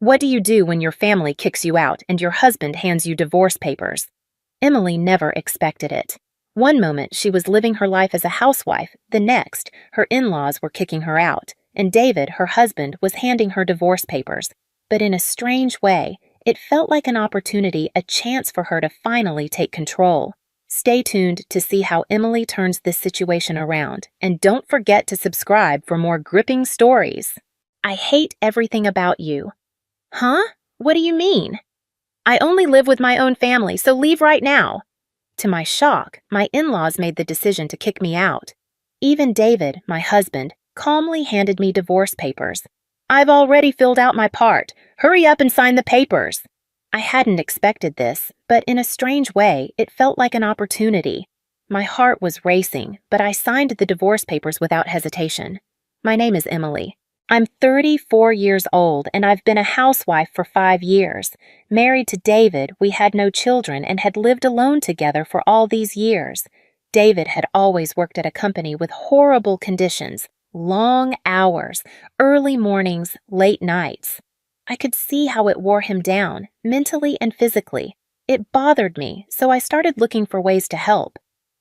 What do you do when your family kicks you out and your husband hands you divorce papers? Emily never expected it. One moment she was living her life as a housewife, the next, her in-laws were kicking her out, and David, her husband, was handing her divorce papers. But in a strange way, it felt like an opportunity, a chance for her to finally take control. Stay tuned to see how Emily turns this situation around, and don't forget to subscribe for more gripping stories. I hate everything about you. Huh? What do you mean? I only live with my own family, so leave right now. To my shock, my in-laws made the decision to kick me out. Even David, my husband, calmly handed me divorce papers. I've already filled out my part. Hurry up and sign the papers. I hadn't expected this, but in a strange way, it felt like an opportunity. My heart was racing, but I signed the divorce papers without hesitation. My name is Emily. I'm 34 years old, and I've been a housewife for 5 years. Married to David, we had no children and had lived alone together for all these years. David had always worked at a company with horrible conditions, long hours, early mornings, late nights. I could see how it wore him down, mentally and physically. It bothered me, so I started looking for ways to help.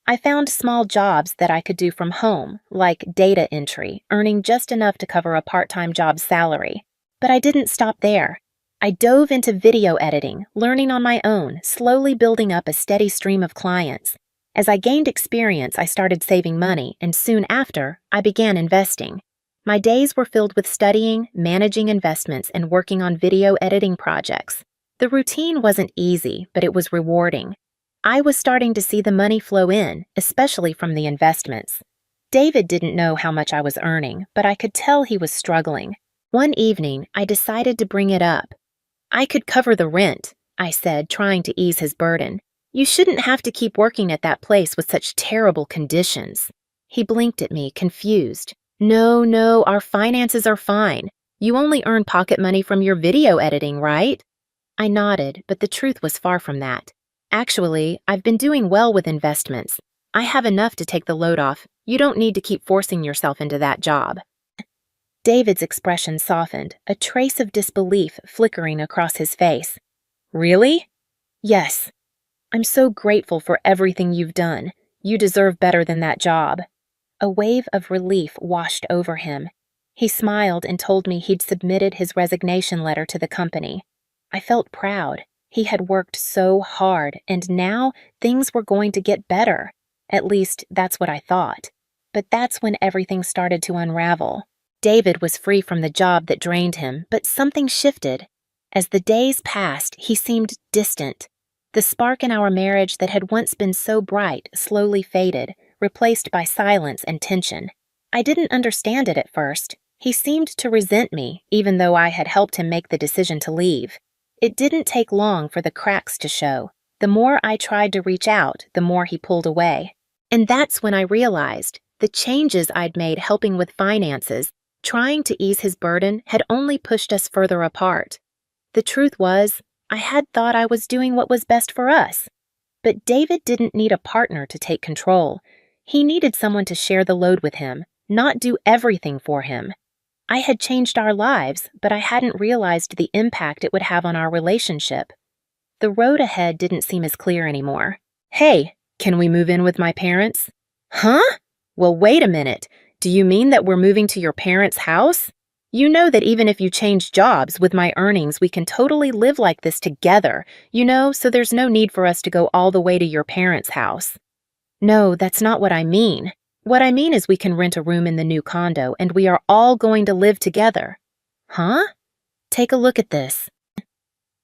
I found small jobs that I could do from home, like data entry, earning just enough to cover a part-time job salary. But I didn't stop there. I dove into video editing, learning on my own, slowly building up a steady stream of clients. As I gained experience, I started saving money, and soon after, I began investing. My days were filled with studying, managing investments, and working on video editing projects. The routine wasn't easy, but it was rewarding. I was starting to see the money flow in, especially from the investments. David didn't know how much I was earning, but I could tell he was struggling. One evening, I decided to bring it up. I could cover the rent, I said, trying to ease his burden. You shouldn't have to keep working at that place with such terrible conditions. He blinked at me, confused. No, our finances are fine. You only earn pocket money from your video editing, right? I nodded, but the truth was far from that. Actually, I've been doing well with investments. I have enough to take the load off. You don't need to keep forcing yourself into that job. David's expression softened, a trace of disbelief flickering across his face. Really? Yes. I'm so grateful for everything you've done. You deserve better than that job. A wave of relief washed over him. He smiled and told me he'd submitted his resignation letter to the company. I felt proud. He had worked so hard, and now things were going to get better. At least, that's what I thought. But that's when everything started to unravel. David was free from the job that drained him, but something shifted. As the days passed, he seemed distant. The spark in our marriage that had once been so bright slowly faded, replaced by silence and tension. I didn't understand it at first. He seemed to resent me, even though I had helped him make the decision to leave. It didn't take long for the cracks to show. The more I tried to reach out, the more he pulled away. And that's when I realized the changes I'd made helping with finances, trying to ease his burden, had only pushed us further apart. The truth was, I had thought I was doing what was best for us. But David didn't need a partner to take control. He needed someone to share the load with him, not do everything for him. I had changed our lives, but I hadn't realized the impact it would have on our relationship. The road ahead didn't seem as clear anymore. Hey, can we move in with my parents? Huh? Well, wait a minute. Do you mean that we're moving to your parents' house? You know that even if you change jobs, with my earnings, we can totally live like this together, so there's no need for us to go all the way to your parents' house. No, that's not what I mean. What I mean is we can rent a room in the new condo, and we are all going to live together. Huh? Take a look at this.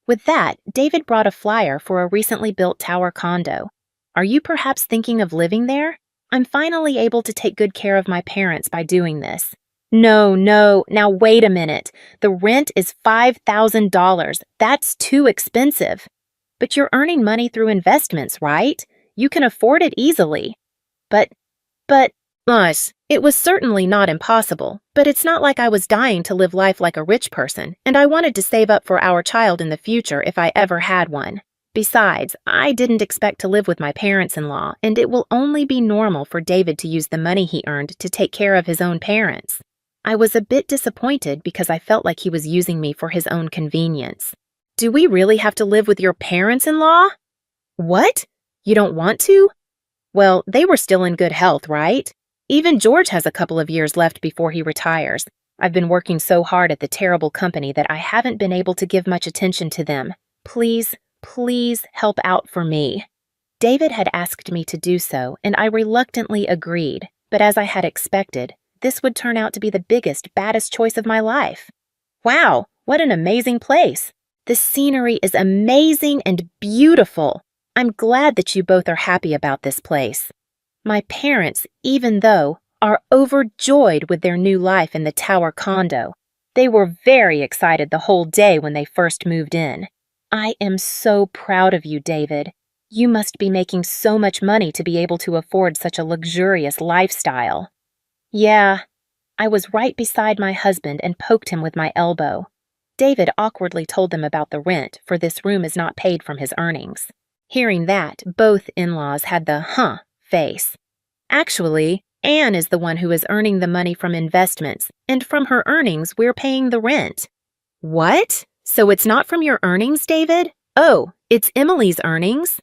With that, David brought a flyer for a recently built tower condo. Are you perhaps thinking of living there? I'm finally able to take good care of my parents by doing this. No, now wait a minute. The rent is $5,000. That's too expensive. But you're earning money through investments, right? You can afford it easily. But, it was certainly not impossible, but it's not like I was dying to live life like a rich person, and I wanted to save up for our child in the future if I ever had one. Besides, I didn't expect to live with my parents-in-law, and it will only be normal for David to use the money he earned to take care of his own parents. I was a bit disappointed because I felt like he was using me for his own convenience. Do we really have to live with your parents-in-law? What? You don't want to? Well, they were still in good health, right? Even George has a couple of years left before he retires. I've been working so hard at the terrible company that I haven't been able to give much attention to them. Please, please help out for me. David had asked me to do so, and I reluctantly agreed, but as I had expected, this would turn out to be the biggest, baddest choice of my life. Wow, what an amazing place! The scenery is amazing and beautiful. I'm glad that you both are happy about this place. My parents, even though, are overjoyed with their new life in the tower condo. They were very excited the whole day when they first moved in. I am so proud of you, David. You must be making so much money to be able to afford such a luxurious lifestyle. Yeah, I was right beside my husband and poked him with my elbow. David awkwardly told them about the rent, for this room is not paid from his earnings. Hearing that, both in-laws had the huh face. Actually, Anne is the one who is earning the money from investments, and from her earnings, we're paying the rent. What? So it's not from your earnings, David? Oh, it's Emily's earnings?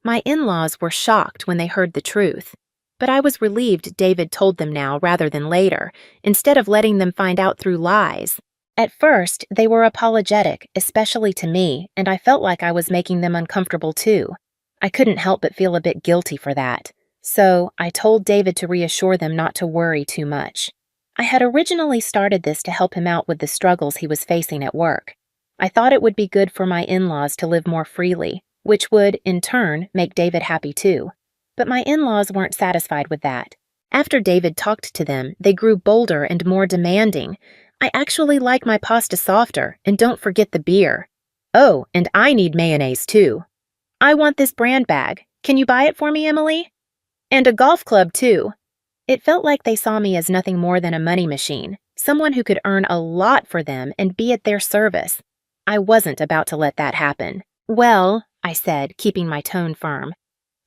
My in-laws were shocked when they heard the truth. But I was relieved David told them now rather than later, instead of letting them find out through lies. At first, they were apologetic, especially to me, and I felt like I was making them uncomfortable too. I couldn't help but feel a bit guilty for that. So I told David to reassure them not to worry too much. I had originally started this to help him out with the struggles he was facing at work. I thought it would be good for my in-laws to live more freely, which would, in turn, make David happy too. But my in-laws weren't satisfied with that. After David talked to them, they grew bolder and more demanding. I actually like my pasta softer, and don't forget the beer. Oh, and I need mayonnaise too. I want this brand bag. Can you buy it for me, Emily? And a golf club too. It felt like they saw me as nothing more than a money machine, someone who could earn a lot for them and be at their service. I wasn't about to let that happen. Well, I said, keeping my tone firm,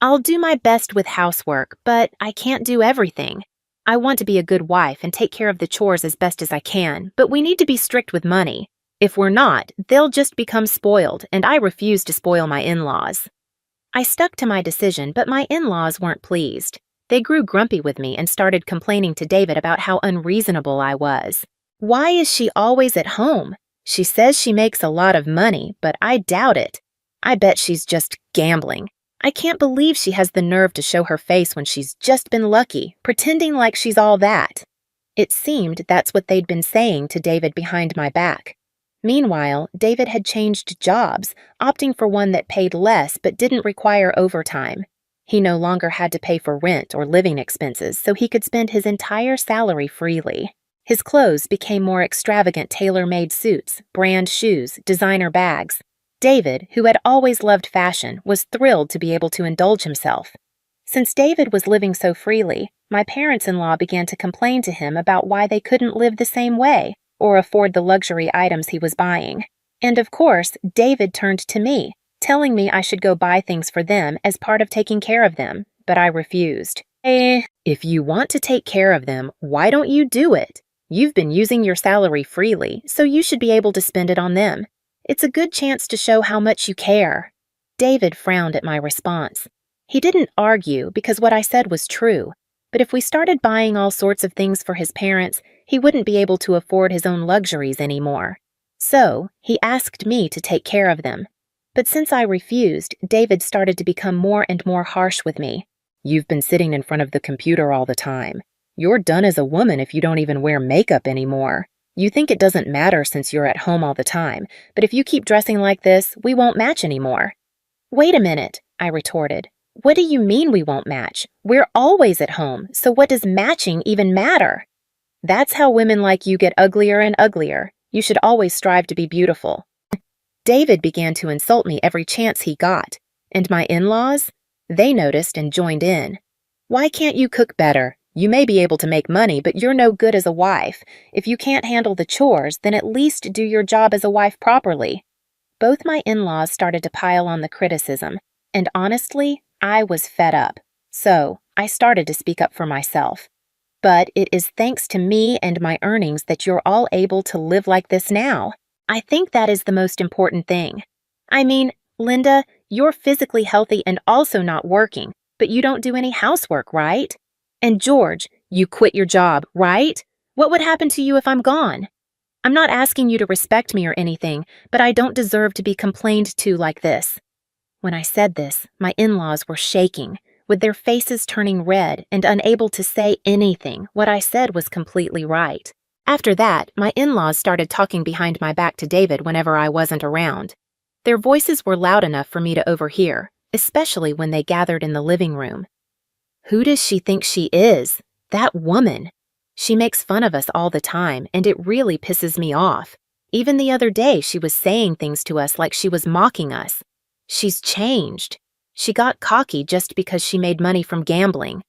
I'll do my best with housework, but I can't do everything. I want to be a good wife and take care of the chores as best as I can, but we need to be strict with money. If we're not, they'll just become spoiled, and I refuse to spoil my in-laws. I stuck to my decision, but my in-laws weren't pleased. They grew grumpy with me and started complaining to David about how unreasonable I was. Why is she always at home? She says she makes a lot of money, but I doubt it. I bet she's just gambling. I can't believe she has the nerve to show her face when she's just been lucky, pretending like she's all that. It seemed that's what they'd been saying to David behind my back. Meanwhile, David had changed jobs, opting for one that paid less but didn't require overtime. He no longer had to pay for rent or living expenses, so he could spend his entire salary freely. His clothes became more extravagant tailor-made suits, brand shoes, designer bags. David, who had always loved fashion, was thrilled to be able to indulge himself. Since David was living so freely, my parents-in-law began to complain to him about why they couldn't live the same way or afford the luxury items he was buying. And of course, David turned to me, telling me I should go buy things for them as part of taking care of them, but I refused. If you want to take care of them, why don't you do it? You've been using your salary freely, so you should be able to spend it on them. It's a good chance to show how much you care. David frowned at my response. He didn't argue because what I said was true, but if we started buying all sorts of things for his parents, he wouldn't be able to afford his own luxuries anymore. So, he asked me to take care of them. But since I refused, David started to become more and more harsh with me. You've been sitting in front of the computer all the time. You're done as a woman if you don't even wear makeup anymore. You think it doesn't matter since you're at home all the time, but if you keep dressing like this, we won't match anymore. Wait a minute, I retorted. What do you mean we won't match? We're always at home, so what does matching even matter? That's how women like you get uglier and uglier. You should always strive to be beautiful. David began to insult me every chance he got, and my in-laws? They noticed and joined in. Why can't you cook better? You may be able to make money, but you're no good as a wife. If you can't handle the chores, then at least do your job as a wife properly. Both my in-laws started to pile on the criticism, and honestly, I was fed up. So, I started to speak up for myself. But it is thanks to me and my earnings that you're all able to live like this now. I think that is the most important thing. I mean, Linda, you're physically healthy and also not working, but you don't do any housework, right? And George, you quit your job, right? What would happen to you if I'm gone? I'm not asking you to respect me or anything, but I don't deserve to be complained to like this. When I said this, my in-laws were shaking, with their faces turning red and unable to say anything. What I said was completely right. After that, my in-laws started talking behind my back to David whenever I wasn't around. Their voices were loud enough for me to overhear, especially when they gathered in the living room. Who does she think she is? That woman. She makes fun of us all the time, and it really pisses me off. Even the other day, she was saying things to us like she was mocking us. She's changed. She got cocky just because she made money from gambling.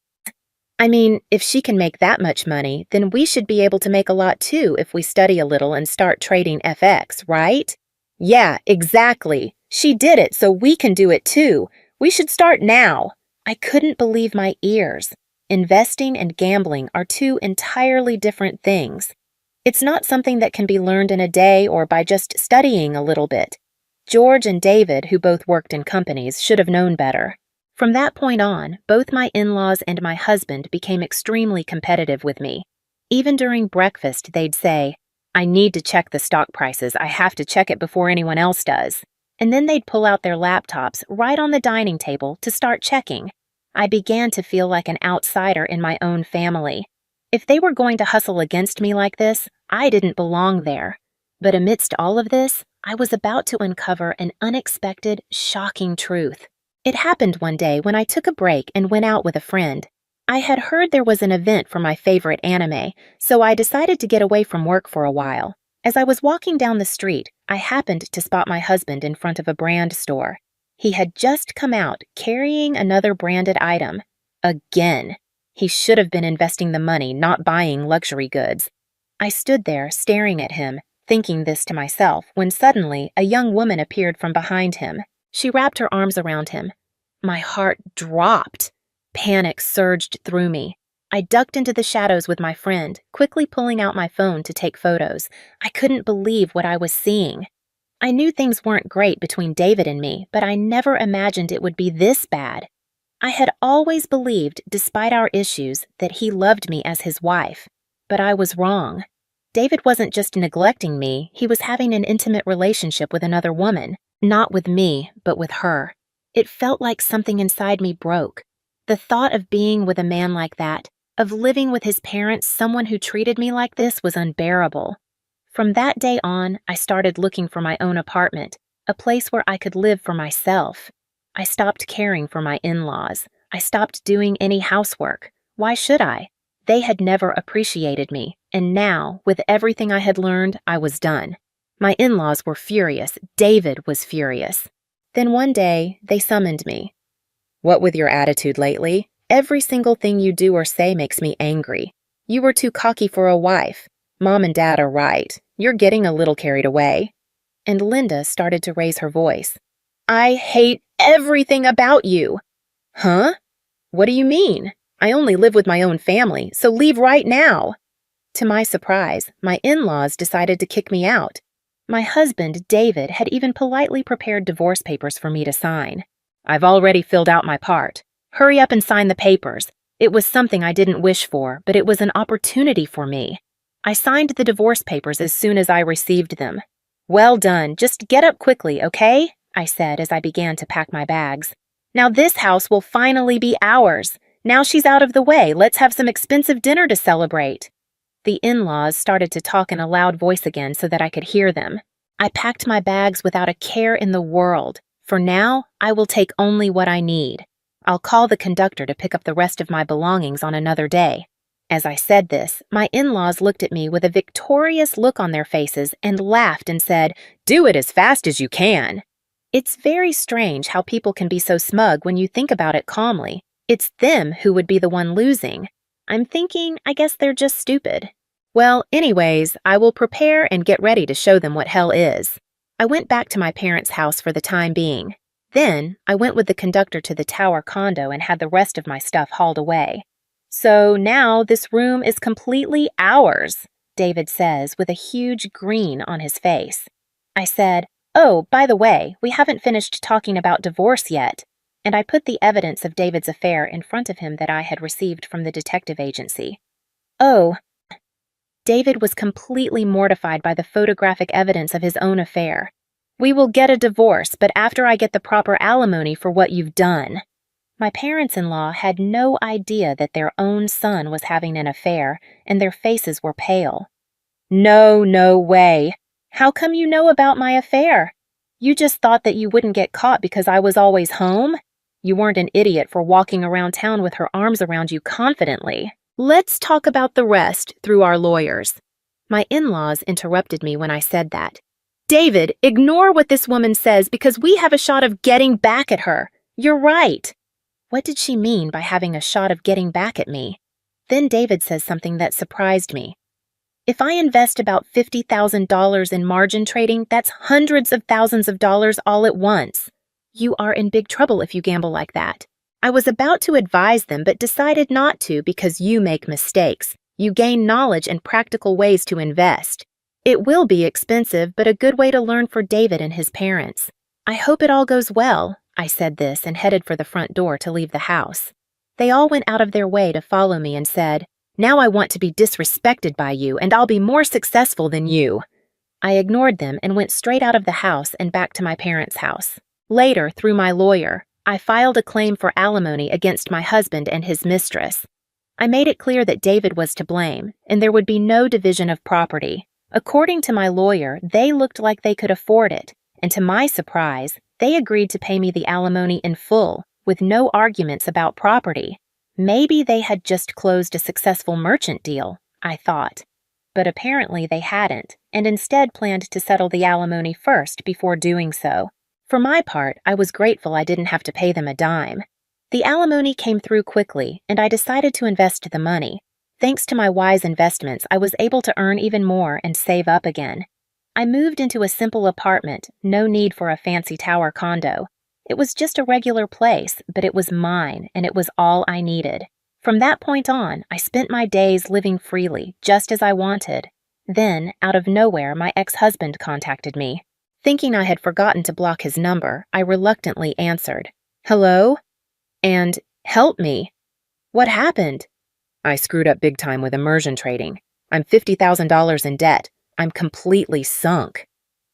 I mean, if she can make that much money, then we should be able to make a lot too if we study a little and start trading FX, right? Yeah, exactly. She did it, so we can do it too. We should start now. I couldn't believe my ears. Investing and gambling are two entirely different things. It's not something that can be learned in a day or by just studying a little bit. George and David, who both worked in companies, should have known better. From that point on, both my in-laws and my husband became extremely competitive with me. Even during breakfast, they'd say, "I need to check the stock prices. I have to check it before anyone else does." And then they'd pull out their laptops right on the dining table to start checking. I began to feel like an outsider in my own family. If they were going to hustle against me like this, I didn't belong there. But amidst all of this, I was about to uncover an unexpected, shocking truth. It happened one day when I took a break and went out with a friend. I had heard there was an event for my favorite anime, so I decided to get away from work for a while. As I was walking down the street, I happened to spot my husband in front of a brand store. He had just come out carrying another branded item. Again. He should have been investing the money, not buying luxury goods. I stood there staring at him, thinking this to myself, when suddenly a young woman appeared from behind him. She wrapped her arms around him. My heart dropped. Panic surged through me. I ducked into the shadows with my friend, quickly pulling out my phone to take photos. I couldn't believe what I was seeing. I knew things weren't great between David and me, but I never imagined it would be this bad. I had always believed, despite our issues, that he loved me as his wife. But I was wrong. David wasn't just neglecting me, he was having an intimate relationship with another woman. Not with me, but with her. It felt like something inside me broke. The thought of being with a man like that, of living with his parents, someone who treated me like this, was unbearable. From that day on, I started looking for my own apartment, a place where I could live for myself. I stopped caring for my in-laws. I stopped doing any housework. Why should I? They had never appreciated me, and now, with everything I had learned, I was done. My in-laws were furious. David was furious. Then one day, they summoned me. "What with your attitude lately? Every single thing you do or say makes me angry. You were too cocky for a wife. Mom and Dad are right. You're getting a little carried away." And Linda started to raise her voice. "I hate everything about you." "Huh? What do you mean? I only live with my own family, so leave right now." To my surprise, my in-laws decided to kick me out. My husband, David, had even politely prepared divorce papers for me to sign. "I've already filled out my part. Hurry up and sign the papers." It was something I didn't wish for, but it was an opportunity for me. I signed the divorce papers as soon as I received them. "Well done. Just get up quickly, okay?" I said as I began to pack my bags. "Now this house will finally be ours. Now she's out of the way, let's have some expensive dinner to celebrate." The in-laws started to talk in a loud voice again so that I could hear them. I packed my bags without a care in the world. For now, I will take only what I need. I'll call the conductor to pick up the rest of my belongings on another day. As I said this, my in-laws looked at me with a victorious look on their faces and laughed and said, "Do it as fast as you can." It's very strange how people can be so smug when you think about it calmly. It's them who would be the one losing. I'm thinking, I guess they're just stupid. Well, anyways, I will prepare and get ready to show them what hell is. I went back to my parents' house for the time being. Then, I went with the conductor to the tower condo and had the rest of my stuff hauled away. So now this room is completely ours, David says with a huge grin on his face. I said, "Oh, by the way, we haven't finished talking about divorce yet." And I put the evidence of David's affair in front of him that I had received from the detective agency. Oh, David was completely mortified by the photographic evidence of his own affair. "We will get a divorce, but after I get the proper alimony for what you've done." My parents-in-law had no idea that their own son was having an affair, and their faces were pale. "No, no way. How come you know about my affair? You just thought that you wouldn't get caught because I was always home? You weren't an idiot for walking around town with her arms around you confidently. Let's talk about the rest through our lawyers." My in-laws interrupted me when I said that. "David, ignore what this woman says because we have a shot of getting back at her. You're right." What did she mean by having a shot of getting back at me? Then David says something that surprised me. "If I invest about $50,000 in margin trading, that's hundreds of thousands of dollars all at once. You are in big trouble if you gamble like that. I was about to advise them but decided not to because you make mistakes. You gain knowledge and practical ways to invest. It will be expensive, but a good way to learn for David and his parents. I hope it all goes well." I said this and headed for the front door to leave the house. They all went out of their way to follow me and said, "Now I want to be disrespected by you, and I'll be more successful than you." I ignored them and went straight out of the house and back to my parents' house. Later, through my lawyer, I filed a claim for alimony against my husband and his mistress. I made it clear that David was to blame, and there would be no division of property. According to my lawyer, they looked like they could afford it, and to my surprise, they agreed to pay me the alimony in full, with no arguments about property. Maybe they had just closed a successful merchant deal, I thought. But apparently they hadn't, and instead planned to settle the alimony first before doing so. For my part, I was grateful I didn't have to pay them a dime. The alimony came through quickly, and I decided to invest the money. Thanks to my wise investments, I was able to earn even more and save up again. I moved into a simple apartment, no need for a fancy tower condo. It was just a regular place, but it was mine, and it was all I needed. From that point on, I spent my days living freely, just as I wanted. Then, out of nowhere, my ex-husband contacted me. Thinking I had forgotten to block his number, I reluctantly answered. "Hello?" And, "Help me." "What happened?" "I screwed up big time with immersion trading. I'm $50,000 in debt. I'm completely sunk."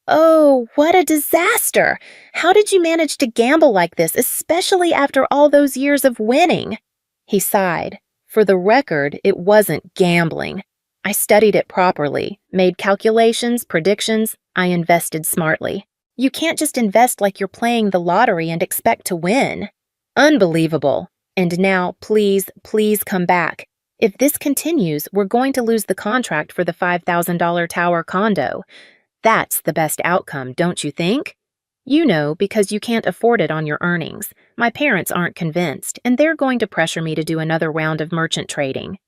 "Oh, what a disaster! How did you manage to gamble like this, especially after all those years of winning?" He sighed. "For the record, it wasn't gambling. I studied it properly, made calculations, predictions. I invested smartly. You can't just invest like you're playing the lottery and expect to win." "Unbelievable. And now, please, please come back. If this continues, we're going to lose the contract for the $5,000 tower condo. That's the best outcome, don't you think? You know, because you can't afford it on your earnings. My parents aren't convinced, and they're going to pressure me to do another round of merchant trading."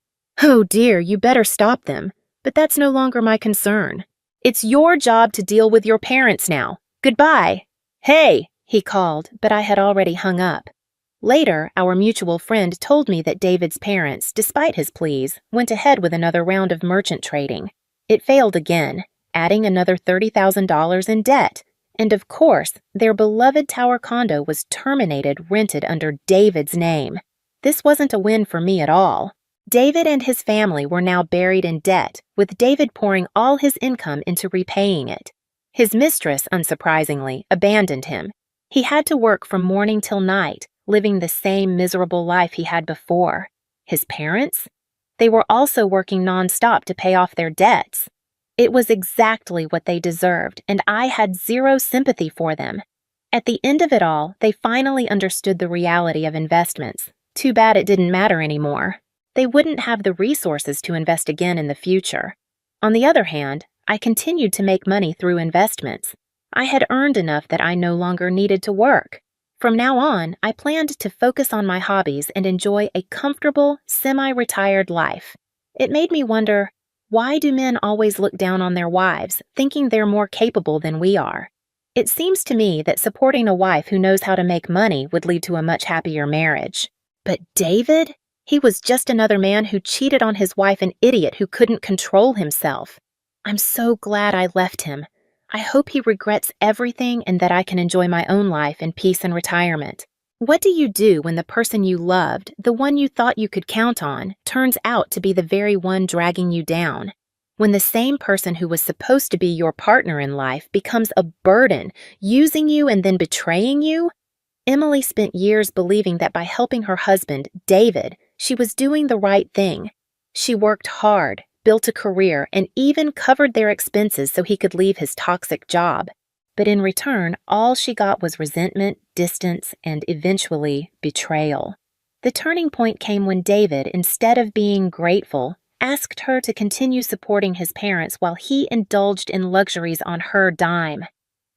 "Oh dear, you better stop them. But that's no longer my concern. It's your job to deal with your parents now. Goodbye." "Hey," he called, but I had already hung up. Later, our mutual friend told me that David's parents, despite his pleas, went ahead with another round of merchant trading. It failed again, adding another $30,000 in debt. And of course, their beloved tower condo was rented under David's name. This wasn't a win for me at all. David and his family were now buried in debt, with David pouring all his income into repaying it. His mistress, unsurprisingly, abandoned him. He had to work from morning till night, living the same miserable life he had before. His parents? They were also working nonstop to pay off their debts. It was exactly what they deserved, and I had zero sympathy for them. At the end of it all, they finally understood the reality of investments. Too bad it didn't matter anymore. They wouldn't have the resources to invest again in the future. On the other hand, I continued to make money through investments. I had earned enough that I no longer needed to work. From now on, I planned to focus on my hobbies and enjoy a comfortable, semi-retired life. It made me wonder, why do men always look down on their wives, thinking they're more capable than we are? It seems to me that supporting a wife who knows how to make money would lead to a much happier marriage. But David? He was just another man who cheated on his wife, an idiot who couldn't control himself. I'm so glad I left him. I hope he regrets everything and that I can enjoy my own life in peace and retirement. What do you do when the person you loved, the one you thought you could count on, turns out to be the very one dragging you down? When the same person who was supposed to be your partner in life becomes a burden, using you and then betraying you? Emily spent years believing that by helping her husband, David, she was doing the right thing. She worked hard, built a career, and even covered their expenses so he could leave his toxic job. But in return, all she got was resentment, distance, and eventually betrayal. The turning point came when David, instead of being grateful, asked her to continue supporting his parents while he indulged in luxuries on her dime.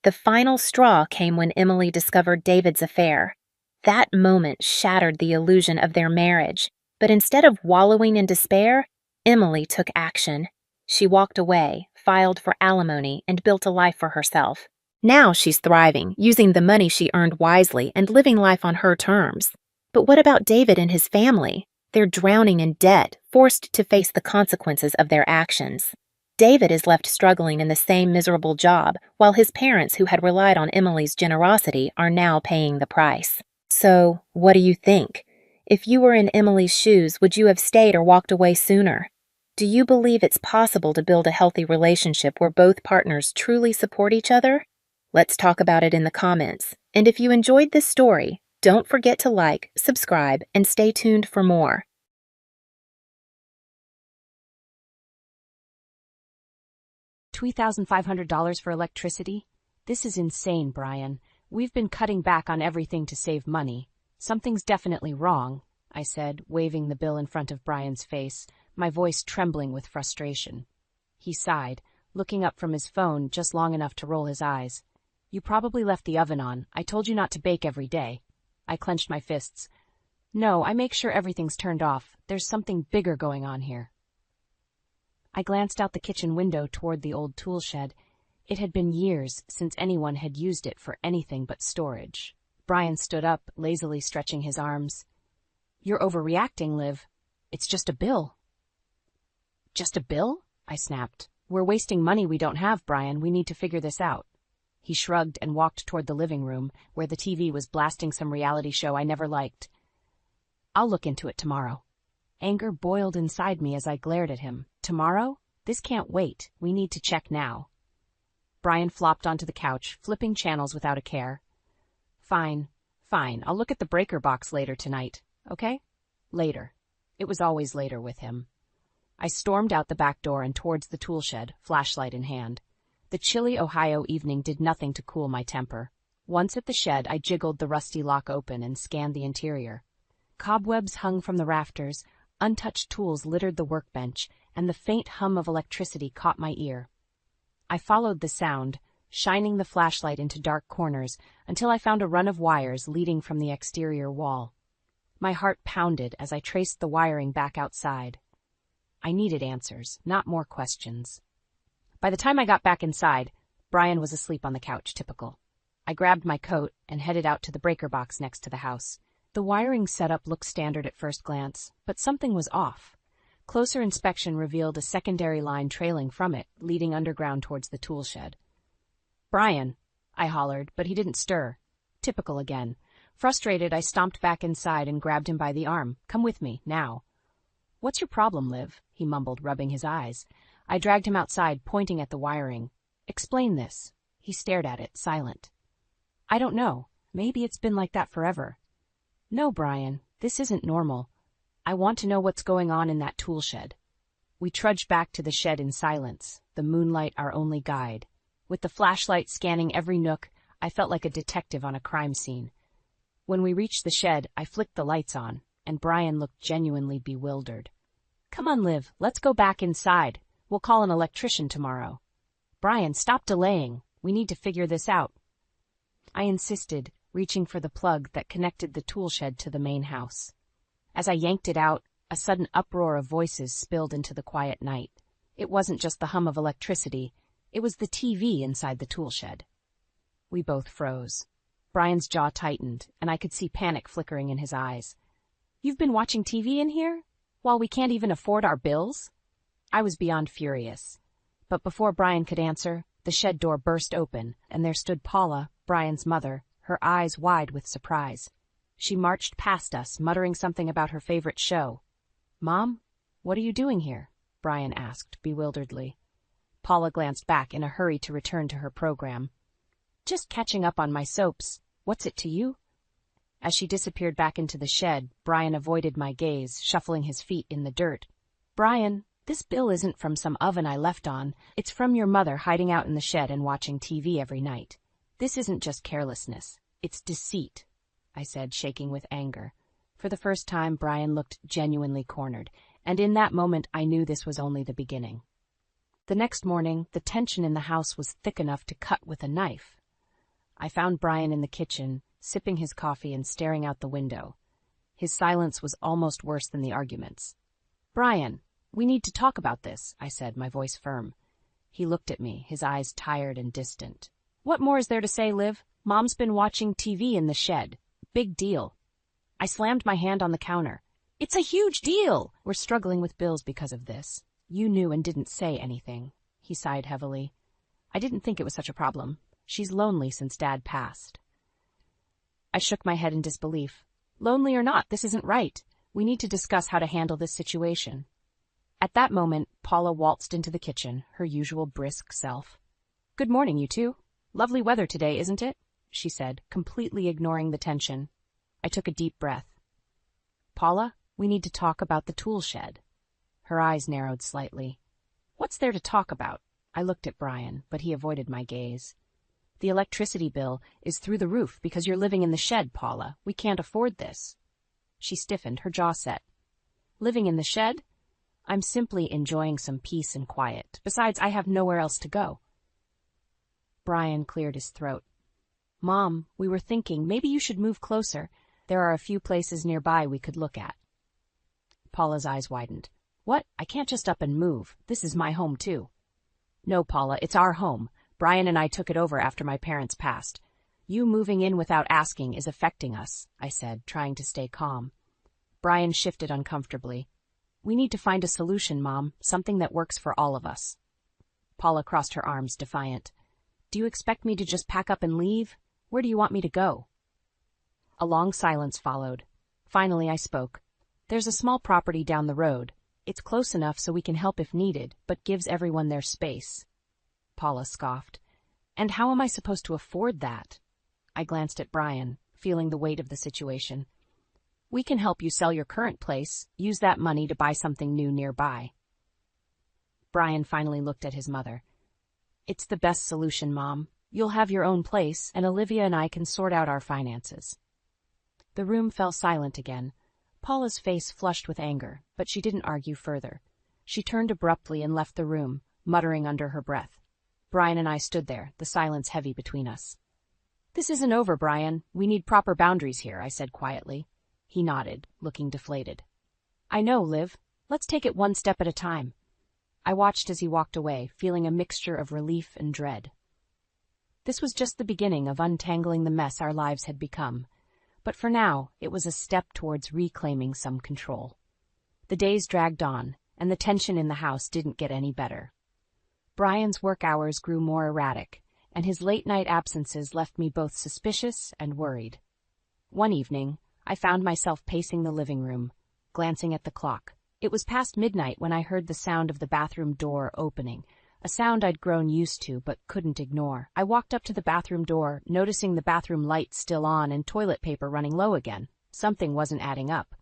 The final straw came when Emily discovered David's affair. That moment shattered the illusion of their marriage, but instead of wallowing in despair, Emily took action. She walked away, filed for alimony, and built a life for herself. Now she's thriving, using the money she earned wisely and living life on her terms. But what about David and his family? They're drowning in debt, forced to face the consequences of their actions. David is left struggling in the same miserable job, while his parents, who had relied on Emily's generosity, are now paying the price. So, what do you think? If you were in Emily's shoes, would you have stayed or walked away sooner? Do you believe it's possible to build a healthy relationship where both partners truly support each other? Let's talk about it in the comments. And if you enjoyed this story, don't forget to like, subscribe, and stay tuned for more. $3,500 for electricity? This is insane, Brian. We've been cutting back on everything to save money. Something's definitely wrong, I said, waving the bill in front of Brian's face, my voice trembling with frustration. He sighed, looking up from his phone just long enough to roll his eyes. You probably left the oven on. I told you not to bake every day. I clenched my fists. No, I make sure everything's turned off. There's something bigger going on here. I glanced out the kitchen window toward the old tool shed. It had been years since anyone had used it for anything but storage. Brian stood up, lazily stretching his arms. You're overreacting, Liv. It's just a bill. Just a bill? I snapped. We're wasting money we don't have, Brian. We need to figure this out. He shrugged and walked toward the living room, where the TV was blasting some reality show I never liked. I'll look into it tomorrow. Anger boiled inside me as I glared at him. Tomorrow? This can't wait. We need to check now. Brian flopped onto the couch, flipping channels without a care. Fine. I'll look at the breaker box later tonight, okay? Later. It was always later with him. I stormed out the back door and towards the tool shed, flashlight in hand. The chilly Ohio evening did nothing to cool my temper. Once at the shed, I jiggled the rusty lock open and scanned the interior. Cobwebs hung from the rafters, untouched tools littered the workbench, and the faint hum of electricity caught my ear. I followed the sound, shining the flashlight into dark corners, until I found a run of wires leading from the exterior wall. My heart pounded as I traced the wiring back outside. I needed answers, not more questions. By the time I got back inside, Brian was asleep on the couch, typical. I grabbed my coat and headed out to the breaker box next to the house. The wiring setup looked standard at first glance, but something was off. Closer inspection revealed a secondary line trailing from it, leading underground towards the tool shed. Brian, I hollered, but he didn't stir. Typical again. Frustrated, I stomped back inside and grabbed him by the arm. Come with me, now. What's your problem, Liv? He mumbled, rubbing his eyes. I dragged him outside, pointing at the wiring. Explain this. He stared at it, silent. I don't know. Maybe it's been like that forever. No, Brian, this isn't normal. I want to know what's going on in that tool shed. We trudged back to the shed in silence, the moonlight our only guide. With the flashlight scanning every nook, I felt like a detective on a crime scene. When we reached the shed, I flicked the lights on, and Brian looked genuinely bewildered. Come on, Liv, let's go back inside. We'll call an electrician tomorrow. Brian, stop delaying. We need to figure this out. I insisted, reaching for the plug that connected the tool shed to the main house. As I yanked it out, a sudden uproar of voices spilled into the quiet night. It wasn't just the hum of electricity, it was the TV inside the tool shed. We both froze. Brian's jaw tightened, and I could see panic flickering in his eyes. You've been watching TV in here? While we can't even afford our bills? I was beyond furious. But before Brian could answer, the shed door burst open, and there stood Paula, Brian's mother, her eyes wide with surprise. She marched past us, muttering something about her favorite show. "Mom, what are you doing here?" Brian asked, bewilderedly. Paula glanced back in a hurry to return to her program. "Just catching up on my soaps. What's it to you?" As she disappeared back into the shed, Brian avoided my gaze, shuffling his feet in the dirt. "Brian, this bill isn't from some oven I left on. It's from your mother hiding out in the shed and watching TV every night. This isn't just carelessness. It's deceit," I said, shaking with anger. For the first time, Brian looked genuinely cornered, and in that moment I knew this was only the beginning. The next morning, the tension in the house was thick enough to cut with a knife. I found Brian in the kitchen, sipping his coffee and staring out the window. His silence was almost worse than the arguments. "Brian, we need to talk about this," I said, my voice firm. He looked at me, his eyes tired and distant. "What more is there to say, Liv? Mom's been watching TV in the shed. Big deal." I slammed my hand on the counter. "It's a huge deal! We're struggling with bills because of this. You knew and didn't say anything." He sighed heavily. "I didn't think it was such a problem. She's lonely since Dad passed." I shook my head in disbelief. "Lonely or not, this isn't right. We need to discuss how to handle this situation." At that moment, Paula waltzed into the kitchen, her usual brisk self. "Good morning, you two. Lovely weather today, isn't it?" she said, completely ignoring the tension. I took a deep breath. "Paula, we need to talk about the tool shed." Her eyes narrowed slightly. "What's there to talk about?" I looked at Brian, but he avoided my gaze. "The electricity bill is through the roof because you're living in the shed, Paula. We can't afford this." She stiffened, her jaw set. "Living in the shed? I'm simply enjoying some peace and quiet. Besides, I have nowhere else to go." Brian cleared his throat. "Mom, we were thinking maybe you should move closer. There are a few places nearby we could look at." Paula's eyes widened. "What? I can't just up and move. This is my home, too." "No, Paula, it's our home. Brian and I took it over after my parents passed. You moving in without asking is affecting us," I said, trying to stay calm. Brian shifted uncomfortably. "We need to find a solution, Mom, something that works for all of us." Paula crossed her arms, defiant. "Do you expect me to just pack up and leave? Where do you want me to go?" A long silence followed. Finally, I spoke. "There's a small property down the road. It's close enough so we can help if needed, but gives everyone their space." Paula scoffed. "And how am I supposed to afford that?" I glanced at Brian, feeling the weight of the situation. "We can help you sell your current place, use that money to buy something new nearby." Brian finally looked at his mother. "It's the best solution, Mom. You'll have your own place, and Olivia and I can sort out our finances." The room fell silent again. Paula's face flushed with anger, but she didn't argue further. She turned abruptly and left the room, muttering under her breath. Brian and I stood there, the silence heavy between us. "This isn't over, Brian. We need proper boundaries here," I said quietly. He nodded, looking deflated. "I know, Liv. Let's take it one step at a time." I watched as he walked away, feeling a mixture of relief and dread. This was just the beginning of untangling the mess our lives had become. But for now, it was a step towards reclaiming some control. The days dragged on, and the tension in the house didn't get any better. Brian's work hours grew more erratic, and his late-night absences left me both suspicious and worried. One evening, I found myself pacing the living room, glancing at the clock. It was past midnight when I heard the sound of the bathroom door opening, a sound I'd grown used to but couldn't ignore. I walked up to the bathroom door, noticing the bathroom lights still on and toilet paper running low again. Something wasn't adding up.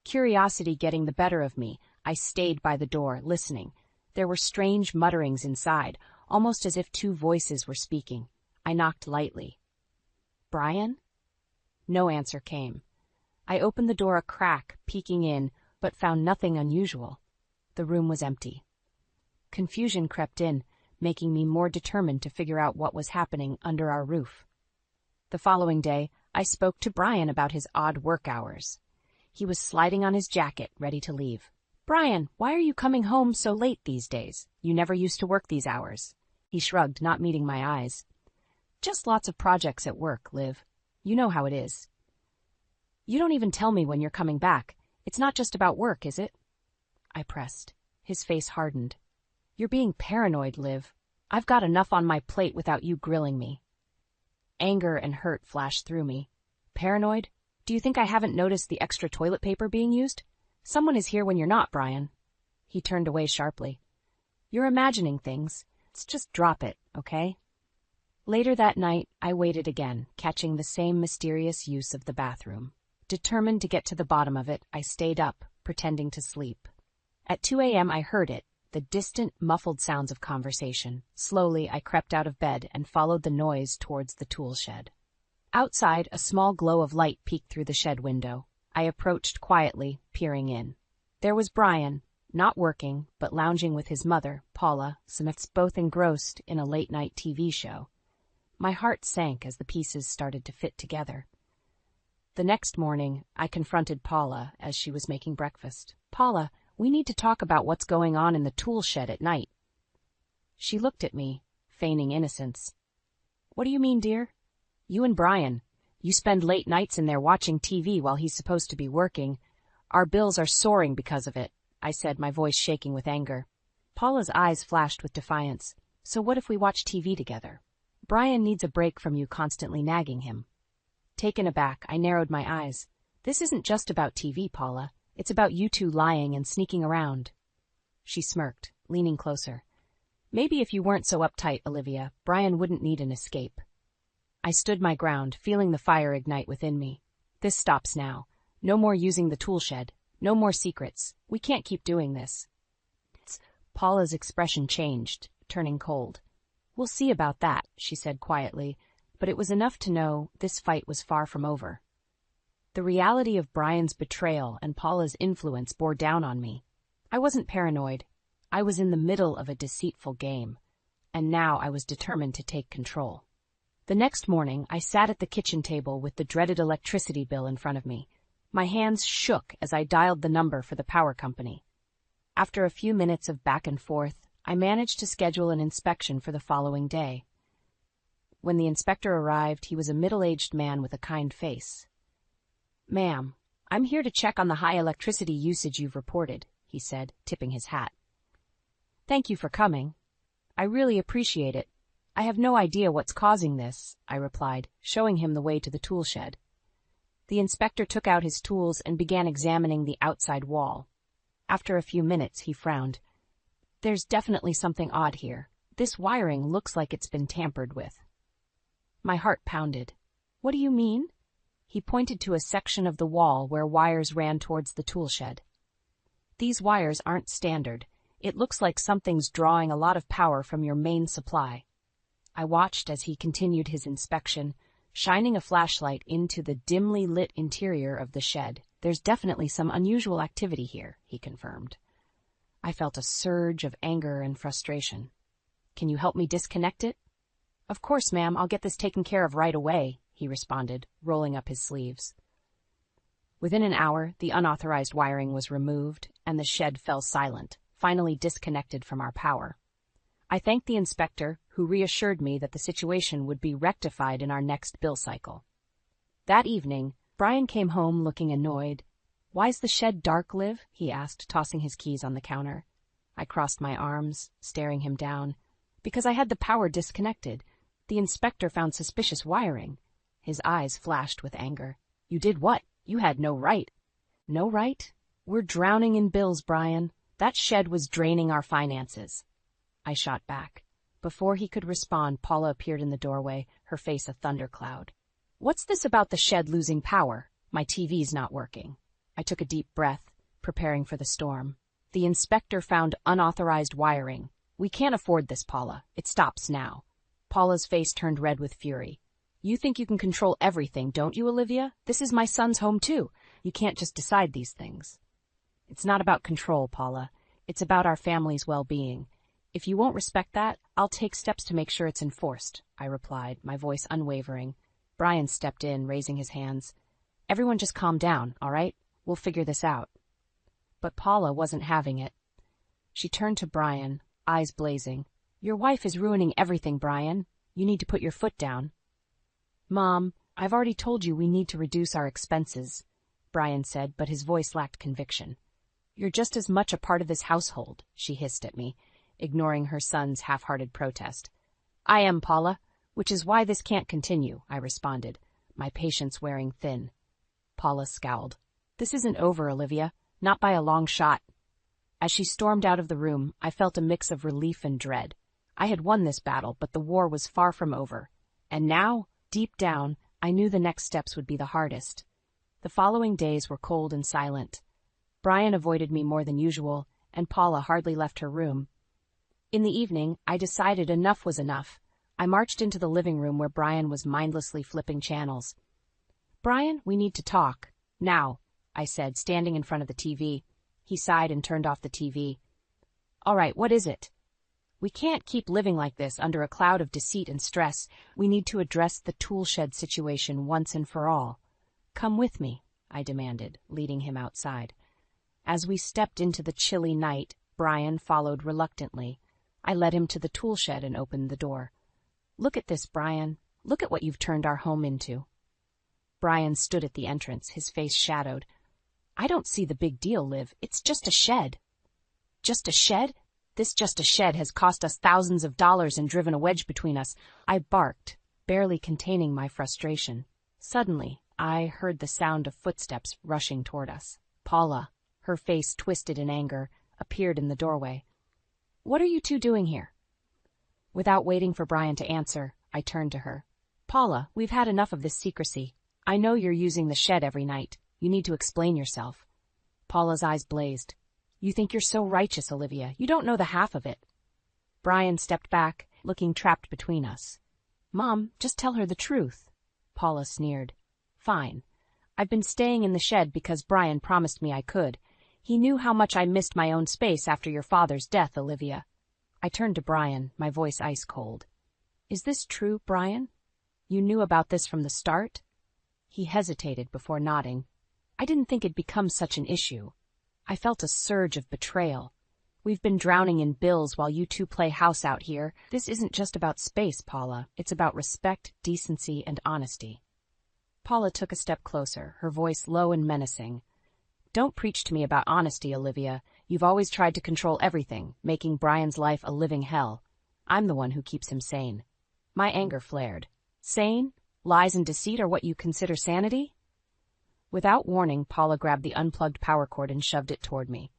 Curiosity getting the better of me, I stayed by the door, listening. There were strange mutterings inside, almost as if two voices were speaking. I knocked lightly. "Brian?" No answer came. I opened the door a crack, peeking in, but found nothing unusual. The room was empty. Confusion crept in, making me more determined to figure out what was happening under our roof. The following day, I spoke to Brian about his odd work hours. He was sliding on his jacket, ready to leave. "Brian, why are you coming home so late these days? You never used to work these hours." He shrugged, not meeting my eyes. "Just lots of projects at work, Liv. You know how it is." You don't even tell me when you're coming back. It's not just about work, is it? I pressed. His face hardened. You're being paranoid, Liv. I've got enough on my plate without you grilling me. Anger and hurt flashed through me. Paranoid? Do you think I haven't noticed the extra toilet paper being used? Someone is here when you're not, Brian. He turned away sharply. You're imagining things. Let's just drop it, okay? Later that night, I waited again, catching the same mysterious use of the bathroom. Determined to get to the bottom of it, I stayed up, pretending to sleep. At 2 a.m. I heard it, the distant, muffled sounds of conversation. Slowly, I crept out of bed and followed the noise towards the tool shed. Outside, a small glow of light peeked through the shed window. I approached quietly, peering in. There was Brian, not working, but lounging with his mother, Paula, both engrossed in a late-night TV show. My heart sank as the pieces started to fit together. The next morning, I confronted Paula as she was making breakfast. Paula, we need to talk about what's going on in the tool shed at night. She looked at me, feigning innocence. What do you mean, dear? You and Brian. You spend late nights in there watching TV while he's supposed to be working. Our bills are soaring because of it, I said, my voice shaking with anger. Paula's eyes flashed with defiance. So what if we watch TV together? Brian needs a break from you constantly nagging him. Taken aback, I narrowed my eyes. This isn't just about TV, Paula. It's about you two lying and sneaking around. She smirked, leaning closer. Maybe if you weren't so uptight, Olivia, Brian wouldn't need an escape. I stood my ground, feeling the fire ignite within me. This stops now. No more using the tool shed. No more secrets. We can't keep doing this. Paula's expression changed, turning cold. We'll see about that, she said quietly, but it was enough to know this fight was far from over. The reality of Brian's betrayal and Paula's influence bore down on me. I wasn't paranoid. I was in the middle of a deceitful game, and now I was determined to take control. The next morning, I sat at the kitchen table with the dreaded electricity bill in front of me. My hands shook as I dialed the number for the power company. After a few minutes of back and forth, I managed to schedule an inspection for the following day. When the inspector arrived, he was a middle-aged man with a kind face. Ma'am, I'm here to check on the high electricity usage you've reported, he said, tipping his hat. Thank you for coming. I really appreciate it. I have no idea what's causing this, I replied, showing him the way to the tool shed. The inspector took out his tools and began examining the outside wall. After a few minutes, he frowned. There's definitely something odd here. This wiring looks like it's been tampered with. My heart pounded. What do you mean? He pointed to a section of the wall where wires ran towards the tool shed. These wires aren't standard. It looks like something's drawing a lot of power from your main supply. I watched as he continued his inspection, shining a flashlight into the dimly lit interior of the shed. There's definitely some unusual activity here, he confirmed. I felt a surge of anger and frustration. Can you help me disconnect it? Of course, ma'am, I'll get this taken care of right away, he responded, rolling up his sleeves. Within an hour, the unauthorized wiring was removed, and the shed fell silent, finally disconnected from our power. I thanked the inspector, who reassured me that the situation would be rectified in our next bill cycle. That evening, Brian came home looking annoyed. Why's the shed dark, Liv? He asked, tossing his keys on the counter. I crossed my arms, staring him down. Because I had the power disconnected. The inspector found suspicious wiring. His eyes flashed with anger. You did what? You had no right. No right? We're drowning in bills, Brian. That shed was draining our finances. I shot back. Before he could respond, Paula appeared in the doorway, her face a thundercloud. What's this about the shed losing power? My TV's not working. I took a deep breath, preparing for the storm. The inspector found unauthorized wiring. We can't afford this, Paula. It stops now. Paula's face turned red with fury. You think you can control everything, don't you, Olivia? This is my son's home, too. You can't just decide these things. It's not about control, Paula. It's about our family's well-being. If you won't respect that, I'll take steps to make sure it's enforced, I replied, my voice unwavering. Brian stepped in, raising his hands. Everyone just calm down, all right? We'll figure this out. But Paula wasn't having it. She turned to Brian, eyes blazing. Your wife is ruining everything, Brian. You need to put your foot down. Mom, I've already told you we need to reduce our expenses. Brian said, but his voice lacked conviction. You're just as much a part of this household, she hissed at me, ignoring her son's half-hearted protest. I am, Paula, which is why this can't continue, I responded, my patience wearing thin. Paula scowled. This isn't over, Olivia, not by a long shot. As she stormed out of the room, I felt a mix of relief and dread. I had won this battle, but the war was far from over. And now, deep down, I knew the next steps would be the hardest. The following days were cold and silent. Brian avoided me more than usual, and Paula hardly left her room. In the evening, I decided enough was enough. I marched into the living room where Brian was mindlessly flipping channels. Brian, we need to talk. Now, I said, standing in front of the TV. He sighed and turned off the TV. All right, what is it? We can't keep living like this under a cloud of deceit and stress. We need to address the tool shed situation once and for all. Come with me, I demanded, leading him outside. As we stepped into the chilly night, Brian followed reluctantly. I led him to the tool shed and opened the door. Look at this, Brian. Look at what you've turned our home into. Brian stood at the entrance, his face shadowed. I don't see the big deal, Liv. It's just a shed. Just a shed? This just a shed has cost us thousands of dollars and driven a wedge between us. I barked, barely containing my frustration. Suddenly, I heard the sound of footsteps rushing toward us. Paula, her face twisted in anger, appeared in the doorway. What are you two doing here? Without waiting for Brian to answer, I turned to her. Paula, we've had enough of this secrecy. I know you're using the shed every night. You need to explain yourself. Paula's eyes blazed. You think you're so righteous, Olivia. You don't know the half of it. Brian stepped back, looking trapped between us. Mom, just tell her the truth. Paula sneered. Fine. I've been staying in the shed because Brian promised me I could. He knew how much I missed my own space after your father's death, Olivia. I turned to Brian, my voice ice cold. Is this true, Brian? You knew about this from the start? He hesitated before nodding. I didn't think it'd become such an issue. I felt a surge of betrayal. We've been drowning in bills while you two play house out here. This isn't just about space, Paula. It's about respect, decency, and honesty. Paula took a step closer, her voice low and menacing. Don't preach to me about honesty, Olivia. You've always tried to control everything, making Brian's life a living hell. I'm the one who keeps him sane. My anger flared. Sane? Lies and deceit are what you consider sanity? Without warning, Paula grabbed the unplugged power cord and shoved it toward me.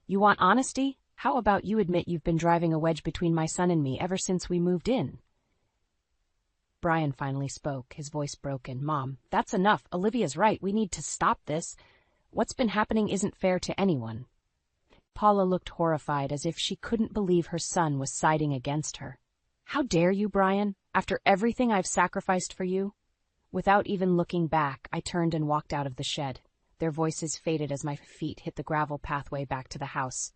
You want honesty? How about you admit you've been driving a wedge between my son and me ever since we moved in? Brian finally spoke, his voice broken. Mom, that's enough. Olivia's right. We need to stop this. What's been happening isn't fair to anyone. Paula looked horrified, as if she couldn't believe her son was siding against her. How dare you, Brian? After everything I've sacrificed for you? Without even looking back, I turned and walked out of the shed. Their voices faded as my feet hit the gravel pathway back to the house.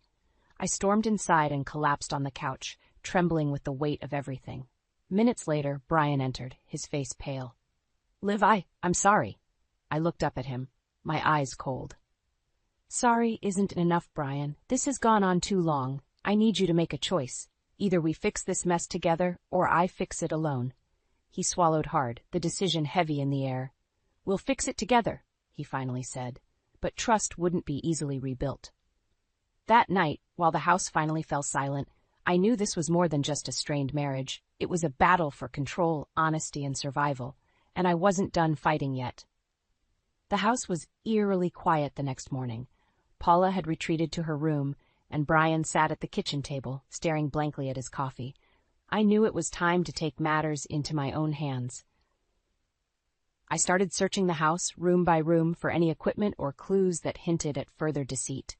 I stormed inside and collapsed on the couch, trembling with the weight of everything. Minutes later, Brian entered, his face pale. Liv, I'm sorry. I looked up at him, my eyes cold. Sorry isn't enough, Brian. This has gone on too long. I need you to make a choice. Either we fix this mess together, or I fix it alone. He swallowed hard, the decision heavy in the air. We'll fix it together, he finally said, but trust wouldn't be easily rebuilt. That night, while the house finally fell silent, I knew this was more than just a strained marriage. It was a battle for control, honesty, and survival, and I wasn't done fighting yet. The house was eerily quiet the next morning. Paula had retreated to her room, and Brian sat at the kitchen table, staring blankly at his coffee. I knew it was time to take matters into my own hands. I started searching the house, room by room, for any equipment or clues that hinted at further deceit.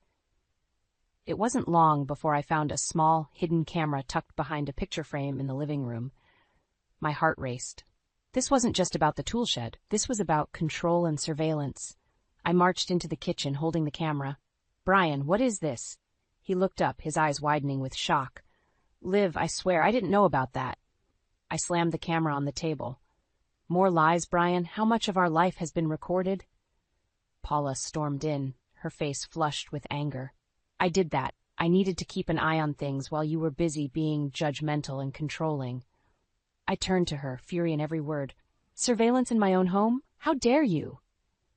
It wasn't long before I found a small, hidden camera tucked behind a picture frame in the living room. My heart raced. This wasn't just about the tool shed. This was about control and surveillance. I marched into the kitchen, holding the camera. Brian, what is this? He looked up, his eyes widening with shock. Liv, I swear, I didn't know about that. I slammed the camera on the table. More lies, Brian? How much of our life has been recorded? Paula stormed in, her face flushed with anger. I did that. I needed to keep an eye on things while you were busy being judgmental and controlling. I turned to her, fury in every word. Surveillance in my own home? How dare you?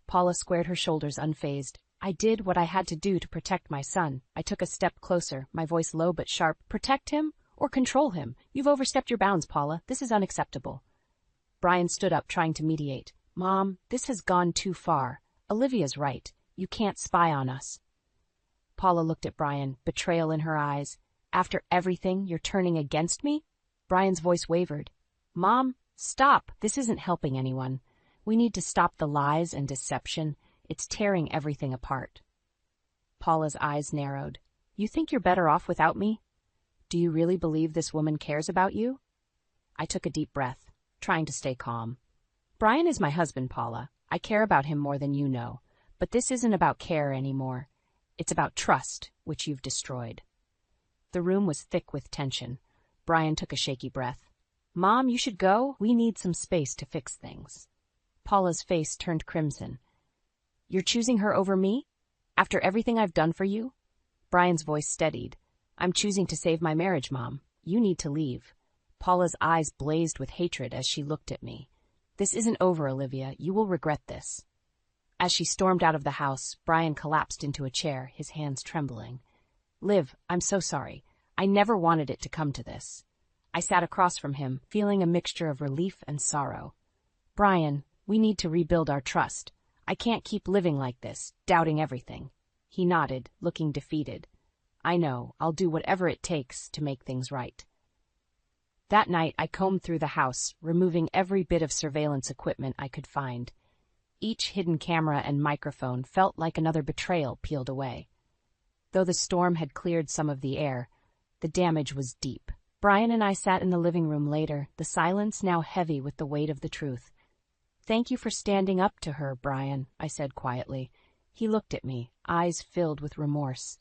Paula squared her shoulders unfazed. I did what I had to do to protect my son. I took a step closer, my voice low but sharp. Protect him or control him? You've overstepped your bounds, Paula. This is unacceptable. Brian stood up, trying to mediate. Mom, this has gone too far. Olivia's right. You can't spy on us. Paula looked at Brian, betrayal in her eyes. After everything, you're turning against me? Brian's voice wavered. Mom, stop. This isn't helping anyone. We need to stop the lies and deception. It's tearing everything apart. Paula's eyes narrowed. You think you're better off without me? Do you really believe this woman cares about you? I took a deep breath, trying to stay calm. Brian is my husband, Paula. I care about him more than you know. But this isn't about care anymore. It's about trust, which you've destroyed. The room was thick with tension. Brian took a shaky breath. Mom, you should go. We need some space to fix things. Paula's face turned crimson. You're choosing her over me? After everything I've done for you? Brian's voice steadied. I'm choosing to save my marriage, Mom. You need to leave. Paula's eyes blazed with hatred as she looked at me. This isn't over, Olivia. You will regret this. As she stormed out of the house, Brian collapsed into a chair, his hands trembling. Liv, I'm so sorry. I never wanted it to come to this. I sat across from him, feeling a mixture of relief and sorrow. Brian, we need to rebuild our trust. I can't keep living like this, doubting everything. He nodded, looking defeated. I know, I'll do whatever it takes to make things right. That night, I combed through the house, removing every bit of surveillance equipment I could find. Each hidden camera and microphone felt like another betrayal peeled away. Though the storm had cleared some of the air, the damage was deep. Brian and I sat in the living room later, the silence now heavy with the weight of the truth. Thank you for standing up to her, Brian, I said quietly. He looked at me, eyes filled with remorse.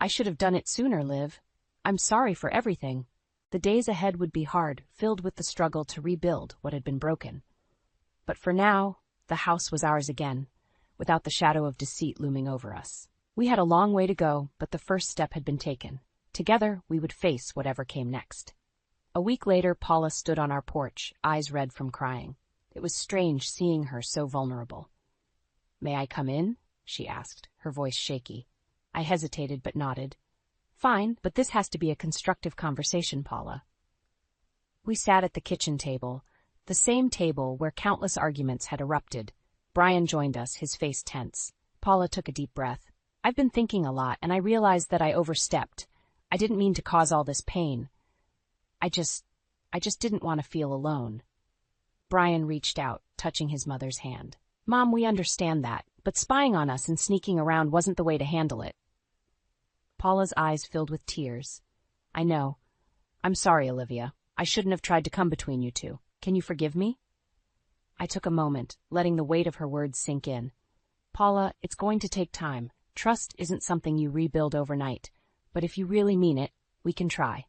I should have done it sooner, Liv. I'm sorry for everything. The days ahead would be hard, filled with the struggle to rebuild what had been broken. But for now, the house was ours again, without the shadow of deceit looming over us. We had a long way to go, but the first step had been taken. Together, we would face whatever came next. A week later, Paula stood on our porch, eyes red from crying. It was strange seeing her so vulnerable. May I come in? She asked, her voice shaky. I hesitated but nodded. Fine, but this has to be a constructive conversation, Paula. We sat at the kitchen table, the same table where countless arguments had erupted. Brian joined us, his face tense. Paula took a deep breath. I've been thinking a lot, and I realized that I overstepped. I didn't mean to cause all this pain. I just didn't want to feel alone. Brian reached out, touching his mother's hand. Mom, we understand that, but spying on us and sneaking around wasn't the way to handle it. Paula's eyes filled with tears. I know. I'm sorry, Olivia. I shouldn't have tried to come between you two. Can you forgive me? I took a moment, letting the weight of her words sink in. Paula, it's going to take time. Trust isn't something you rebuild overnight, but if you really mean it, we can try.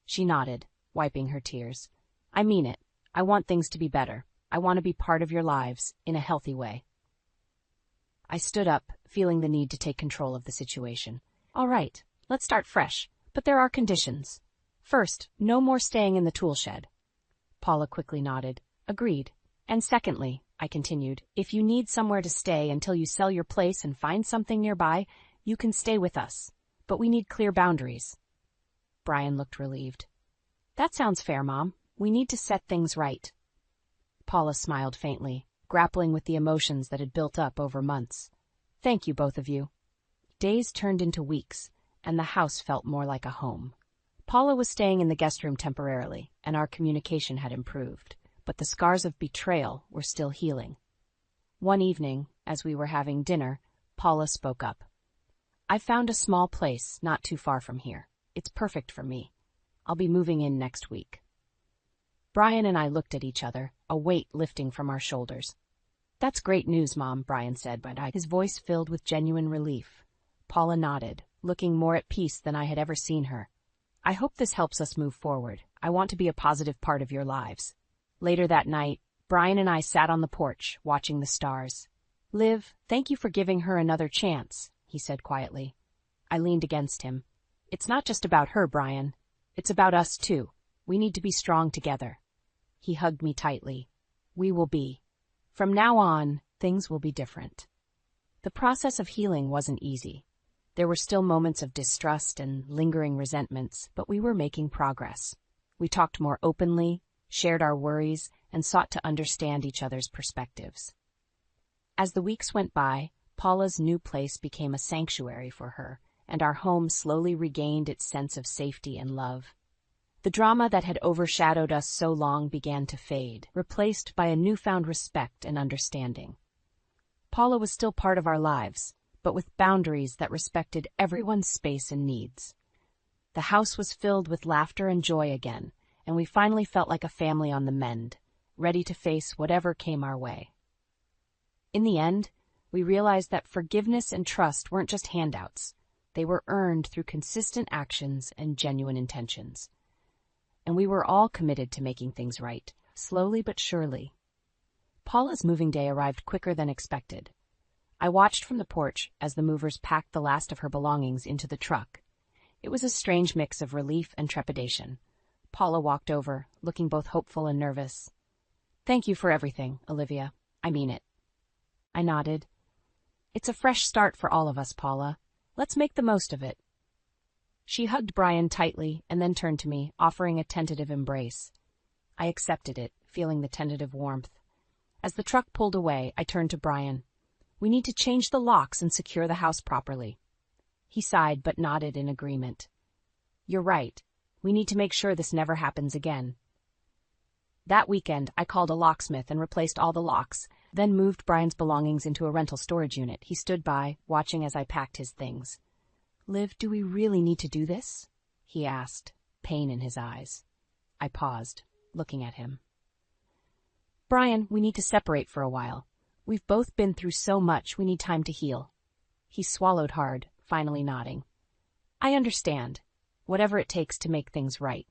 She nodded, wiping her tears. I mean it. I want things to be better. I want to be part of your lives, in a healthy way. I stood up, feeling the need to take control of the situation. All right, let's start fresh, but there are conditions. First, no more staying in the tool shed. Paula quickly nodded. Agreed. And secondly, I continued, if you need somewhere to stay until you sell your place and find something nearby, you can stay with us. But we need clear boundaries. Brian looked relieved. That sounds fair, Mom. We need to set things right. Paula smiled faintly, grappling with the emotions that had built up over months. Thank you, both of you. Days turned into weeks, and the house felt more like a home. Paula was staying in the guest room temporarily, and our communication had improved, but the scars of betrayal were still healing. One evening, as we were having dinner, Paula spoke up. I've found a small place not too far from here. It's perfect for me. I'll be moving in next week. Brian and I looked at each other, a weight lifting from our shoulders. That's great news, Mom, Brian said, his voice filled with genuine relief. Paula nodded, looking more at peace than I had ever seen her. I hope this helps us move forward. I want to be a positive part of your lives. Later that night, Brian and I sat on the porch, watching the stars. Liv, thank you for giving her another chance, he said quietly. I leaned against him. It's not just about her, Brian. It's about us, too. We need to be strong together. He hugged me tightly. We will be. From now on, things will be different. The process of healing wasn't easy. There were still moments of distrust and lingering resentments, but we were making progress. We talked more openly, shared our worries, and sought to understand each other's perspectives. As the weeks went by, Paula's new place became a sanctuary for her, and our home slowly regained its sense of safety and love. The drama that had overshadowed us so long began to fade, replaced by a newfound respect and understanding. Paula was still part of our lives, but with boundaries that respected everyone's space and needs. The house was filled with laughter and joy again, and we finally felt like a family on the mend, ready to face whatever came our way. In the end, we realized that forgiveness and trust weren't just handouts. They were earned through consistent actions and genuine intentions. And we were all committed to making things right, slowly but surely. Paula's moving day arrived quicker than expected. I watched from the porch as the movers packed the last of her belongings into the truck. It was a strange mix of relief and trepidation. Paula walked over, looking both hopeful and nervous. "Thank you for everything, Olivia. I mean it." I nodded. "It's a fresh start for all of us, Paula. Let's make the most of it." She hugged Brian tightly and then turned to me, offering a tentative embrace. I accepted it, feeling the tentative warmth. As the truck pulled away, I turned to Brian. "We need to change the locks and secure the house properly." He sighed but nodded in agreement. "You're right. We need to make sure this never happens again." That weekend, I called a locksmith and replaced all the locks, then moved Brian's belongings into a rental storage unit. He stood by, watching as I packed his things. "Liv, do we really need to do this?" he asked, pain in his eyes. I paused, looking at him. "Brian, we need to separate for a while. We've both been through so much, we need time to heal." He swallowed hard, finally nodding. "I understand. Whatever it takes to make things right."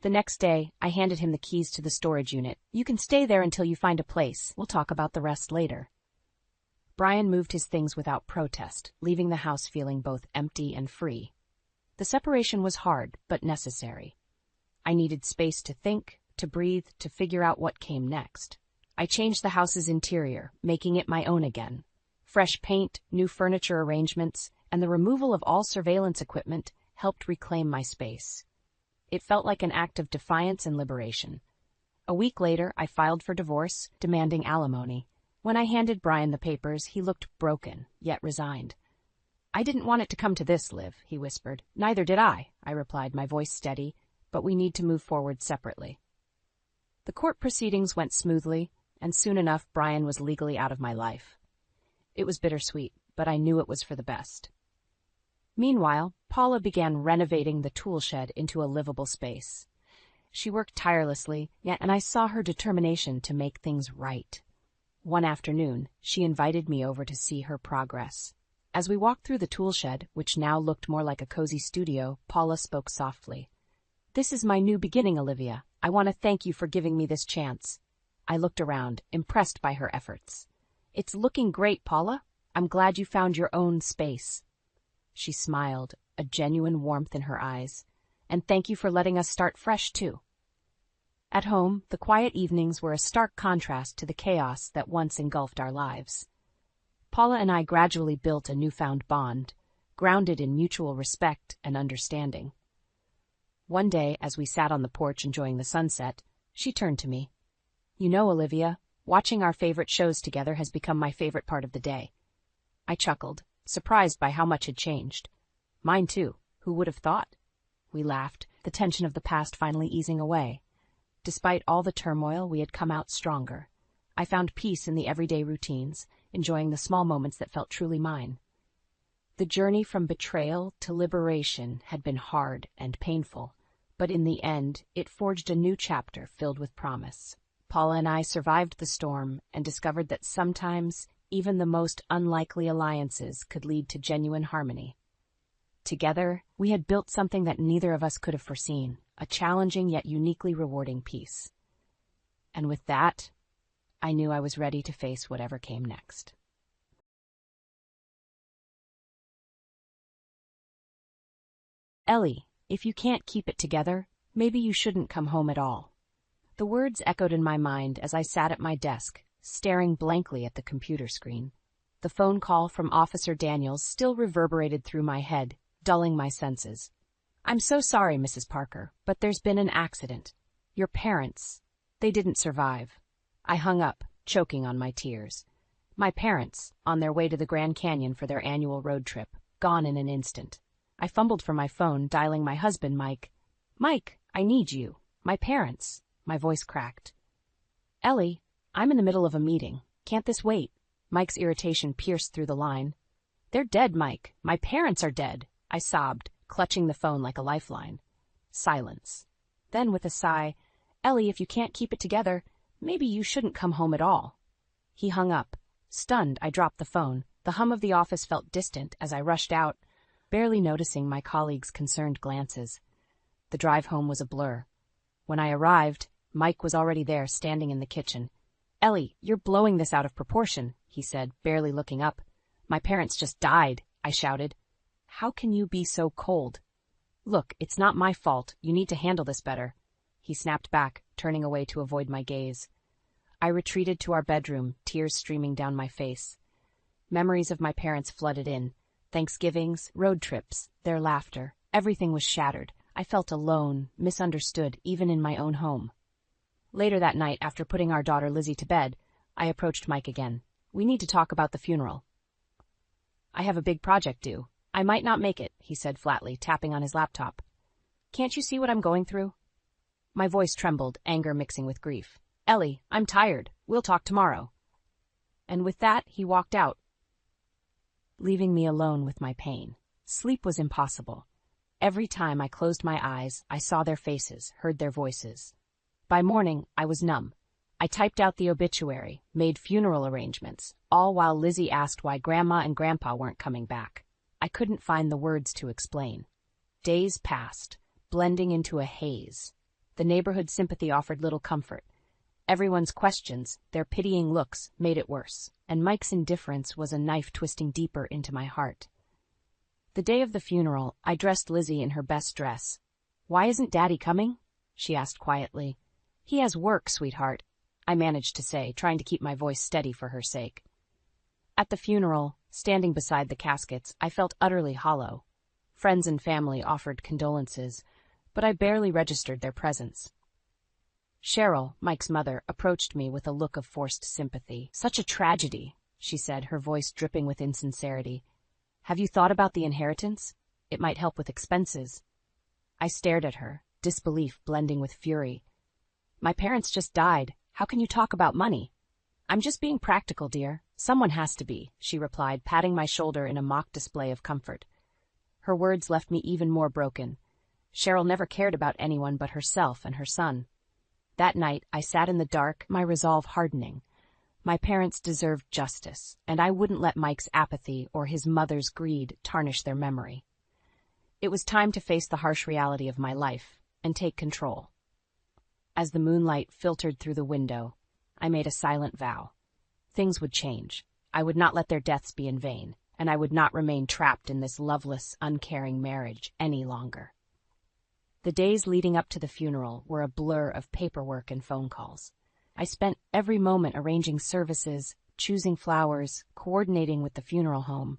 The next day, I handed him the keys to the storage unit. "You can stay there until you find a place. We'll talk about the rest later." Brian moved his things without protest, leaving the house feeling both empty and free. The separation was hard, but necessary. I needed space to think, to breathe, to figure out what came next. I changed the house's interior, making it my own again. Fresh paint, new furniture arrangements, and the removal of all surveillance equipment helped reclaim my space. It felt like an act of defiance and liberation. A week later, I filed for divorce, demanding alimony. When I handed Brian the papers, he looked broken, yet resigned. "I didn't want it to come to this, Liv," he whispered. "Neither did I replied, my voice steady, "but we need to move forward separately." The court proceedings went smoothly, and soon enough Brian was legally out of my life. It was bittersweet, but I knew it was for the best. Meanwhile, Paula began renovating the tool shed into a livable space. She worked tirelessly, and I saw her determination to make things right. One afternoon, she invited me over to see her progress. As we walked through the tool shed, which now looked more like a cozy studio, Paula spoke softly. "This is my new beginning, Olivia. I want to thank you for giving me this chance." I looked around, impressed by her efforts. "It's looking great, Paula. I'm glad you found your own space." She smiled, a genuine warmth in her eyes. "And thank you for letting us start fresh, too." At home, the quiet evenings were a stark contrast to the chaos that once engulfed our lives. Paula and I gradually built a newfound bond, grounded in mutual respect and understanding. One day, as we sat on the porch enjoying the sunset, she turned to me. "You know, Olivia, watching our favorite shows together has become my favorite part of the day." I chuckled, surprised by how much had changed. "Mine too. Who would have thought?" We laughed, the tension of the past finally easing away. Despite all the turmoil, we had come out stronger. I found peace in the everyday routines, enjoying the small moments that felt truly mine. The journey from betrayal to liberation had been hard and painful, but in the end, it forged a new chapter filled with promise. Paula and I survived the storm and discovered that sometimes even the most unlikely alliances could lead to genuine harmony. Together, we had built something that neither of us could have foreseen, a challenging yet uniquely rewarding peace. And with that, I knew I was ready to face whatever came next. "Ellie, if you can't keep it together, maybe you shouldn't come home at all." The words echoed in my mind as I sat at my desk, staring blankly at the computer screen. The phone call from Officer Daniels still reverberated through my head, dulling my senses. "I'm so sorry, Mrs. Parker, but there's been an accident. Your parents, they didn't survive." I hung up, choking on my tears. My parents, on their way to the Grand Canyon for their annual road trip, gone in an instant. I fumbled for my phone, dialing my husband, Mike. "Mike, I need you. My parents." My voice cracked. "Ellie, I'm in the middle of a meeting. Can't this wait?" Mike's irritation pierced through the line. "They're dead, Mike. My parents are dead," I sobbed, clutching the phone like a lifeline. Silence. Then, with a sigh, "Ellie, if you can't keep it together, maybe you shouldn't come home at all." He hung up. Stunned, I dropped the phone. The hum of the office felt distant as I rushed out, barely noticing my colleagues' concerned glances. The drive home was a blur. When I arrived, Mike was already there, standing in the kitchen. "Ellie, you're blowing this out of proportion," he said, barely looking up. "My parents just died," I shouted. "How can you be so cold?" "Look, it's not my fault. You need to handle this better." He snapped back, turning away to avoid my gaze. I retreated to our bedroom, tears streaming down my face. Memories of my parents flooded in. Thanksgivings, road trips, their laughter. Everything was shattered. I felt alone, misunderstood, even in my own home. Later that night, after putting our daughter Lizzie to bed, I approached Mike again. "We need to talk about the funeral. I have a big project due. I might not make it," he said flatly, tapping on his laptop. "Can't you see what I'm going through?" My voice trembled, anger mixing with grief. "Ellie, I'm tired. We'll talk tomorrow." And with that, he walked out, leaving me alone with my pain. Sleep was impossible. Every time I closed my eyes, I saw their faces, heard their voices. By morning, I was numb. I typed out the obituary, made funeral arrangements, all while Lizzie asked why Grandma and Grandpa weren't coming back. I couldn't find the words to explain. Days passed, blending into a haze. The neighborhood sympathy offered little comfort. Everyone's questions, their pitying looks, made it worse, and Mike's indifference was a knife twisting deeper into my heart. The day of the funeral, I dressed Lizzie in her best dress. "Why isn't Daddy coming?" she asked quietly. "He has work, sweetheart," I managed to say, trying to keep my voice steady for her sake. At the funeral, standing beside the caskets, I felt utterly hollow. Friends and family offered condolences, but I barely registered their presence. Cheryl, Mike's mother, approached me with a look of forced sympathy. "Such a tragedy," she said, her voice dripping with insincerity. "Have you thought about the inheritance? It might help with expenses." I stared at her, disbelief blending with fury. "My parents just died. How can you talk about money?" "I'm just being practical, dear. Someone has to be," she replied, patting my shoulder in a mock display of comfort. Her words left me even more broken. Cheryl never cared about anyone but herself and her son. That night, I sat in the dark, my resolve hardening. My parents deserved justice, and I wouldn't let Mike's apathy or his mother's greed tarnish their memory. It was time to face the harsh reality of my life and take control. As the moonlight filtered through the window, I made a silent vow. Things would change. I would not let their deaths be in vain, and I would not remain trapped in this loveless, uncaring marriage any longer. The days leading up to the funeral were a blur of paperwork and phone calls. I spent every moment arranging services, choosing flowers, coordinating with the funeral home.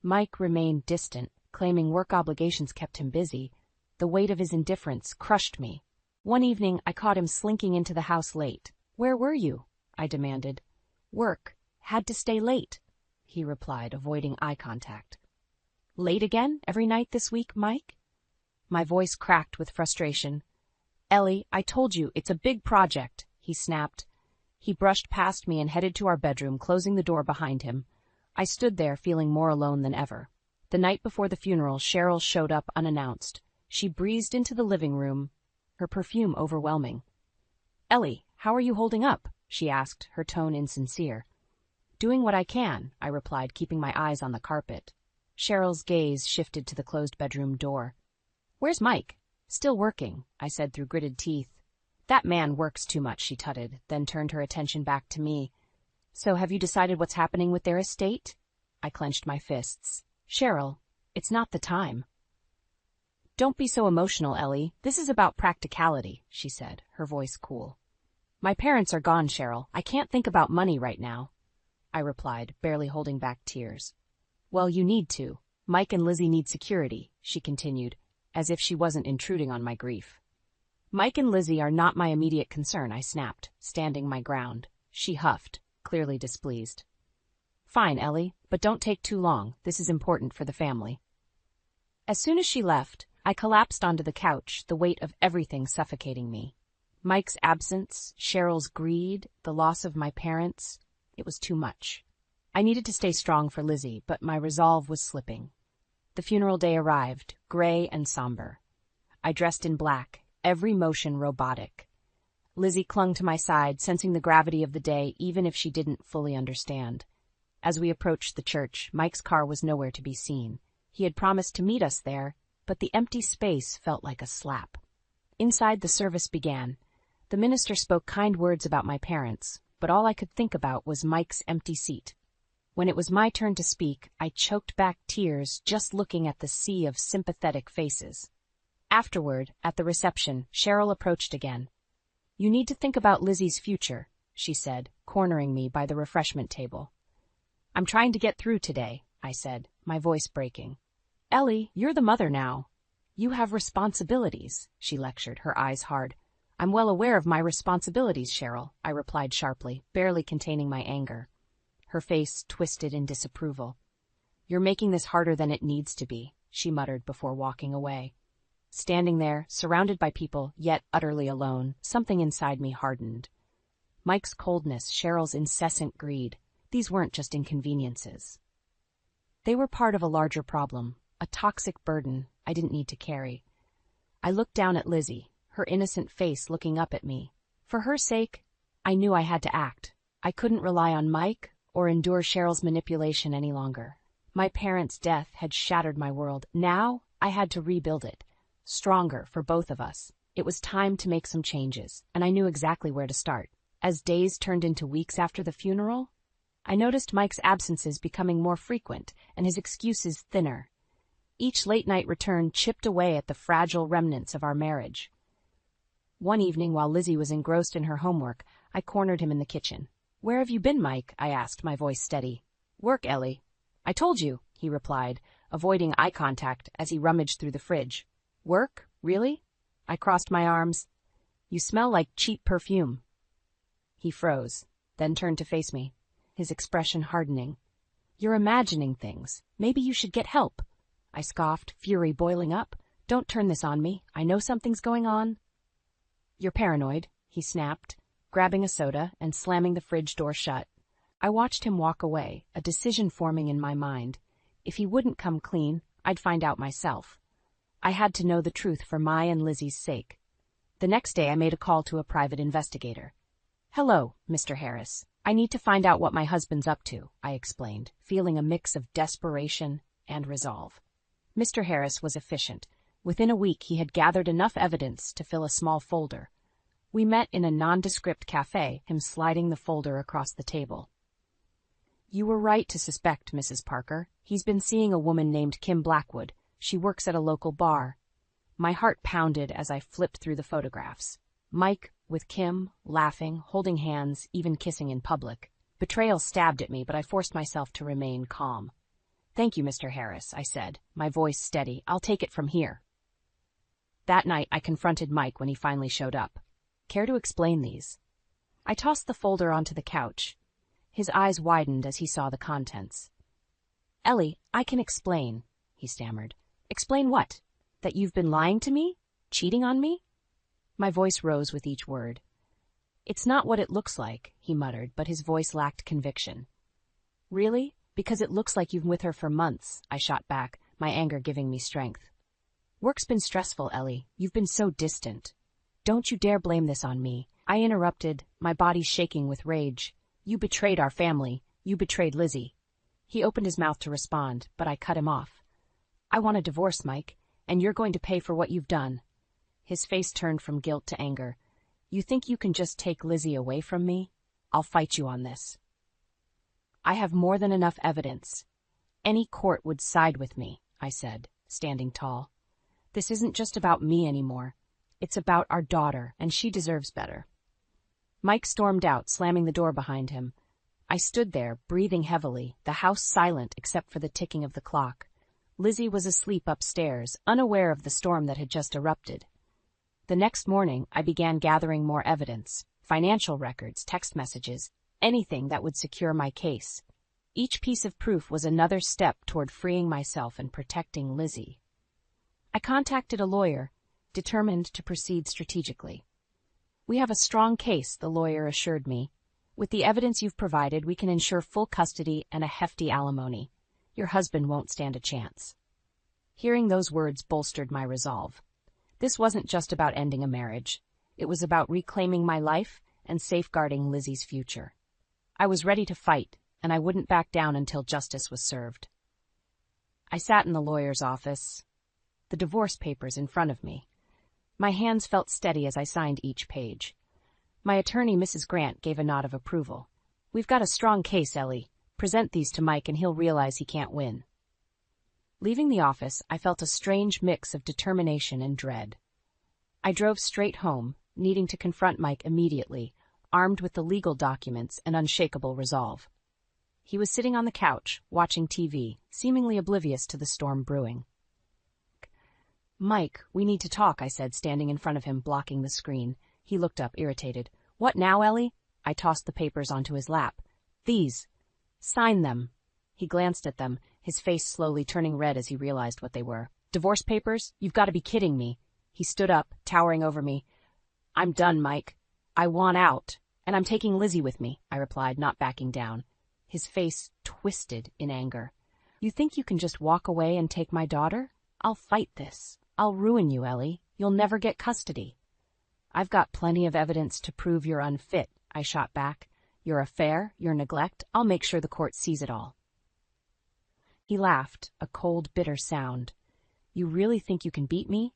Mike remained distant, claiming work obligations kept him busy. The weight of his indifference crushed me. One evening, I caught him slinking into the house late. "Where were you?" I demanded. "Work. Had to stay late," he replied, avoiding eye contact. "Late again? Every night this week, Mike?" My voice cracked with frustration. "Ellie, I told you, it's a big project," he snapped. He brushed past me and headed to our bedroom, closing the door behind him. I stood there, feeling more alone than ever. The night before the funeral, Cheryl showed up unannounced. She breezed into the living room, her perfume overwhelming. "Ellie, how are you holding up?" she asked, her tone insincere. "Doing what I can," I replied, keeping my eyes on the carpet. Cheryl's gaze shifted to the closed bedroom door. "Where's Mike?" "Still working," I said through gritted teeth. "That man works too much," she tutted, then turned her attention back to me. "So have you decided what's happening with their estate?" I clenched my fists. "Cheryl, it's not the time." "Don't be so emotional, Ellie. This is about practicality," she said, her voice cool. My parents are gone, Cheryl. I can't think about money right now, I replied, barely holding back tears. Well, you need to. Mike and Lizzie need security, she continued, as if she wasn't intruding on my grief. Mike and Lizzie are not my immediate concern, I snapped, standing my ground. She huffed, clearly displeased. Fine, Ellie, but don't take too long. This is important for the family. As soon as she left, I collapsed onto the couch, the weight of everything suffocating me. Mike's absence, Cheryl's greed, the loss of my parents. It was too much. I needed to stay strong for Lizzie, but my resolve was slipping. The funeral day arrived, gray and somber. I dressed in black, every motion robotic. Lizzie clung to my side, sensing the gravity of the day, even if she didn't fully understand. As we approached the church, Mike's car was nowhere to be seen. He had promised to meet us there, but the empty space felt like a slap. Inside, the service began. The minister spoke kind words about my parents, but all I could think about was Mike's empty seat. When it was my turn to speak, I choked back tears just looking at the sea of sympathetic faces. Afterward, at the reception, Cheryl approached again. You need to think about Lizzie's future, she said, cornering me by the refreshment table. I'm trying to get through today, I said, my voice breaking. Ellie, you're the mother now. You have responsibilities, she lectured, her eyes hard. I'm well aware of my responsibilities, Cheryl, I replied sharply, barely containing my anger. Her face twisted in disapproval. You're making this harder than it needs to be, she muttered before walking away. Standing there, surrounded by people, yet utterly alone, something inside me hardened. Mike's coldness, Cheryl's incessant greed, these weren't just inconveniences. They were part of a larger problem, a toxic burden I didn't need to carry. I looked down at Lizzie, her innocent face looking up at me. For her sake, I knew I had to act. I couldn't rely on Mike or endure Cheryl's manipulation any longer. My parents' death had shattered my world. Now I had to rebuild it, stronger for both of us. It was time to make some changes, and I knew exactly where to start. As days turned into weeks after the funeral, I noticed Mike's absences becoming more frequent and his excuses thinner. Each late-night return chipped away at the fragile remnants of our marriage. One evening, while Lizzie was engrossed in her homework, I cornered him in the kitchen. Where have you been, Mike? I asked, my voice steady. Work, Ellie. I told you, he replied, avoiding eye contact as he rummaged through the fridge. Work? Really? I crossed my arms. You smell like cheap perfume. He froze, then turned to face me, his expression hardening. You're imagining things. Maybe you should get help. I scoffed, fury boiling up. Don't turn this on me. I know something's going on. You're paranoid, he snapped, grabbing a soda and slamming the fridge door shut. I watched him walk away, a decision forming in my mind. If he wouldn't come clean, I'd find out myself. I had to know the truth for my and Lizzie's sake. The next day I made a call to a private investigator. Hello, Mr. Harris. I need to find out what my husband's up to, I explained, feeling a mix of desperation and resolve. Mr. Harris was efficient. Within a week he had gathered enough evidence to fill a small folder. We met in a nondescript cafe, him sliding the folder across the table. You were right to suspect, Mrs. Parker. He's been seeing a woman named Kim Blackwood. She works at a local bar. My heart pounded as I flipped through the photographs. Mike with Kim, laughing, holding hands, even kissing in public. Betrayal stabbed at me, but I forced myself to remain calm. Thank you, Mr. Harris, I said, my voice steady. I'll take it from here. That night, I confronted Mike when he finally showed up. Care to explain these? I tossed the folder onto the couch. His eyes widened as he saw the contents. Ellie, I can explain, he stammered. Explain what? That you've been lying to me? Cheating on me? My voice rose with each word. It's not what it looks like, he muttered, but his voice lacked conviction. Really? Because it looks like you've been with her for months, I shot back, my anger giving me strength. Work's been stressful, Ellie. You've been so distant. Don't you dare blame this on me. I interrupted, my body shaking with rage. You betrayed our family. You betrayed Lizzie. He opened his mouth to respond, but I cut him off. I want a divorce, Mike, and you're going to pay for what you've done. His face turned from guilt to anger. You think you can just take Lizzie away from me? I'll fight you on this. I have more than enough evidence. Any court would side with me, I said, standing tall. This isn't just about me anymore. It's about our daughter, and she deserves better. Mike stormed out, slamming the door behind him. I stood there, breathing heavily, the house silent except for the ticking of the clock. Lizzie was asleep upstairs, unaware of the storm that had just erupted. The next morning, I began gathering more evidence, financial records, text messages, anything that would secure my case. Each piece of proof was another step toward freeing myself and protecting Lizzie. I contacted a lawyer, determined to proceed strategically. "We have a strong case," the lawyer assured me. "With the evidence you've provided, we can ensure full custody and a hefty alimony. Your husband won't stand a chance." Hearing those words bolstered my resolve. This wasn't just about ending a marriage. It was about reclaiming my life and safeguarding Lizzie's future. I was ready to fight, and I wouldn't back down until justice was served. I sat in the lawyer's office, the divorce papers in front of me. My hands felt steady as I signed each page. My attorney, Mrs. Grant, gave a nod of approval. "We've got a strong case, Ellie. Present these to Mike and he'll realize he can't win." Leaving the office, I felt a strange mix of determination and dread. I drove straight home, needing to confront Mike immediately, armed with the legal documents and unshakable resolve. He was sitting on the couch, watching TV, seemingly oblivious to the storm brewing. "Mike, we need to talk," I said, standing in front of him, blocking the screen. He looked up, irritated. "What now, Ellie?" I tossed the papers onto his lap. "These. Sign them." He glanced at them, his face slowly turning red as he realized what they were. "Divorce papers? You've got to be kidding me." He stood up, towering over me. "I'm done, Mike. I want out. And I'm taking Lizzie with me," I replied, not backing down. His face twisted in anger. "You think you can just walk away and take my daughter? I'll fight this. I'll ruin you, Ellie. You'll never get custody." "I've got plenty of evidence to prove you're unfit," I shot back. "Your affair, your neglect, I'll make sure the court sees it all." He laughed, a cold, bitter sound. "You really think you can beat me?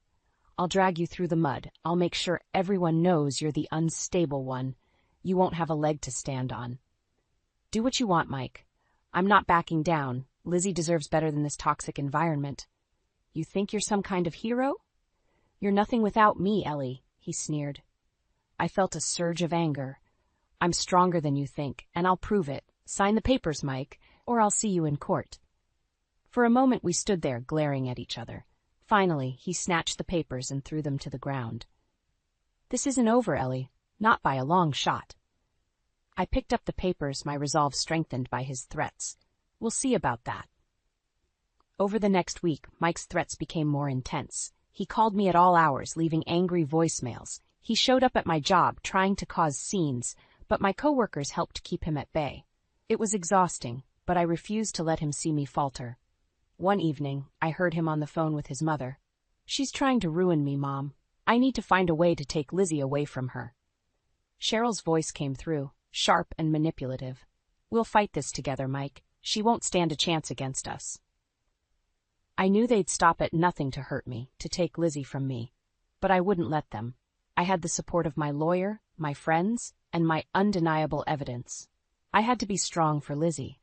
I'll drag you through the mud. I'll make sure everyone knows you're the unstable one. You won't have a leg to stand on." "Do what you want, Mike. I'm not backing down. Lizzie deserves better than this toxic environment." "You think you're some kind of hero?" "You're nothing without me, Ellie," he sneered. I felt a surge of anger. "I'm stronger than you think, and I'll prove it. Sign the papers, Mike, or I'll see you in court." For a moment we stood there, glaring at each other. Finally, he snatched the papers and threw them to the ground. "This isn't over, Ellie. Not by a long shot." I picked up the papers, my resolve strengthened by his threats. "We'll see about that." Over the next week, Mike's threats became more intense. He called me at all hours, leaving angry voicemails. He showed up at my job, trying to cause scenes, but my coworkers helped keep him at bay. It was exhausting, but I refused to let him see me falter. One evening, I heard him on the phone with his mother. "She's trying to ruin me, Mom. I need to find a way to take Lizzie away from her." Cheryl's voice came through, sharp and manipulative. "We'll fight this together, Mike. She won't stand a chance against us." I knew they'd stop at nothing to hurt me, to take Lizzie from me. But I wouldn't let them. I had the support of my lawyer, my friends, and my undeniable evidence. I had to be strong for Lizzie.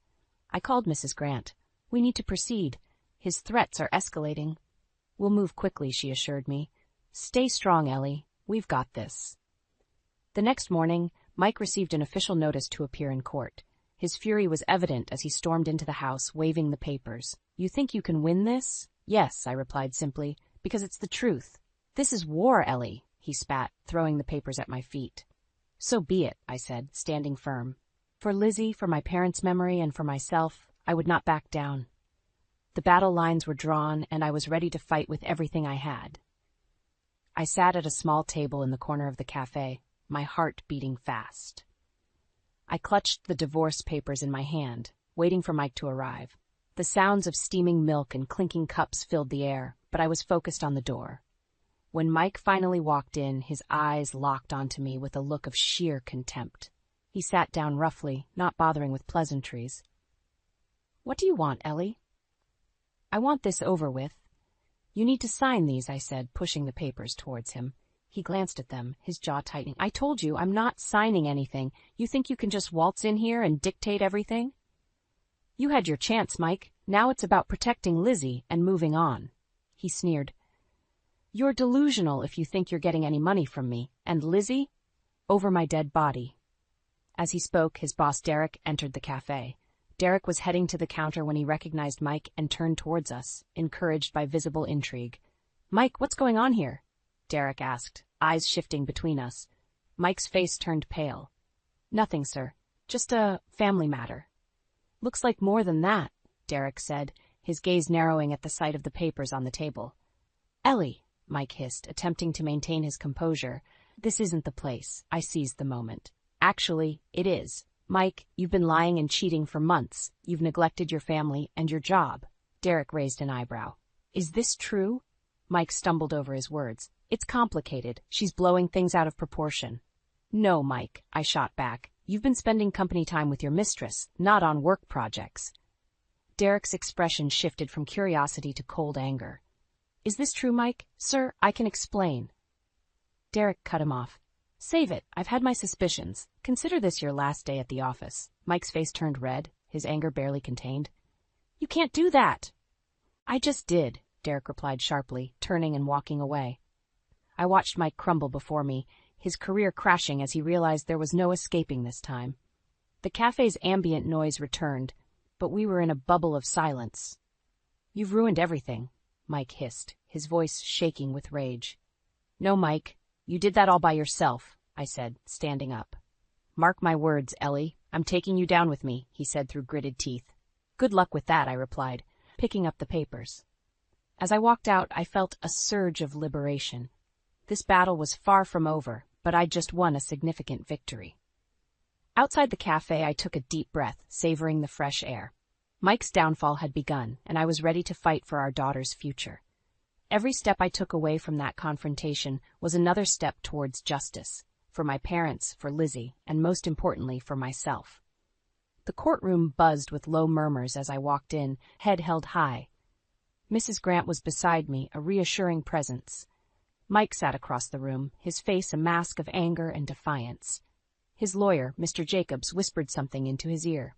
I called Mrs. Grant. "We need to proceed. His threats are escalating." "We'll move quickly," she assured me. "Stay strong, Ellie. We've got this." The next morning, Mike received an official notice to appear in court. His fury was evident as he stormed into the house, waving the papers. "You think you can win this?" "Yes," I replied simply, "because it's the truth." "This is war, Ellie," he spat, throwing the papers at my feet. "So be it," I said, standing firm. For Lizzie, for my parents' memory, and for myself, I would not back down. The battle lines were drawn, and I was ready to fight with everything I had. I sat at a small table in the corner of the cafe, my heart beating fast. I clutched the divorce papers in my hand, waiting for Mike to arrive. The sounds of steaming milk and clinking cups filled the air, but I was focused on the door. When Mike finally walked in, his eyes locked onto me with a look of sheer contempt. He sat down roughly, not bothering with pleasantries. "What do you want, Ellie?" "I want this over with." "You need to sign these," I said, pushing the papers towards him. He glanced at them, his jaw tightening. "I told you, I'm not signing anything. You think you can just waltz in here and dictate everything?" "You had your chance, Mike. Now it's about protecting Lizzie and moving on." He sneered. "You're delusional if you think you're getting any money from me. And Lizzie?" Over my dead body. As he spoke, his boss Derek entered the cafe. Derek was heading to the counter when he recognized Mike and turned towards us, encouraged by visible intrigue. "Mike, what's going on here?" Derek asked, eyes shifting between us. Mike's face turned pale. "Nothing, sir. Just a family matter." "Looks like more than that," Derek said, his gaze narrowing at the sight of the papers on the table. "Ellie," Mike hissed, attempting to maintain his composure. "This isn't the place." I seized the moment. "Actually, it is. Mike, you've been lying and cheating for months. You've neglected your family and your job." Derek raised an eyebrow. "Is this true?" Mike stumbled over his words. "It's complicated. She's blowing things out of proportion." "No, Mike," I shot back. "You've been spending company time with your mistress, not on work projects." Derek's expression shifted from curiosity to cold anger. "Is this true, Mike? Sir, I can explain." Derek cut him off. "Save it. I've had my suspicions. Consider this your last day at the office." Mike's face turned red, his anger barely contained. "You can't do that." "I just did," Derek replied sharply, turning and walking away. I watched Mike crumble before me, his career crashing as he realized there was no escaping this time. The cafe's ambient noise returned, but we were in a bubble of silence. "You've ruined everything," Mike hissed, his voice shaking with rage. "No, Mike, you did that all by yourself," I said, standing up. "Mark my words, Ellie, I'm taking you down with me," he said through gritted teeth. "Good luck with that," I replied, picking up the papers. As I walked out, I felt a surge of liberation. This battle was far from over, but I'd just won a significant victory. Outside the cafe, I took a deep breath, savoring the fresh air. Mike's downfall had begun, and I was ready to fight for our daughter's future. Every step I took away from that confrontation was another step towards justice, for my parents, for Lizzie, and most importantly, for myself. The courtroom buzzed with low murmurs as I walked in, head held high. Mrs. Grant was beside me, a reassuring presence. Mike sat across the room, his face a mask of anger and defiance. His lawyer, Mr. Jacobs, whispered something into his ear.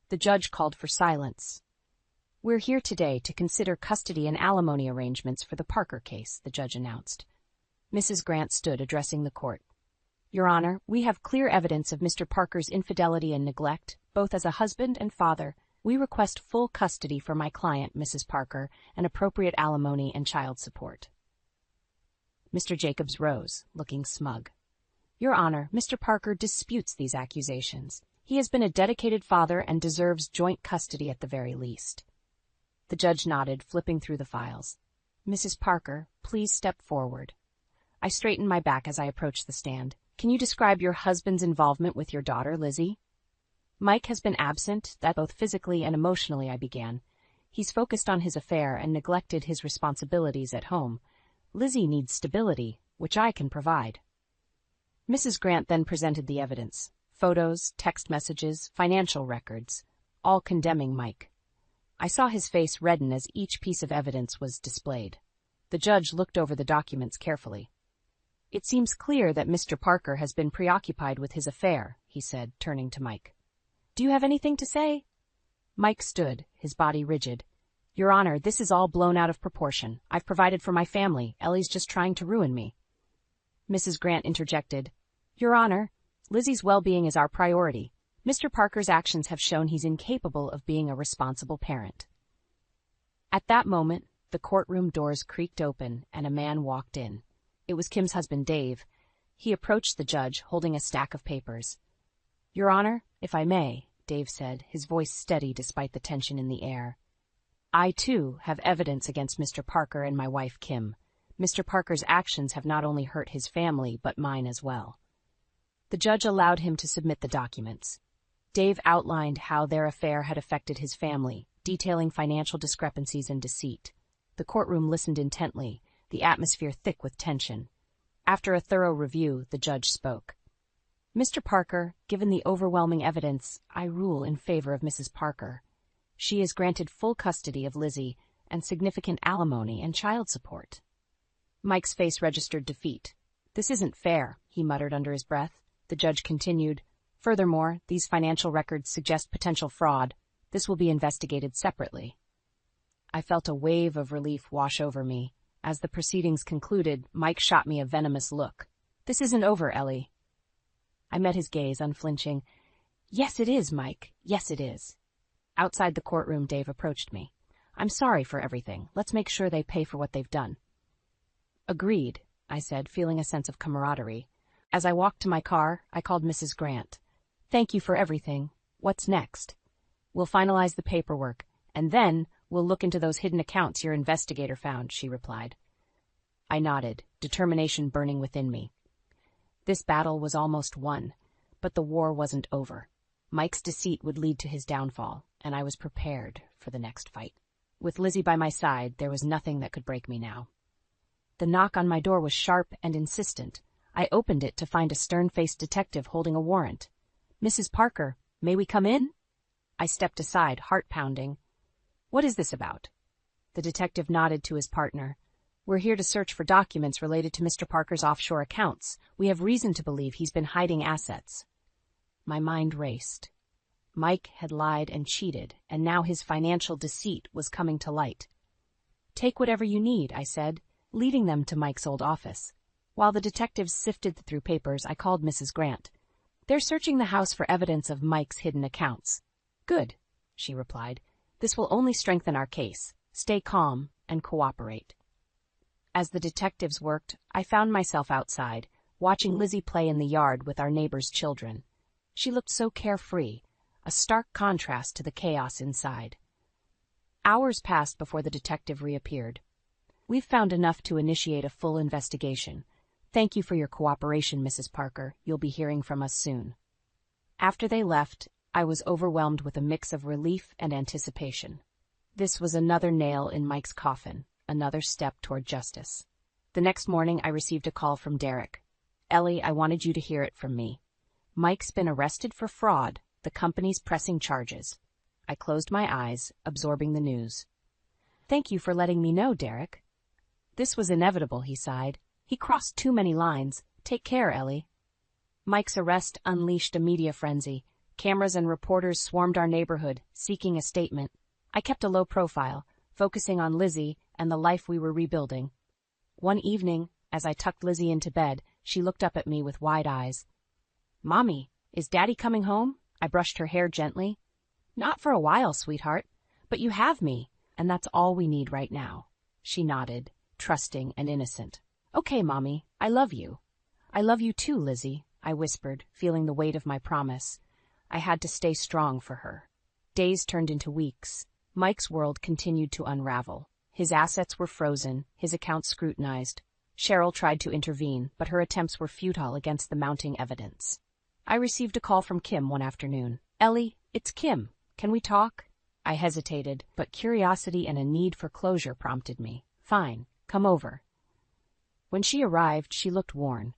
The judge called for silence. "We're here today to consider custody and alimony arrangements for the Parker case," the judge announced. Mrs. Grant stood, addressing the court. "Your Honor, we have clear evidence of Mr. Parker's infidelity and neglect, both as a husband and father. We request full custody for my client, Mrs. Parker, and appropriate alimony and child support." Mr. Jacobs rose, looking smug. "Your Honor, Mr. Parker disputes these accusations. He has been a dedicated father and deserves joint custody at the very least." The judge nodded, flipping through the files. "Mrs. Parker, please step forward." I straightened my back as I approached the stand. "Can you describe your husband's involvement with your daughter, Lizzie?" "Mike has been absent, that both physically and emotionally," I began. "He's focused on his affair and neglected his responsibilities at home. Lizzie needs stability, which I can provide." Mrs. Grant then presented the evidence. Photos, text messages, financial records, all condemning Mike. I saw his face redden as each piece of evidence was displayed. The judge looked over the documents carefully. "It seems clear that Mr. Parker has been preoccupied with his affair," he said, turning to Mike. "Do you have anything to say?" Mike stood, his body rigid. "Your Honor, this is all blown out of proportion. I've provided for my family. Ellie's just trying to ruin me." Mrs. Grant interjected. "Your Honor, Lizzie's well-being is our priority. Mr. Parker's actions have shown he's incapable of being a responsible parent." At that moment, the courtroom doors creaked open and a man walked in. It was Kim's husband, Dave. He approached the judge, holding a stack of papers. "Your Honor, if I may," Dave said, his voice steady despite the tension in the air. "I, too, have evidence against Mr. Parker and my wife, Kim. Mr. Parker's actions have not only hurt his family, but mine as well." The judge allowed him to submit the documents. Dave outlined how their affair had affected his family, detailing financial discrepancies and deceit. The courtroom listened intently, the atmosphere thick with tension. After a thorough review, the judge spoke. "Mr. Parker, given the overwhelming evidence, I rule in favor of Mrs. Parker. She is granted full custody of Lizzie and significant alimony and child support." Mike's face registered defeat. "This isn't fair," he muttered under his breath. The judge continued, "Furthermore, these financial records suggest potential fraud. This will be investigated separately." I felt a wave of relief wash over me. As the proceedings concluded, Mike shot me a venomous look. "This isn't over, Ellie." I met his gaze, unflinching. Yes, it is, Mike. Yes, it is. Outside the courtroom, Dave approached me. I'm sorry for everything. Let's make sure they pay for what they've done. Agreed, I said, feeling a sense of camaraderie. As I walked to my car, I called Mrs. Grant. Thank you for everything. What's next? We'll finalize the paperwork, and then we'll look into those hidden accounts your investigator found, she replied. I nodded, determination burning within me. This battle was almost won, but the war wasn't over. Mike's deceit would lead to his downfall, and I was prepared for the next fight. With Lizzie by my side, there was nothing that could break me now. The knock on my door was sharp and insistent. I opened it to find a stern-faced detective holding a warrant. Mrs. Parker, may we come in? I stepped aside, heart pounding. What is this about? The detective nodded to his partner. We're here to search for documents related to Mr. Parker's offshore accounts. We have reason to believe he's been hiding assets. My mind raced. Mike had lied and cheated, and now his financial deceit was coming to light. Take whatever you need, I said, leading them to Mike's old office. While the detectives sifted through papers, I called Mrs. Grant. They're searching the house for evidence of Mike's hidden accounts. Good, she replied. This will only strengthen our case. Stay calm and cooperate. As the detectives worked, I found myself outside, watching Lizzie play in the yard with our neighbor's children. She looked so carefree, a stark contrast to the chaos inside. Hours passed before the detective reappeared. We've found enough to initiate a full investigation. Thank you for your cooperation, Mrs. Parker. You'll be hearing from us soon. After they left, I was overwhelmed with a mix of relief and anticipation. This was another nail in Mike's coffin, another step toward justice. The next morning, I received a call from Derek. Ellie, I wanted you to hear it from me. Mike's been arrested for fraud. The company's pressing charges. I closed my eyes, absorbing the news. Thank you for letting me know, Derek. This was inevitable, he sighed. He crossed too many lines. Take care, Ellie. Mike's arrest unleashed a media frenzy. Cameras and reporters swarmed our neighborhood, seeking a statement. I kept a low profile, focusing on Lizzie and the life we were rebuilding. One evening, as I tucked Lizzie into bed, she looked up at me with wide eyes. Mommy, is Daddy coming home? I brushed her hair gently. Not for a while, sweetheart, but you have me, and that's all we need right now. She nodded, trusting and innocent. Okay, Mommy, I love you. I love you too, Lizzie, I whispered, feeling the weight of my promise. I had to stay strong for her. Days turned into weeks. Mike's world continued to unravel. His assets were frozen, his accounts scrutinized. Cheryl tried to intervene, but her attempts were futile against the mounting evidence. I received a call from Kim one afternoon. Ellie, it's Kim. Can we talk? I hesitated, but curiosity and a need for closure prompted me. Fine, come over. When she arrived, she looked worn.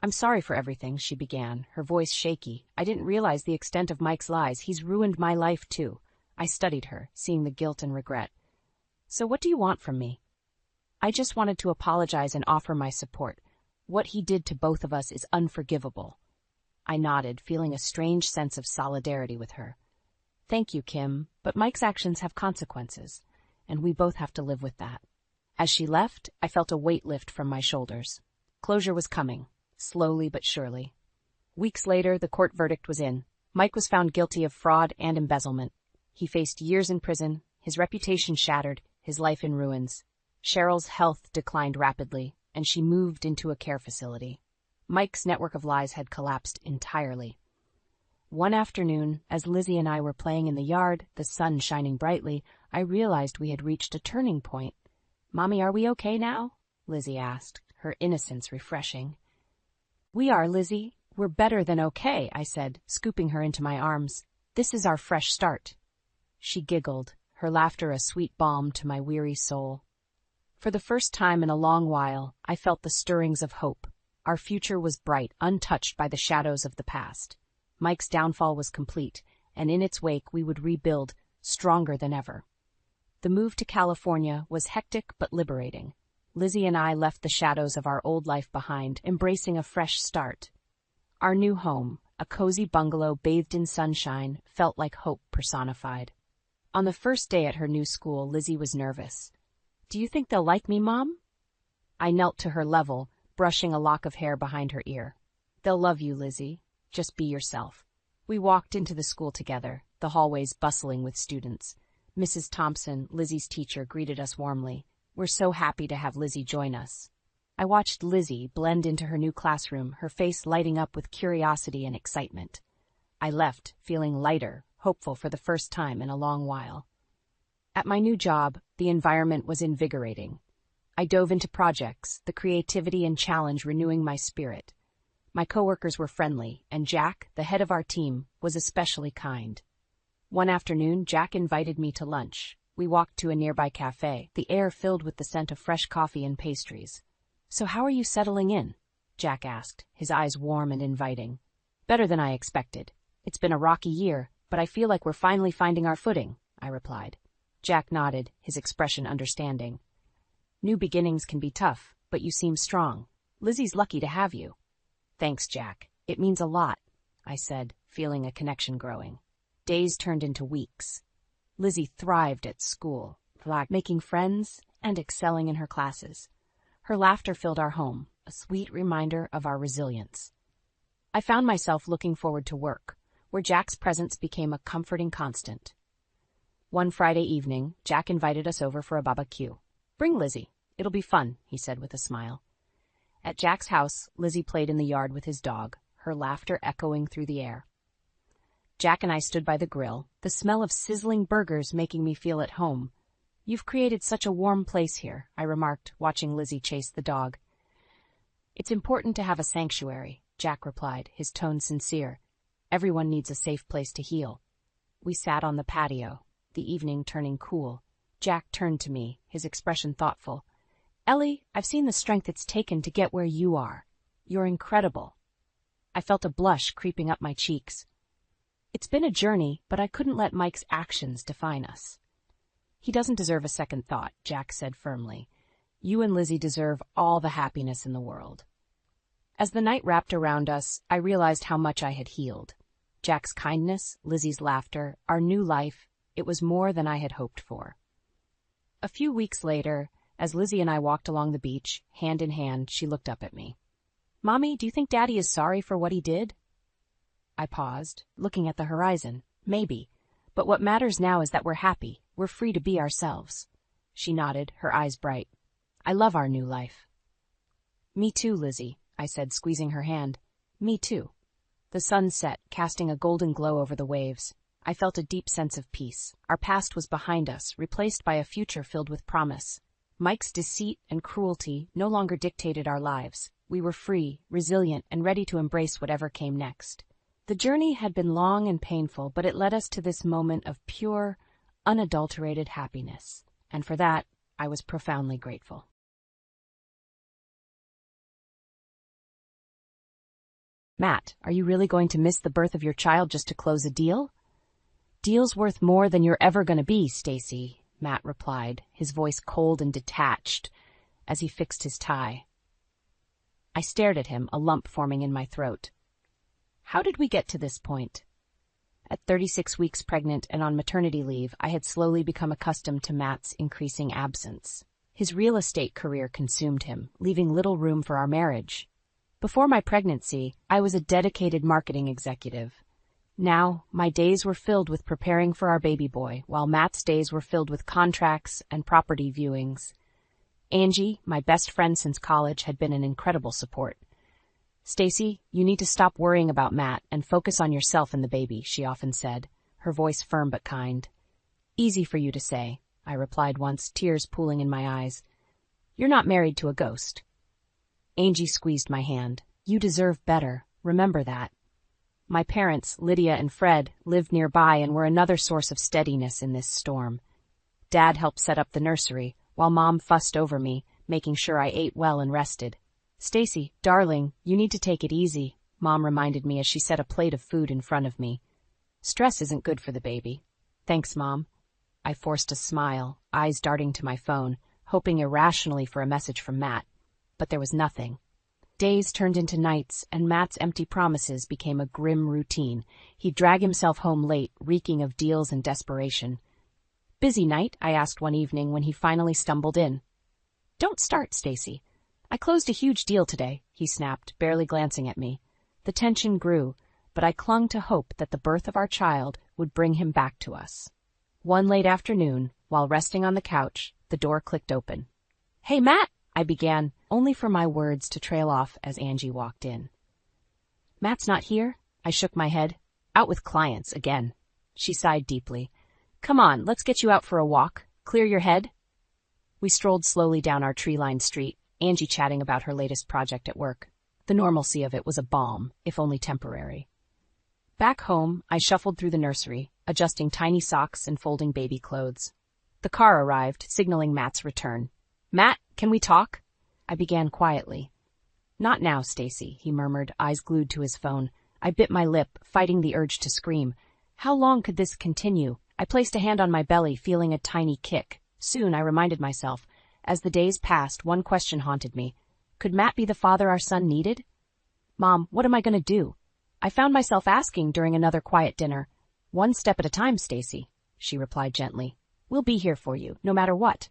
I'm sorry for everything, she began, her voice shaky. I didn't realize the extent of Mike's lies. He's ruined my life, too. I studied her, seeing the guilt and regret. So what do you want from me? I just wanted to apologize and offer my support. What he did to both of us is unforgivable. I nodded, feeling a strange sense of solidarity with her. Thank you, Kim, but Mike's actions have consequences, and we both have to live with that. As she left, I felt a weight lift from my shoulders. Closure was coming, slowly but surely. Weeks later, the court verdict was in. Mike was found guilty of fraud and embezzlement. He faced years in prison, his reputation shattered, his life in ruins. Cheryl's health declined rapidly, and she moved into a care facility. Mike's network of lies had collapsed entirely. One afternoon, as Lizzie and I were playing in the yard, the sun shining brightly, I realized we had reached a turning point. Mommy, are we okay now? Lizzie asked, her innocence refreshing. We are, Lizzie. We're better than okay, I said, scooping her into my arms. This is our fresh start. She giggled, her laughter a sweet balm to my weary soul. For the first time in a long while, I felt the stirrings of hope. Our future was bright, untouched by the shadows of the past. Mike's downfall was complete, and in its wake we would rebuild, stronger than ever. The move to California was hectic but liberating. Lizzie and I left the shadows of our old life behind, embracing a fresh start. Our new home, a cozy bungalow bathed in sunshine, felt like hope personified. On the first day at her new school, Lizzie was nervous. Do you think they'll like me, Mom? I knelt to her level, brushing a lock of hair behind her ear. They'll love you, Lizzie. Just be yourself. We walked into the school together, the hallways bustling with students. Mrs. Thompson, Lizzie's teacher, greeted us warmly. We're so happy to have Lizzie join us. I watched Lizzie blend into her new classroom, her face lighting up with curiosity and excitement. I left, feeling lighter, hopeful for the first time in a long while. At my new job, the environment was invigorating. I dove into projects, the creativity and challenge renewing my spirit. My coworkers were friendly, and Jack, the head of our team, was especially kind. One afternoon, Jack invited me to lunch. We walked to a nearby cafe, the air filled with the scent of fresh coffee and pastries. "So how are you settling in?" Jack asked, his eyes warm and inviting. "Better than I expected. It's been a rocky year, but I feel like we're finally finding our footing," I replied. Jack nodded, his expression understanding. "New beginnings can be tough, but you seem strong. Lizzie's lucky to have you." "Thanks, Jack. It means a lot," I said, feeling a connection growing. Days turned into weeks. Lizzie thrived at school, making friends and excelling in her classes. Her laughter filled our home, a sweet reminder of our resilience. I found myself looking forward to work, where Jack's presence became a comforting constant. One Friday evening, Jack invited us over for a barbecue. "Bring Lizzie. It'll be fun," he said with a smile. At Jack's house, Lizzie played in the yard with his dog, her laughter echoing through the air. Jack and I stood by the grill, the smell of sizzling burgers making me feel at home. "You've created such a warm place here," I remarked, watching Lizzie chase the dog. "It's important to have a sanctuary," Jack replied, his tone sincere. "Everyone needs a safe place to heal." We sat on the patio, the evening turning cool. Jack turned to me, his expression thoughtful. "Ellie, I've seen the strength it's taken to get where you are. You're incredible." I felt a blush creeping up my cheeks. "It's been a journey, but I couldn't let Mike's actions define us." "He doesn't deserve a second thought," Jack said firmly. "You and Lizzie deserve all the happiness in the world." As the night wrapped around us, I realized how much I had healed. Jack's kindness, Lizzie's laughter, our new life, it was more than I had hoped for. A few weeks later, as Lizzie and I walked along the beach, hand in hand, she looked up at me. "Mommy, do you think Daddy is sorry for what he did?" I paused, looking at the horizon. "Maybe. But what matters now is that we're happy. We're free to be ourselves." She nodded, her eyes bright. "I love our new life." "Me too, Lizzie," I said, squeezing her hand. "Me too." The sun set, casting a golden glow over the waves. I felt a deep sense of peace. Our past was behind us, replaced by a future filled with promise. Mike's deceit and cruelty no longer dictated our lives. We were free, resilient, and ready to embrace whatever came next. The journey had been long and painful, but it led us to this moment of pure, unadulterated happiness. And for that, I was profoundly grateful. "Matt, are you really going to miss the birth of your child just to close a deal?" "Deal's worth more than you're ever going to be, Stacy," Matt replied, his voice cold and detached as he fixed his tie. I stared at him, a lump forming in my throat. How did we get to this point? At 36 weeks pregnant and on maternity leave, I had slowly become accustomed to Matt's increasing absence. His real estate career consumed him, leaving little room for our marriage. Before my pregnancy, I was a dedicated marketing executive. Now, my days were filled with preparing for our baby boy, while Matt's days were filled with contracts and property viewings. Angie, my best friend since college, had been an incredible support. "Stacy, you need to stop worrying about Matt and focus on yourself and the baby," she often said, her voice firm but kind. "Easy for you to say," I replied once, tears pooling in my eyes. "You're not married to a ghost." Angie squeezed my hand. "You deserve better. Remember that." My parents, Lydia and Fred, lived nearby and were another source of steadiness in this storm. Dad helped set up the nursery, while Mom fussed over me, making sure I ate well and rested. "Stacy, darling, you need to take it easy," Mom reminded me as she set a plate of food in front of me. "Stress isn't good for the baby." "Thanks, Mom." I forced a smile, eyes darting to my phone, hoping irrationally for a message from Matt. But there was nothing. Days turned into nights, and Matt's empty promises became a grim routine. He'd drag himself home late, reeking of deals and desperation. "Busy night?" I asked one evening when he finally stumbled in. "Don't start, Stacy. I closed a huge deal today," he snapped, barely glancing at me. The tension grew. but I clung to hope that the birth of our child would bring him back to us. One late afternoon, while resting on the couch, the door clicked open. "Hey, Matt," I began, only for my words to trail off as Angie walked in. "Matt's not here?" I shook my head. "Out with clients again." She sighed deeply. "Come on, let's get you out for a walk. Clear your head." We strolled slowly down our tree-lined street, Angie chatting about her latest project at work. The normalcy of it was a balm, if only temporary. Back home, I shuffled through the nursery, adjusting tiny socks and folding baby clothes. The car arrived, signaling Matt's return. "Matt, can we talk?" I began quietly. "Not now, Stacy," he murmured, eyes glued to his phone. I bit my lip, fighting the urge to scream. How long could this continue? I placed a hand on my belly, feeling a tiny kick. Soon, I reminded myself. As the days passed, one question haunted me. Could Matt be the father our son needed? "Mom, what am I going to do?" I found myself asking during another quiet dinner. "One step at a time, Stacy," she replied gently. "We'll be here for you, no matter what."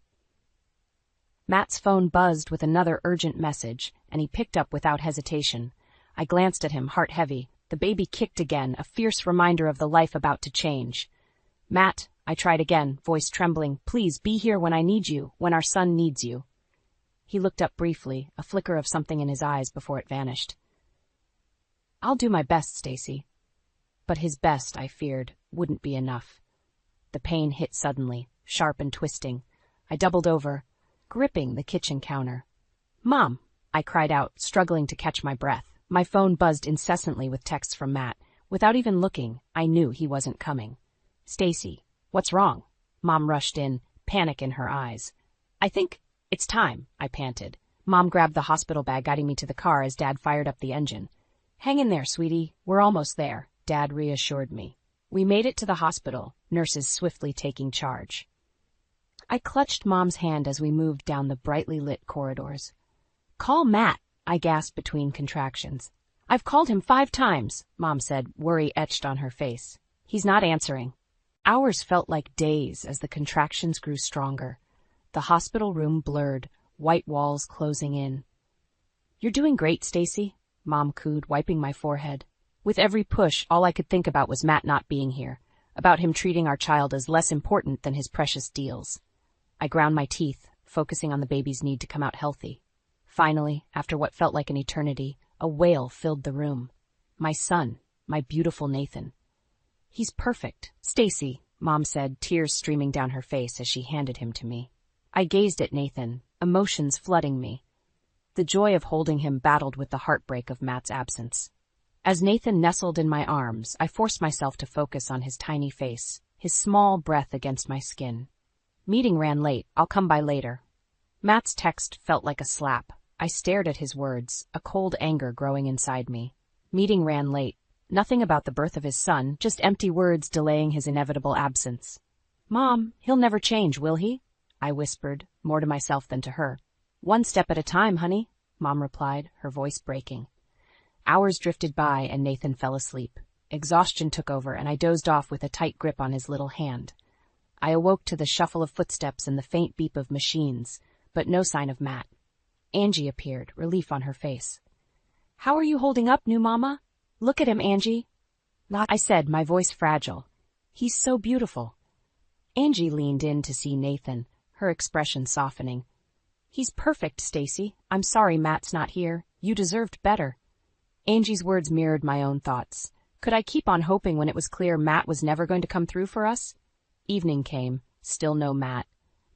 Matt's phone buzzed with another urgent message, and he picked up without hesitation. I glanced at him, heart heavy. The baby kicked again, a fierce reminder of the life about to change. "Matt," I tried again, voice trembling, "please be here when I need you, when our son needs you." He looked up briefly, a flicker of something in his eyes before it vanished. "I'll do my best, Stacy." But his best, I feared, wouldn't be enough. The pain hit suddenly, sharp and twisting. I doubled over, gripping the kitchen counter. "Mom," I cried out, struggling to catch my breath. My phone buzzed incessantly with texts from Matt. Without even looking, I knew he wasn't coming. "Stacy, what's wrong?" Mom rushed in, panic in her eyes. "I think it's time," I panted. Mom grabbed the hospital bag, guiding me to the car as Dad fired up the engine. "Hang in there, sweetie. We're almost there," Dad reassured me. We made it to the hospital, nurses swiftly taking charge. I clutched Mom's hand as we moved down the brightly lit corridors. "Call Matt," I gasped between contractions. "I've called him 5 times, Mom said, worry etched on her face. "He's not answering." Hours felt like days as the contractions grew stronger. The hospital room blurred, white walls closing in. "You're doing great, Stacy," Mom cooed, wiping my forehead. With every push, all I could think about was Matt not being here, about him treating our child as less important than his precious deals. I ground my teeth, focusing on the baby's need to come out healthy. Finally, after what felt like an eternity, a wail filled the room. My son, my beautiful Nathan. "He's perfect, Stacy," Mom said, tears streaming down her face as she handed him to me. I gazed at Nathan, emotions flooding me. The joy of holding him battled with the heartbreak of Matt's absence. As Nathan nestled in my arms, I forced myself to focus on his tiny face, his small breath against my skin. "Meeting ran late. I'll come by later." Matt's text felt like a slap. I stared at his words, a cold anger growing inside me. Meeting ran late. Nothing about the birth of his son, just empty words delaying his inevitable absence. "Mom, he'll never change, will he?" I whispered, more to myself than to her. "One step at a time, honey," Mom replied, her voice breaking. Hours drifted by and Nathan fell asleep. Exhaustion took over and I dozed off with a tight grip on his little hand. I awoke to the shuffle of footsteps and the faint beep of machines, but no sign of Matt. Angie appeared, relief on her face. "How are you holding up, new mama? Look at him, Angie." I said, my voice fragile. "He's so beautiful." Angie leaned in to see Nathan, her expression softening. "He's perfect, Stacy. I'm sorry Matt's not here. You deserved better." Angie's words mirrored my own thoughts. Could I keep on hoping when it was clear Matt was never going to come through for us? Evening came, still no Matt.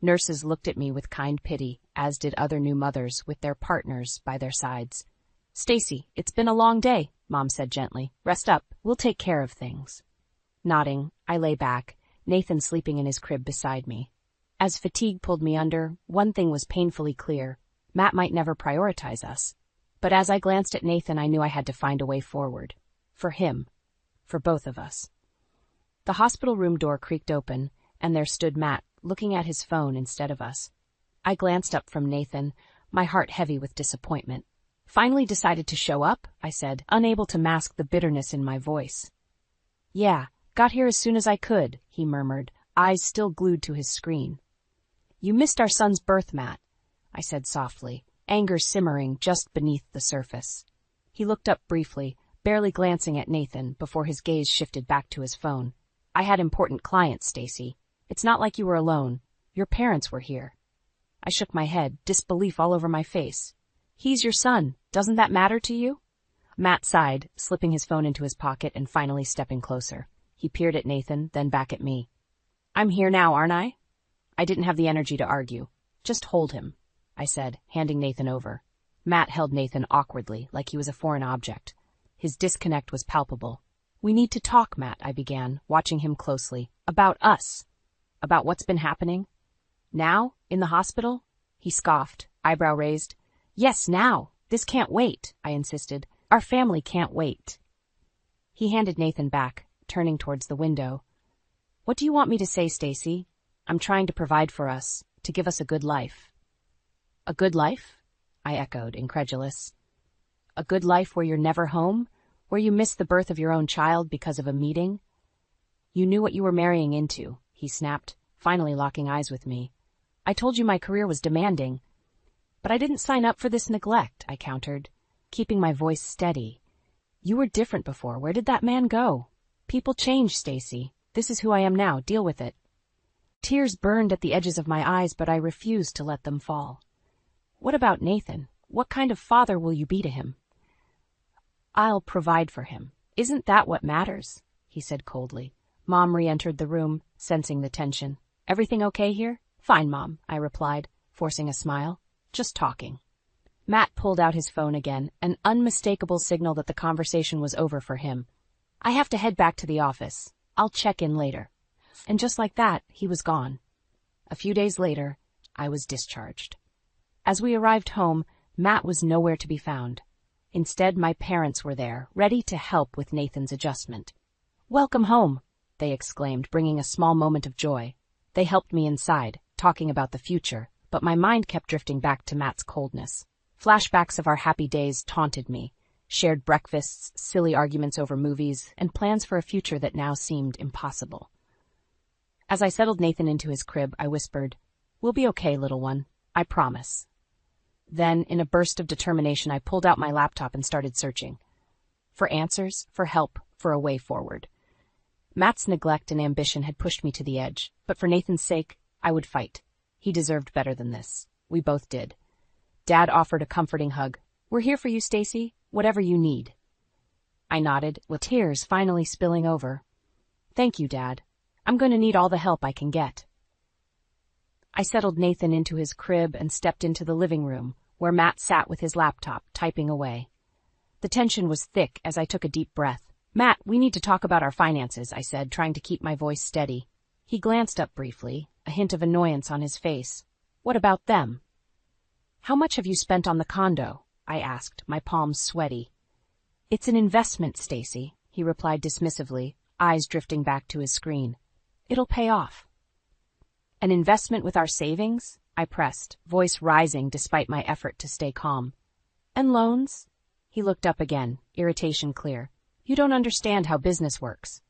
Nurses looked at me with kind pity, as did other new mothers with their partners by their sides. "Stacy, it's been a long day," Mom said gently. "Rest up. We'll take care of things." Nodding, I lay back, Nathan sleeping in his crib beside me. As fatigue pulled me under, one thing was painfully clear. Matt might never prioritize us. But as I glanced at Nathan, I knew I had to find a way forward. For him. For both of us. The hospital room door creaked open, and there stood Matt, looking at his phone instead of us. I glanced up from Nathan, my heart heavy with disappointment. "Finally decided to show up?" I said, unable to mask the bitterness in my voice. "Yeah, got here as soon as I could," he murmured, eyes still glued to his screen. "You missed our son's birth, Matt," I said softly, anger simmering just beneath the surface. He looked up briefly, barely glancing at Nathan before his gaze shifted back to his phone. I had important clients, Stacy. It's not like you were alone. Your parents were here. I shook my head, disbelief all over my face. He's your son. Doesn't that matter to you? Matt sighed, slipping his phone into his pocket and finally stepping closer. He peered at Nathan, then back at me. I'm here now, aren't I? I didn't have the energy to argue. Just hold him, I said, handing Nathan over. Matt held Nathan awkwardly, like he was a foreign object. His disconnect was palpable. We need to talk, Matt, I began, watching him closely. About us. About what's been happening. Now? In the hospital? He scoffed, eyebrow raised. Yes, now. This can't wait, I insisted. Our family can't wait. He handed Nathan back, turning towards the window. What do you want me to say, Stacy? I'm trying to provide for us, to give us a good life. A good life? I echoed, incredulous. A good life where you're never home? Where you miss the birth of your own child because of a meeting? You knew what you were marrying into, he snapped, finally locking eyes with me. I told you my career was demanding. But I didn't sign up for this neglect, I countered, keeping my voice steady. You were different before. Where did that man go? People change, Stacy. This is who I am now. Deal with it. Tears burned at the edges of my eyes, but I refused to let them fall. What about Nathan? What kind of father will you be to him? I'll provide for him. Isn't that what matters? He said coldly. Mom re-entered the room, sensing the tension. Everything okay here? Fine, Mom, I replied, forcing a smile. Just talking. Matt pulled out his phone again, an unmistakable signal that the conversation was over for him. I have to head back to the office. I'll check in later. And just like that, he was gone. A few days later, I was discharged. As we arrived home, Matt was nowhere to be found. Instead, my parents were there, ready to help with Nathan's adjustment. Welcome home, they exclaimed, bringing a small moment of joy. They helped me inside, talking about the future, but my mind kept drifting back to Matt's coldness. Flashbacks of our happy days taunted me, shared breakfasts, silly arguments over movies, and plans for a future that now seemed impossible. As I settled Nathan into his crib, I whispered, We'll be okay, little one. I promise. Then, in a burst of determination, I pulled out my laptop and started searching. For answers, for help, for a way forward. Matt's neglect and ambition had pushed me to the edge, but for Nathan's sake, I would fight. He deserved better than this. We both did. Dad offered a comforting hug. We're here for you, Stacy, whatever you need. I nodded, with tears finally spilling over. Thank you, Dad. I'm going to need all the help I can get. I settled Nathan into his crib and stepped into the living room, where Matt sat with his laptop, typing away. The tension was thick as I took a deep breath. Matt, we need to talk about our finances, I said, trying to keep my voice steady. He glanced up briefly, a hint of annoyance on his face. What about them? How much have you spent on the condo? I asked, my palms sweaty. It's an investment, Stacy, he replied dismissively, eyes drifting back to his screen. It'll pay off. An investment with our savings? I pressed, voice rising despite my effort to stay calm. And loans? He looked up again, irritation clear. You don't understand how business works.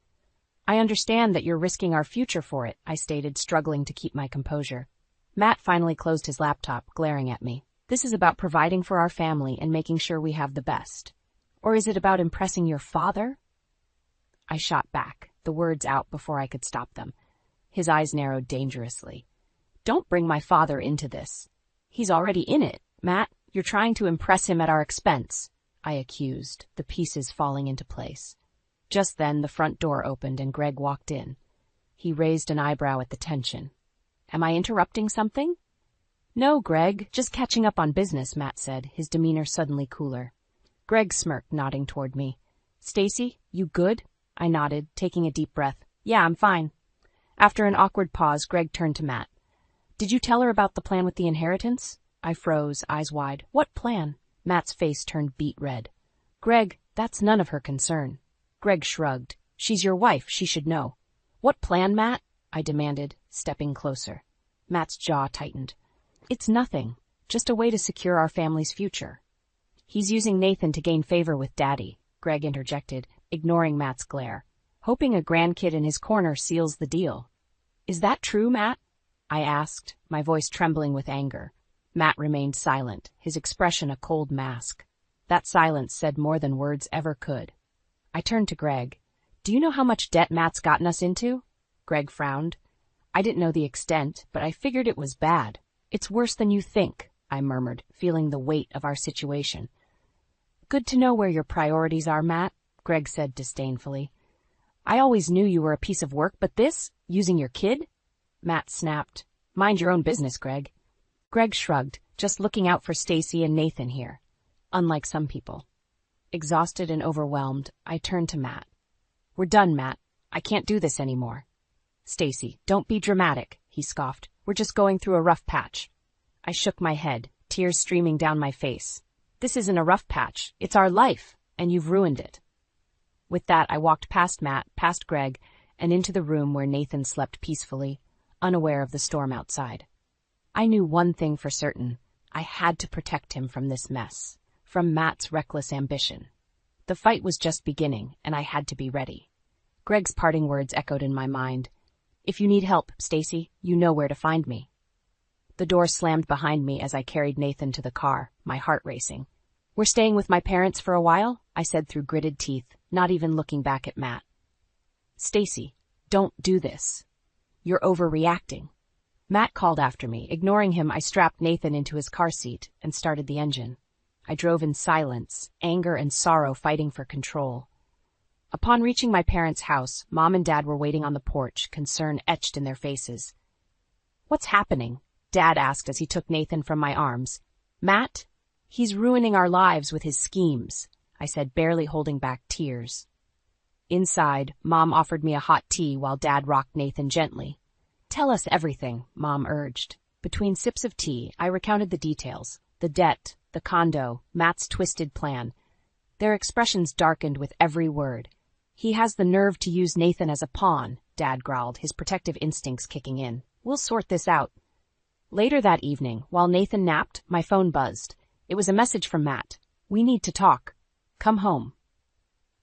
I understand that you're risking our future for it, I stated, struggling to keep my composure. Matt finally closed his laptop, glaring at me. This is about providing for our family and making sure we have the best. Or is it about impressing your father? I shot back, the words out before I could stop them. His eyes narrowed dangerously. Don't bring my father into this. He's already in it, Matt. You're trying to impress him at our expense, I accused, the pieces falling into place. Just then, the front door opened and Greg walked in. He raised an eyebrow at the tension. Am I interrupting something? No, Greg, just catching up on business, Matt said, his demeanor suddenly cooler. Greg smirked, nodding toward me. Stacy, you good? I nodded, taking a deep breath. Yeah, I'm fine. After an awkward pause, Greg turned to Matt. Did you tell her about the plan with the inheritance? I froze, eyes wide. What plan? Matt's face turned beet red. Greg, that's none of her concern. Greg shrugged. She's your wife, she should know. What plan, Matt? I demanded, stepping closer. Matt's jaw tightened. It's nothing, just a way to secure our family's future. He's using Nathan to gain favor with Daddy, Greg interjected, ignoring Matt's glare. Hoping a grandkid in his corner seals the deal. Is that true, Matt? I asked, my voice trembling with anger. Matt remained silent, his expression a cold mask. That silence said more than words ever could. I turned to Greg. Do you know how much debt Matt's gotten us into? Greg frowned. I didn't know the extent, but I figured it was bad. It's worse than you think, I murmured, feeling the weight of our situation. Good to know where your priorities are, Matt, Greg said disdainfully. I always knew you were a piece of work, but this, using your kid? Matt snapped. Mind your own business, Greg. Greg shrugged, just looking out for Stacy and Nathan here. Unlike some people. Exhausted and overwhelmed, I turned to Matt. We're done, Matt. I can't do this anymore. Stacy, don't be dramatic, he scoffed. We're just going through a rough patch. I shook my head, tears streaming down my face. This isn't a rough patch. It's our life, and you've ruined it. With that, I walked past Matt, past Greg, and into the room where Nathan slept peacefully, unaware of the storm outside. I knew one thing for certain. I had to protect him from this mess, from Matt's reckless ambition. The fight was just beginning, and I had to be ready. Greg's parting words echoed in my mind. If you need help, Stacy, you know where to find me. The door slammed behind me as I carried Nathan to the car, my heart racing. We're staying with my parents for a while, I said through gritted teeth, not even looking back at Matt. Stacy, don't do this. You're overreacting. Matt called after me. Ignoring him, I strapped Nathan into his car seat and started the engine. I drove in silence, anger and sorrow fighting for control. Upon reaching my parents' house, Mom and Dad were waiting on the porch, concern etched in their faces. What's happening? Dad asked as he took Nathan from my arms. Matt? He's ruining our lives with his schemes, I said, barely holding back tears. Inside, Mom offered me a hot tea while Dad rocked Nathan gently. Tell us everything, Mom urged. Between sips of tea, I recounted the details, the debt, the condo, Matt's twisted plan. Their expressions darkened with every word. He has the nerve to use Nathan as a pawn, Dad growled, his protective instincts kicking in. We'll sort this out. Later that evening, while Nathan napped, my phone buzzed. It was a message from Matt. We need to talk. Come home.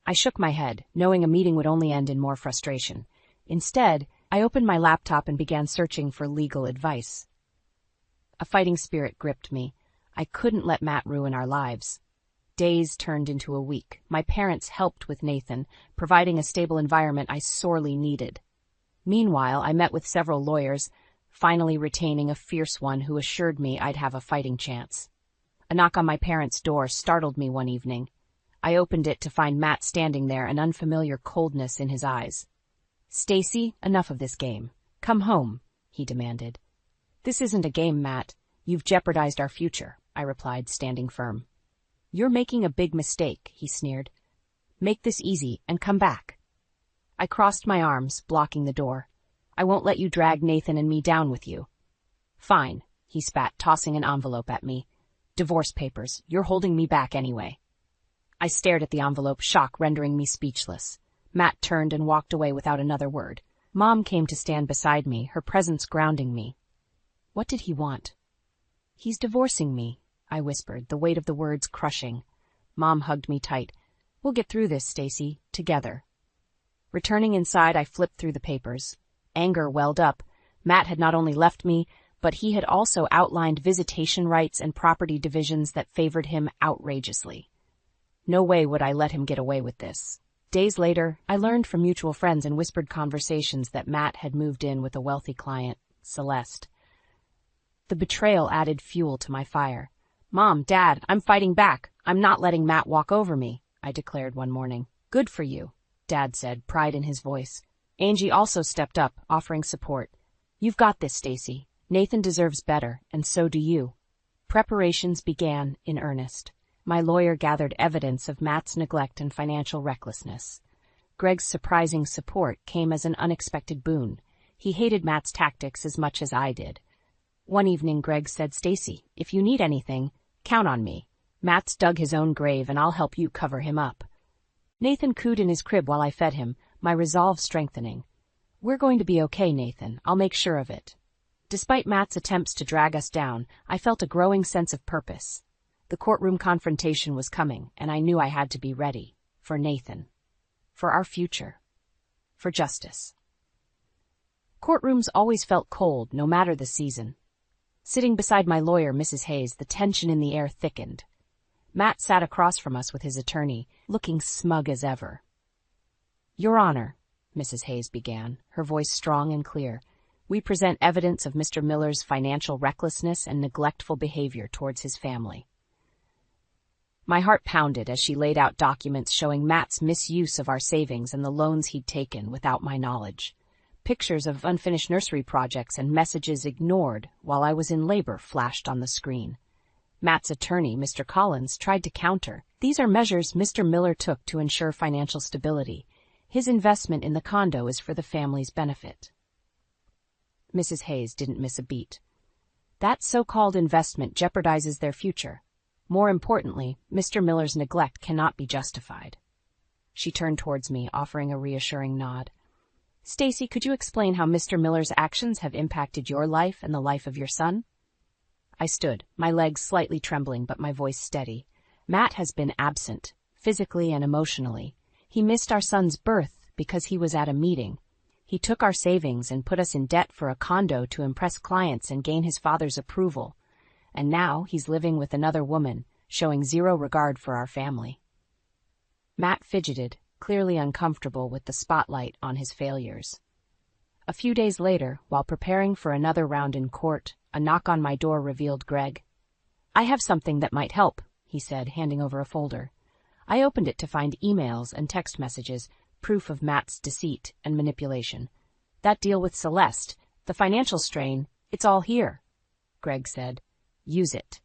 I shook my head, knowing a meeting would only end in more frustration. Instead, I opened my laptop and began searching for legal advice. A fighting spirit gripped me. I couldn't let Matt ruin our lives. Days turned into a week. My parents helped with Nathan, providing a stable environment I sorely needed. Meanwhile, I met with several lawyers, finally retaining a fierce one who assured me I'd have a fighting chance. A knock on my parents' door startled me one evening. I opened it to find Matt standing there, an unfamiliar coldness in his eyes. Stacy, enough of this game. Come home, he demanded. This isn't a game, Matt. You've jeopardized our future, I replied, standing firm. You're making a big mistake, he sneered. Make this easy and come back. I crossed my arms, blocking the door. I won't let you drag Nathan and me down with you. Fine, he spat, tossing an envelope at me. Divorce papers. You're holding me back anyway. I stared at the envelope, shock rendering me speechless. Matt turned and walked away without another word. Mom came to stand beside me, her presence grounding me. What did he want? He's divorcing me, I whispered, the weight of the words crushing. Mom hugged me tight. We'll get through this, Stacy, together. Returning inside, I flipped through the papers. Anger welled up. Matt had not only left me, but he had also outlined visitation rights and property divisions that favored him outrageously. No way would I let him get away with this. Days later, I learned from mutual friends in whispered conversations that Matt had moved in with a wealthy client, Celeste. The betrayal added fuel to my fire. Mom, Dad, I'm fighting back. I'm not letting Matt walk over me, I declared one morning. Good for you, Dad said, pride in his voice. Angie also stepped up, offering support. You've got this, Stacy. Nathan deserves better, and so do you. Preparations began in earnest. My lawyer gathered evidence of Matt's neglect and financial recklessness. Greg's surprising support came as an unexpected boon. He hated Matt's tactics as much as I did. One evening, Greg said, Stacy, if you need anything, count on me. Matt's dug his own grave, and I'll help you cover him up. Nathan cooed in his crib while I fed him, my resolve strengthening. We're going to be okay, Nathan. I'll make sure of it. Despite Matt's attempts to drag us down, I felt a growing sense of purpose. The courtroom confrontation was coming, and I knew I had to be ready. For Nathan. For our future. For justice. Courtrooms always felt cold, no matter the season. Sitting beside my lawyer, Mrs. Hayes, the tension in the air thickened. Matt sat across from us with his attorney, looking smug as ever. Your Honor, Mrs. Hayes began, her voice strong and clear, we present evidence of Mr. Miller's financial recklessness and neglectful behavior towards his family. My heart pounded as she laid out documents showing Matt's misuse of our savings and the loans he'd taken without my knowledge. Pictures of unfinished nursery projects and messages ignored while I was in labor flashed on the screen. Matt's attorney, Mr. Collins, tried to counter. These are measures Mr. Miller took to ensure financial stability. His investment in the condo is for the family's benefit. Mrs. Hayes didn't miss a beat. That so-called investment jeopardizes their future. More importantly, Mr. Miller's neglect cannot be justified. She turned towards me, offering a reassuring nod. Stacy, could you explain how Mr. Miller's actions have impacted your life and the life of your son? I stood, my legs slightly trembling but my voice steady. Matt has been absent, physically and emotionally. He missed our son's birth because he was at a meeting. He took our savings and put us in debt for a condo to impress clients and gain his father's approval. And now he's living with another woman, showing zero regard for our family. Matt fidgeted, clearly uncomfortable with the spotlight on his failures. A few days later, while preparing for another round in court, a knock on my door revealed Greg. I have something that might help, he said, handing over a folder. I opened it to find emails and text messages, proof of Matt's deceit and manipulation. That deal with Celeste, the financial strain, it's all here, Greg said. Use it.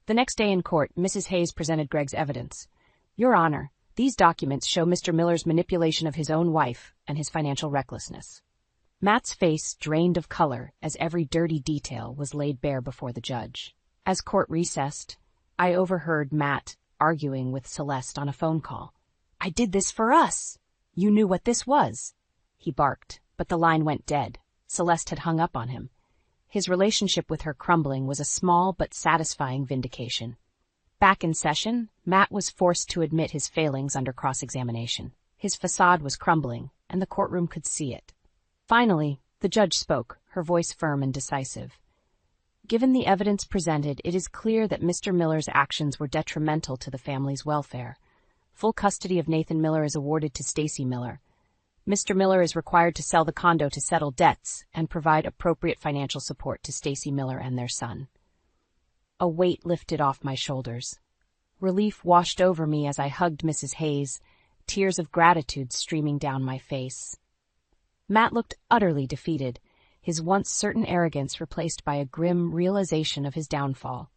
The next day in court, Mrs. Hayes presented Greg's evidence. Your Honor, these documents show Mr. Miller's manipulation of his own wife and his financial recklessness. Matt's face drained of color as every dirty detail was laid bare before the judge. As court recessed, I overheard Matt arguing with Celeste on a phone call. I did this for us. You knew what this was. He barked, but the line went dead. Celeste had hung up on him. His relationship with her crumbling was a small but satisfying vindication. Back in session, Matt was forced to admit his failings under cross-examination. His facade was crumbling, and the courtroom could see it. Finally, the judge spoke, her voice firm and decisive. Given the evidence presented, it is clear that Mr. Miller's actions were detrimental to the family's welfare. Full custody of Nathan Miller is awarded to Stacy Miller. Mr. Miller is required to sell the condo to settle debts and provide appropriate financial support to Stacy Miller and their son. A weight lifted off my shoulders. Relief washed over me as I hugged Mrs. Hayes, tears of gratitude streaming down my face. Matt looked utterly defeated, his once certain arrogance replaced by a grim realization of his downfall.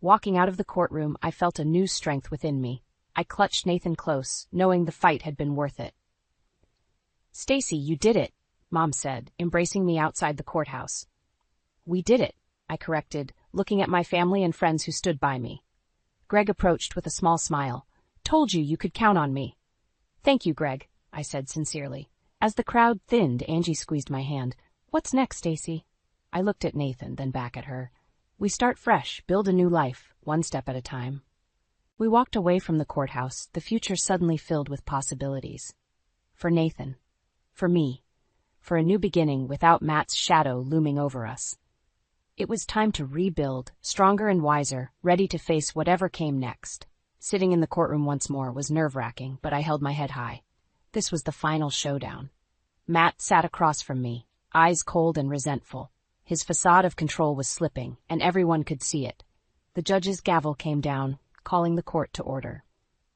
Walking out of the courtroom, I felt a new strength within me. I clutched Nathan close, knowing the fight had been worth it. Stacy, you did it, Mom said, embracing me outside the courthouse. We did it, I corrected, looking at my family and friends who stood by me. Greg approached with a small smile. Told you you could count on me. Thank you, Greg, I said sincerely. As the crowd thinned, Angie squeezed my hand. What's next, Stacy? I looked at Nathan, then back at her. We start fresh, build a new life, one step at a time. We walked away from the courthouse, the future suddenly filled with possibilities. For Nathan. For me. For a new beginning without Matt's shadow looming over us. It was time to rebuild, stronger and wiser, ready to face whatever came next. Sitting in the courtroom once more was nerve-wracking, but I held my head high. This was the final showdown. Matt sat across from me, eyes cold and resentful. His facade of control was slipping, and everyone could see it. The judge's gavel came down, calling the court to order.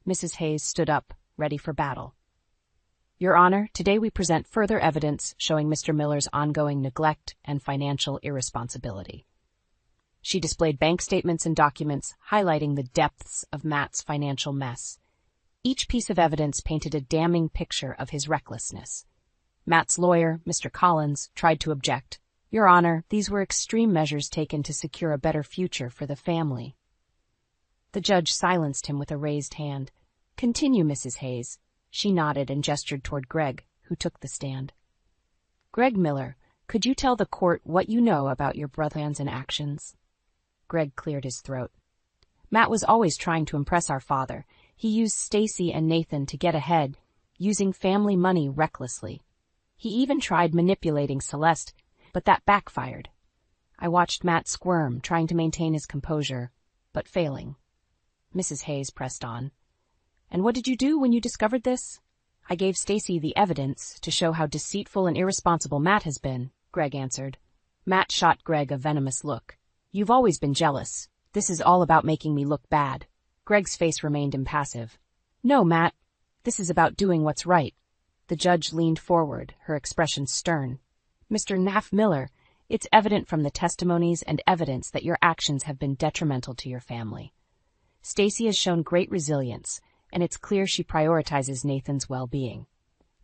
Mrs. Hayes stood up, ready for battle. Your Honor, today we present further evidence showing Mr. Miller's ongoing neglect and financial irresponsibility. She displayed bank statements and documents highlighting the depths of Matt's financial mess. Each piece of evidence painted a damning picture of his recklessness. Matt's lawyer, Mr. Collins, tried to object. Your Honor, these were extreme measures taken to secure a better future for the family. The judge silenced him with a raised hand. Continue, Mrs. Hayes. She nodded and gestured toward Greg, who took the stand. Greg Miller, could you tell the court what you know about your brother's actions? Greg cleared his throat. Matt was always trying to impress our father. He used Stacy and Nathan to get ahead, using family money recklessly. He even tried manipulating Celeste, but that backfired. I watched Matt squirm, trying to maintain his composure, but failing. Mrs. Hayes pressed on. And what did you do when you discovered this? I gave Stacy the evidence to show how deceitful and irresponsible Matt has been, Greg answered. Matt shot Greg a venomous look. You've always been jealous. This is all about making me look bad. Greg's face remained impassive. No, Matt. This is about doing what's right. The judge leaned forward, her expression stern. Mr. Naff Miller, it's evident from the testimonies and evidence that your actions have been detrimental to your family. Stacy has shown great resilience, and it's clear she prioritizes Nathan's well-being.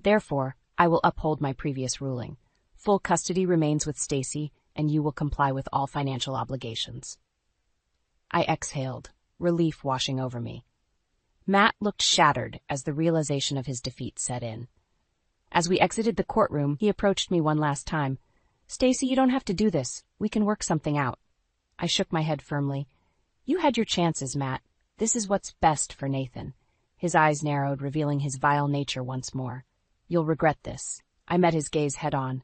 Therefore, I will uphold my previous ruling. Full custody remains with Stacy, and you will comply with all financial obligations. I exhaled, relief washing over me. Matt looked shattered as the realization of his defeat set in. As we exited the courtroom, he approached me one last time. Stacy, you don't have to do this. We can work something out. I shook my head firmly. You had your chances, Matt. This is what's best for Nathan. His eyes narrowed, revealing his vile nature once more. You'll regret this. I met his gaze head on.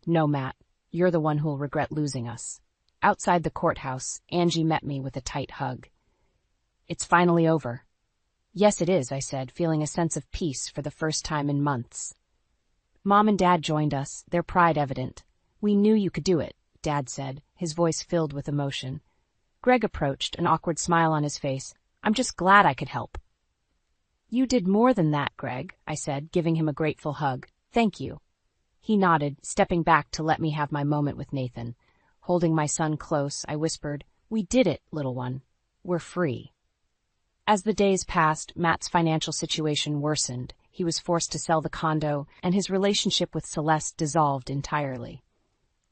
No, Matt. You're the one who'll regret losing us. Outside the courthouse, Angie met me with a tight hug. It's finally over. Yes, it is, I said, feeling a sense of peace for the first time in months. Mom and Dad joined us, their pride evident. We knew you could do it, Dad said, his voice filled with emotion. Greg approached, an awkward smile on his face. I'm just glad I could help. You did more than that, Greg, I said, giving him a grateful hug. Thank you. He nodded, stepping back to let me have my moment with Nathan. Holding my son close, I whispered, We did it, little one. We're free. As the days passed, Matt's financial situation worsened. He was forced to sell the condo, and his relationship with Celeste dissolved entirely.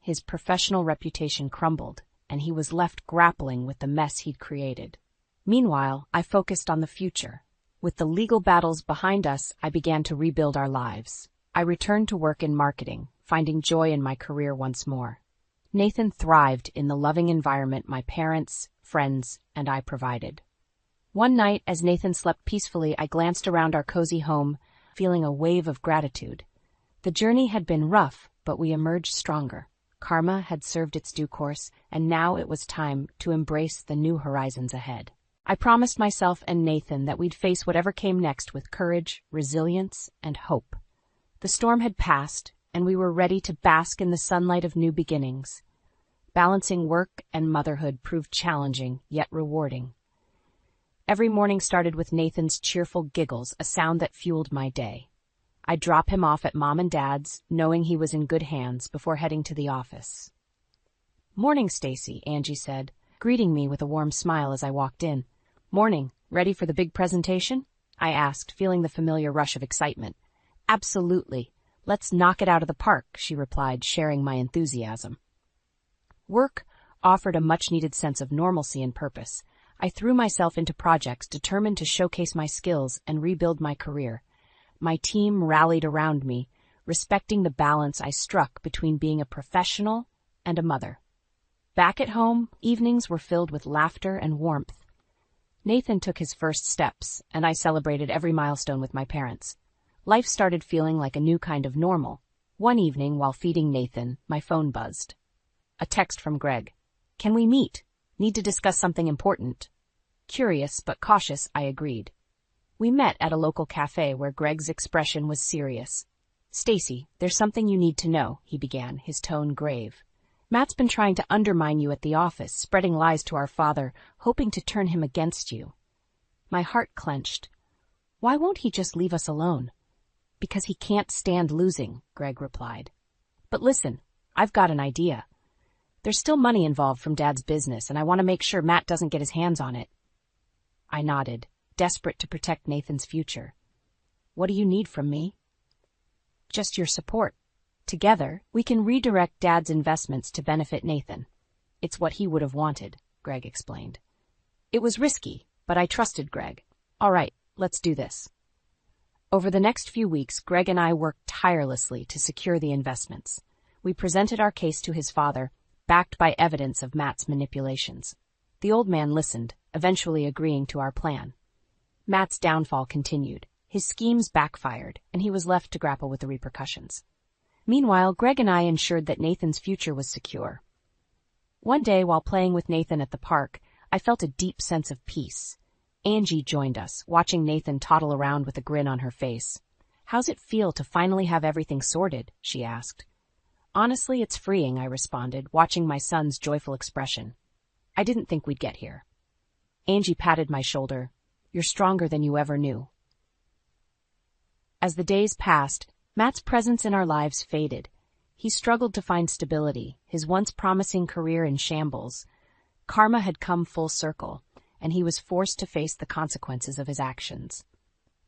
His professional reputation crumbled, and he was left grappling with the mess he'd created. Meanwhile, I focused on the future. With the legal battles behind us, I began to rebuild our lives. I returned to work in marketing, finding joy in my career once more. Nathan thrived in the loving environment my parents, friends, and I provided. One night, as Nathan slept peacefully, I glanced around our cozy home, feeling a wave of gratitude. The journey had been rough, but we emerged stronger. Karma had served its due course, and now it was time to embrace the new horizons ahead. I promised myself and Nathan that we'd face whatever came next with courage, resilience, and hope. The storm had passed, and we were ready to bask in the sunlight of new beginnings. Balancing work and motherhood proved challenging, yet rewarding. Every morning started with Nathan's cheerful giggles, a sound that fueled my day. I'd drop him off at Mom and Dad's, knowing he was in good hands, before heading to the office. Morning, Stacy, Angie said, greeting me with a warm smile as I walked in. Morning. Ready for the big presentation? I asked, feeling the familiar rush of excitement. Absolutely. Let's knock it out of the park, she replied, sharing my enthusiasm. Work offered a much-needed sense of normalcy and purpose. I threw myself into projects determined to showcase my skills and rebuild my career. My team rallied around me, respecting the balance I struck between being a professional and a mother. Back at home, evenings were filled with laughter and warmth. Nathan took his first steps, and I celebrated every milestone with my parents. Life started feeling like a new kind of normal. One evening, while feeding Nathan, my phone buzzed. A text from Greg. Can we meet? Need to discuss something important. Curious but cautious, I agreed. We met at a local cafe where Greg's expression was serious. Stacy, there's something you need to know, he began, his tone grave. Matt's been trying to undermine you at the office, spreading lies to our father, hoping to turn him against you. My heart clenched. Why won't he just leave us alone? Because he can't stand losing, Greg replied. But listen, I've got an idea. There's still money involved from Dad's business, and I want to make sure Matt doesn't get his hands on it. I nodded, desperate to protect Nathan's future. What do you need from me? Just your support. Together, we can redirect Dad's investments to benefit Nathan. It's what he would have wanted, Greg explained. It was risky, but I trusted Greg. All right, let's do this. Over the next few weeks, Greg and I worked tirelessly to secure the investments. We presented our case to his father, backed by evidence of Matt's manipulations. The old man listened, eventually agreeing to our plan. Matt's downfall continued. His schemes backfired, and he was left to grapple with the repercussions. Meanwhile, Greg and I ensured that Nathan's future was secure. One day, while playing with Nathan at the park, I felt a deep sense of peace. Angie joined us, watching Nathan toddle around with a grin on her face. How's it feel to finally have everything sorted? She asked. Honestly, it's freeing, I responded, watching my son's joyful expression. I didn't think we'd get here. Angie patted my shoulder. You're stronger than you ever knew. As the days passed, Matt's presence in our lives faded. He struggled to find stability, his once promising career in shambles. Karma had come full circle, and he was forced to face the consequences of his actions.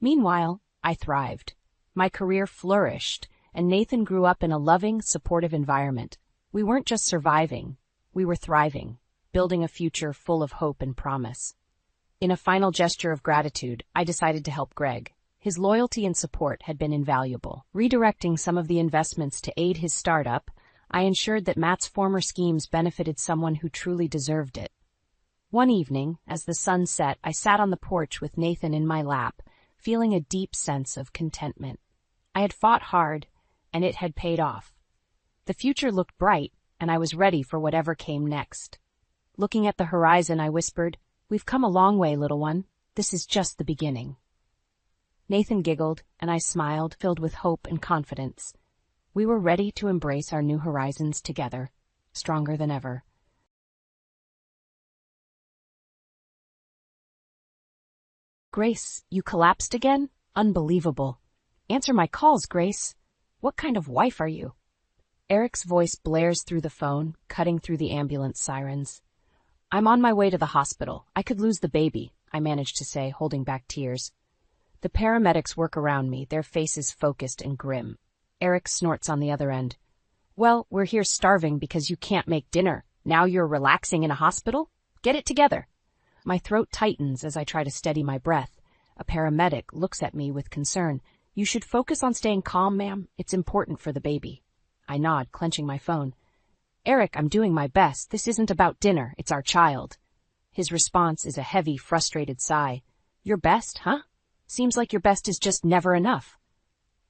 Meanwhile, I thrived. My career flourished, and Nathan grew up in a loving, supportive environment. We weren't just surviving, we were thriving, building a future full of hope and promise. In a final gesture of gratitude, I decided to help Greg. His loyalty and support had been invaluable. Redirecting some of the investments to aid his startup, I ensured that Matt's former schemes benefited someone who truly deserved it. One evening, as the sun set, I sat on the porch with Nathan in my lap, feeling a deep sense of contentment. I had fought hard, and it had paid off. The future looked bright, and I was ready for whatever came next. Looking at the horizon, I whispered, "We've come a long way, little one. This is just the beginning." Nathan giggled, and I smiled, filled with hope and confidence. We were ready to embrace our new horizons together, stronger than ever. Grace, you collapsed again? Unbelievable. Answer my calls, Grace. What kind of wife are you? Eric's voice blares through the phone, cutting through the ambulance sirens. I'm on my way to the hospital. I could lose the baby, I managed to say, holding back tears. The paramedics work around me, their faces focused and grim. Eric snorts on the other end. Well, we're here starving because you can't make dinner. Now you're relaxing in a hospital? Get it together. My throat tightens as I try to steady my breath. A paramedic looks at me with concern. You should focus on staying calm, ma'am. It's important for the baby. I nod, clenching my phone. Eric, I'm doing my best. This isn't about dinner. It's our child. His response is a heavy, frustrated sigh. Your best, huh? Seems like your best is just never enough.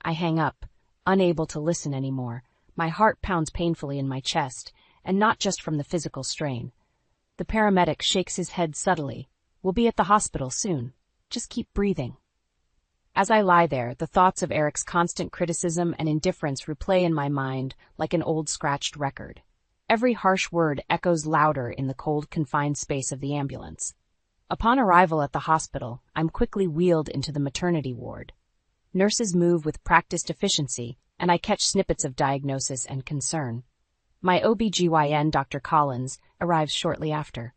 I hang up, unable to listen anymore. My heart pounds painfully in my chest, and not just from the physical strain. The paramedic shakes his head subtly. We'll be at the hospital soon. Just keep breathing. As I lie there, the thoughts of Eric's constant criticism and indifference replay in my mind like an old scratched record. Every harsh word echoes louder in the cold, confined space of the ambulance. Upon arrival at the hospital, I'm quickly wheeled into the maternity ward. Nurses move with practiced efficiency, and I catch snippets of diagnosis and concern. My OB/GYN, Dr. Collins, arrives shortly after.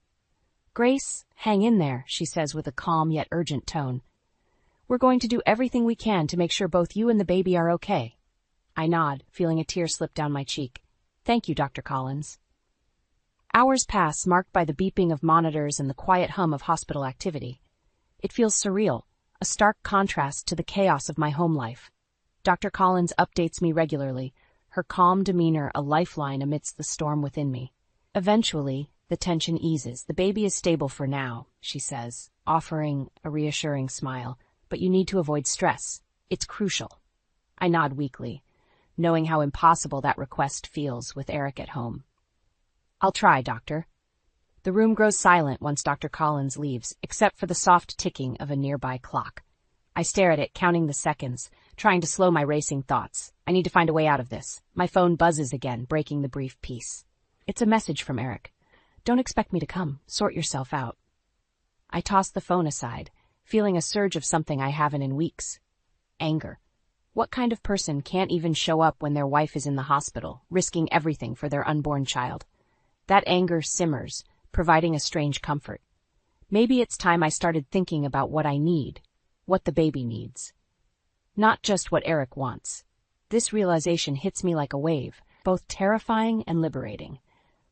Grace, hang in there, she says with a calm yet urgent tone. We're going to do everything we can to make sure both you and the baby are okay. I nod, feeling a tear slip down my cheek. Thank you, Dr. Collins. Hours pass, marked by the beeping of monitors and the quiet hum of hospital activity. It feels surreal, a stark contrast to the chaos of my home life. Dr. Collins updates me regularly, her calm demeanor a lifeline amidst the storm within me. Eventually, the tension eases. The baby is stable for now, she says, offering a reassuring smile, but you need to avoid stress. It's crucial. I nod weakly, knowing how impossible that request feels with Eric at home. I'll try, Doctor. The room grows silent once Dr. Collins leaves, except for the soft ticking of a nearby clock. I stare at it, counting the seconds, trying to slow my racing thoughts. I need to find a way out of this. My phone buzzes again, breaking the brief peace. It's a message from Eric. Don't expect me to come. Sort yourself out. I toss the phone aside, feeling a surge of something I haven't in weeks. Anger. What kind of person can't even show up when their wife is in the hospital, risking everything for their unborn child? That anger simmers, providing a strange comfort. Maybe it's time I started thinking about what I need, what the baby needs. Not just what Eric wants. This realization hits me like a wave, both terrifying and liberating.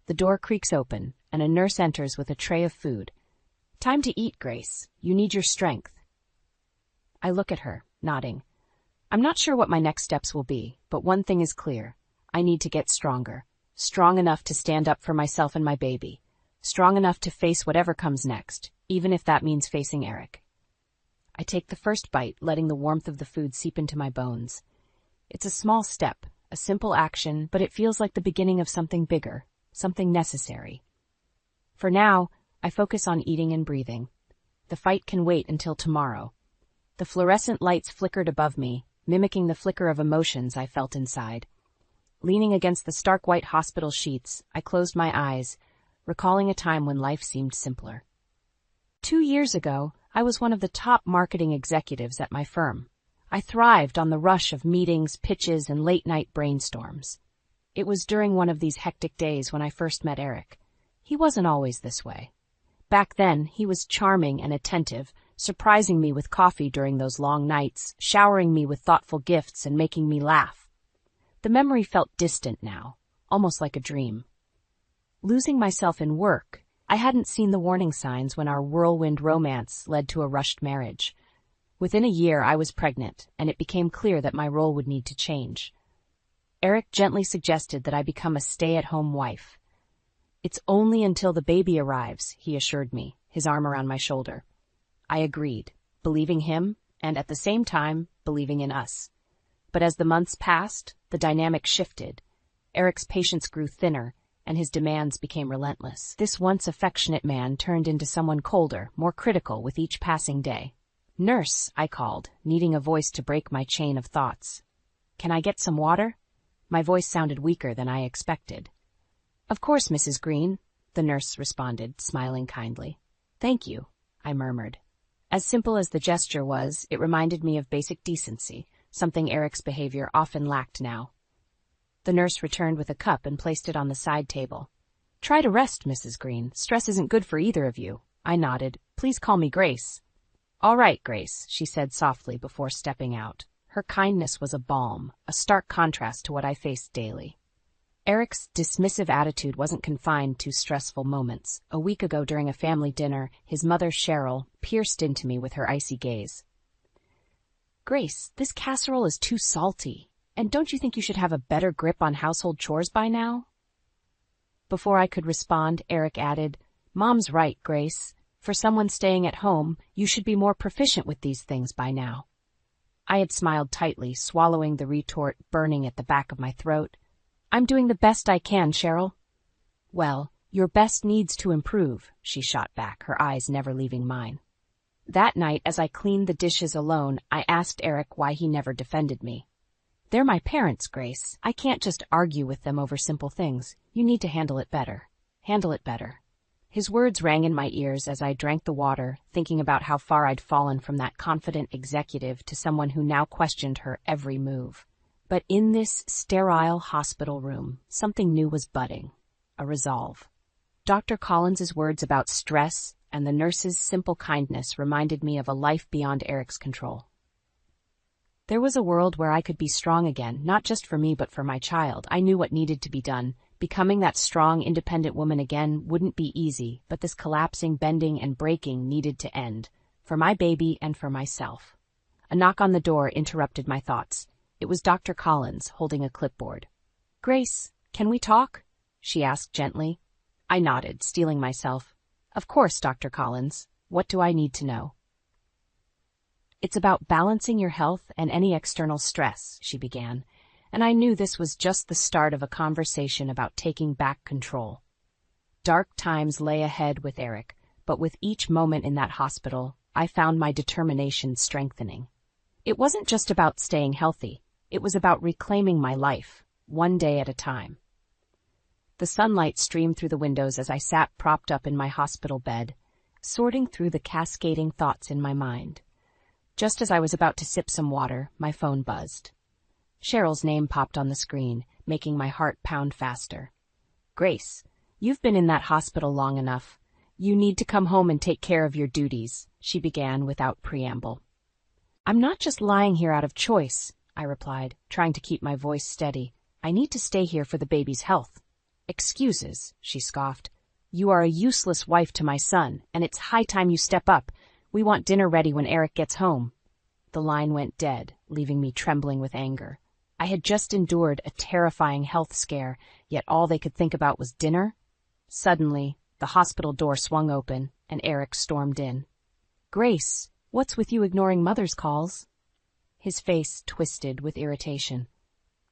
The door creaks open, and a nurse enters with a tray of food. Time to eat, Grace. You need your strength. I look at her, nodding. I'm not sure what my next steps will be, but one thing is clear. I need to get stronger. Strong enough to stand up for myself and my baby. Strong enough to face whatever comes next, even if that means facing Eric. I take the first bite, letting the warmth of the food seep into my bones. It's a small step, a simple action, but it feels like the beginning of something bigger, something necessary. For now, I focus on eating and breathing. The fight can wait until tomorrow. The fluorescent lights flickered above me, mimicking the flicker of emotions I felt inside. Leaning against the stark white hospital sheets, I closed my eyes, recalling a time when life seemed simpler. 2 years ago, I was one of the top marketing executives at my firm. I thrived on the rush of meetings, pitches, and late-night brainstorms. It was during one of these hectic days when I first met Eric. He wasn't always this way. Back then, he was charming and attentive, surprising me with coffee during those long nights, showering me with thoughtful gifts, and making me laugh. The memory felt distant now, almost like a dream. Losing myself in work, I hadn't seen the warning signs when our whirlwind romance led to a rushed marriage. Within a year, I was pregnant, and it became clear that my role would need to change. Eric gently suggested that I become a stay-at-home wife. "It's only until the baby arrives," he assured me, his arm around my shoulder. I agreed, believing him, and at the same time, believing in us. But as the months passed, the dynamic shifted. Eric's patience grew thinner, and his demands became relentless. This once affectionate man turned into someone colder, more critical with each passing day. "Nurse," I called, needing a voice to break my chain of thoughts. "Can I get some water?" My voice sounded weaker than I expected. "Of course, Mrs. Green," the nurse responded, smiling kindly. "Thank you," I murmured. As simple as the gesture was, it reminded me of basic decency, something Eric's behavior often lacked now. The nurse returned with a cup and placed it on the side table. "Try to rest, Mrs. Green. Stress isn't good for either of you." I nodded. "Please call me Grace." "All right, Grace," she said softly before stepping out. Her kindness was a balm, a stark contrast to what I faced daily. Eric's dismissive attitude wasn't confined to stressful moments. A week ago during a family dinner, his mother, Cheryl, pierced into me with her icy gaze. "Grace, this casserole is too salty. And don't you think you should have a better grip on household chores by now?" Before I could respond, Eric added, "Mom's right, Grace. For someone staying at home, you should be more proficient with these things by now." I had smiled tightly, swallowing the retort burning at the back of my throat. "I'm doing the best I can, Cheryl." "Well, your best needs to improve," she shot back, her eyes never leaving mine. That night, as I cleaned the dishes alone, I asked Eric why he never defended me. "They're my parents, Grace. I can't just argue with them over simple things. You need to handle it better. Handle it better." His words rang in my ears as I drank the water, thinking about how far I'd fallen from that confident executive to someone who now questioned her every move. But in this sterile hospital room, something new was budding, a resolve. Dr. Collins's words about stress and the nurse's simple kindness reminded me of a life beyond Eric's control. There was a world where I could be strong again, not just for me but for my child. I knew what needed to be done. Becoming that strong, independent woman again wouldn't be easy, but this collapsing, bending, and breaking needed to end, for my baby and for myself. A knock on the door interrupted my thoughts. It was Dr. Collins, holding a clipboard. "Grace, can we talk?" she asked gently. I nodded, steeling myself. "Of course, Dr. Collins. What do I need to know?" "It's about balancing your health and any external stress," she began, and I knew this was just the start of a conversation about taking back control. Dark times lay ahead with Eric, but with each moment in that hospital, I found my determination strengthening. It wasn't just about staying healthy. It was about reclaiming my life, one day at a time. The sunlight streamed through the windows as I sat propped up in my hospital bed, sorting through the cascading thoughts in my mind. Just as I was about to sip some water, my phone buzzed. Cheryl's name popped on the screen, making my heart pound faster. "Grace, you've been in that hospital long enough. You need to come home and take care of your duties," she began without preamble. "I'm not just lying here out of choice," I replied, trying to keep my voice steady. "I need to stay here for the baby's health." "Excuses," she scoffed. "You are a useless wife to my son, and it's high time you step up. We want dinner ready when Eric gets home." The line went dead, leaving me trembling with anger. I had just endured a terrifying health scare, yet all they could think about was dinner? Suddenly, the hospital door swung open, and Eric stormed in. "Grace, what's with you ignoring mother's calls?" His face twisted with irritation.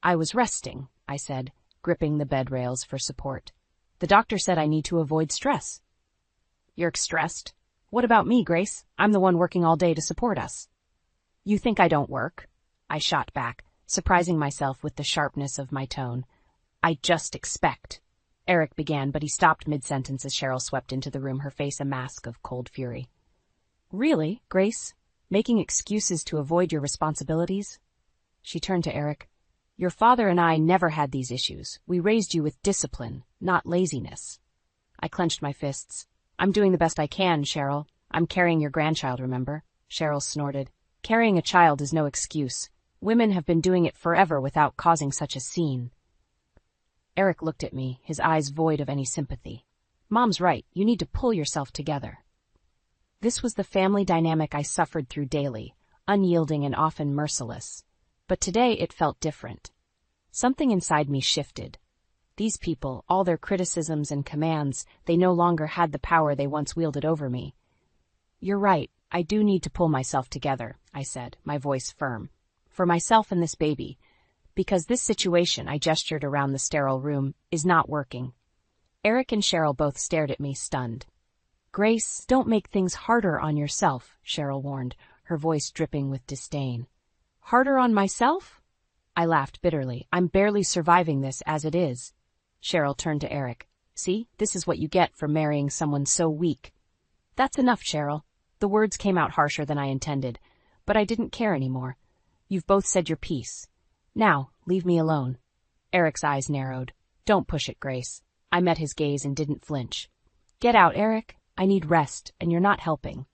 "I was resting," I said, gripping the bed rails for support. "The doctor said I need to avoid stress." "You're stressed? What about me, Grace? I'm the one working all day to support us." "You think I don't work?" I shot back, surprising myself with the sharpness of my tone. I just expect. Eric began, but he stopped mid-sentence as Cheryl swept into the room, her face a mask of cold fury. Really, Grace? Making excuses to avoid your responsibilities? She turned to Eric. Your father and I never had these issues. We raised you with discipline, not laziness. I clenched my fists. I'm doing the best I can, Cheryl. I'm carrying your grandchild, remember? Cheryl snorted. Carrying a child is no excuse. Women have been doing it forever without causing such a scene. Eric looked at me, his eyes void of any sympathy. Mom's right, you need to pull yourself together. This was the family dynamic I suffered through daily, unyielding and often merciless. But today it felt different. Something inside me shifted. These people, all their criticisms and commands, they no longer had the power they once wielded over me. You're right, I do need to pull myself together, I said, my voice firm. For myself and this baby. Because this situation, I gestured around the sterile room, is not working. Eric and Cheryl both stared at me, stunned. Grace, don't make things harder on yourself, Cheryl warned, her voice dripping with disdain. Harder on myself? I laughed bitterly. I'm barely surviving this as it is. Cheryl turned to Eric. See, this is what you get for marrying someone so weak. That's enough, Cheryl. The words came out harsher than I intended, but I didn't care anymore. You've both said your piece. Now, leave me alone. Eric's eyes narrowed. Don't push it, Grace. I met his gaze and didn't flinch. Get out, Eric. I need rest, and you're not helping.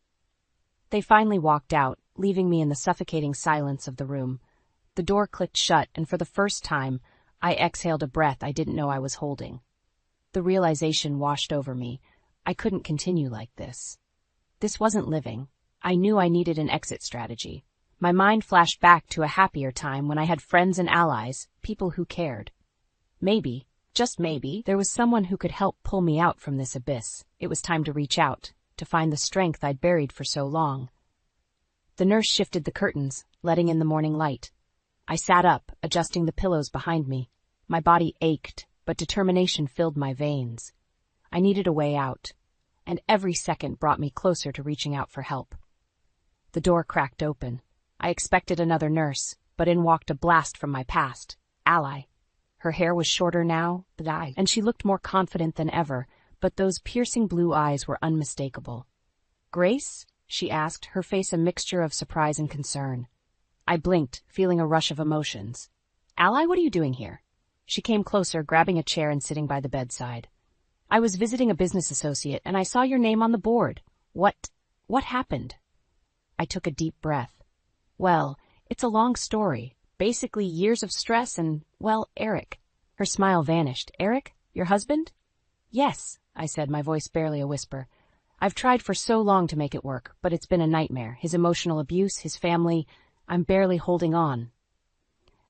They finally walked out, leaving me in the suffocating silence of the room. The door clicked shut, and for the first time, I exhaled a breath I didn't know I was holding. The realization washed over me. I couldn't continue like this. This wasn't living. I knew I needed an exit strategy. My mind flashed back to a happier time when I had friends and allies, people who cared. Maybe, just maybe, there was someone who could help pull me out from this abyss. It was time to reach out, to find the strength I'd buried for so long. The nurse shifted the curtains, letting in the morning light. I sat up, adjusting the pillows behind me. My body ached, but determination filled my veins. I needed a way out, and every second brought me closer to reaching out for help. The door cracked open. I expected another nurse, but in walked a blast from my past, ally. Her hair was shorter now, and she looked more confident than ever, but those piercing blue eyes were unmistakable. Grace? She asked, her face a mixture of surprise and concern. I blinked, feeling a rush of emotions. Ally, what are you doing here? She came closer, grabbing a chair and sitting by the bedside. I was visiting a business associate, and I saw your name on the board. What happened? I took a deep breath. Well, it's a long story. Basically years of stress and, well, Eric. Her smile vanished. Eric? Your husband? Yes, I said, my voice barely a whisper. I've tried for so long to make it work, but it's been a nightmare. His emotional abuse, his family, I'm barely holding on.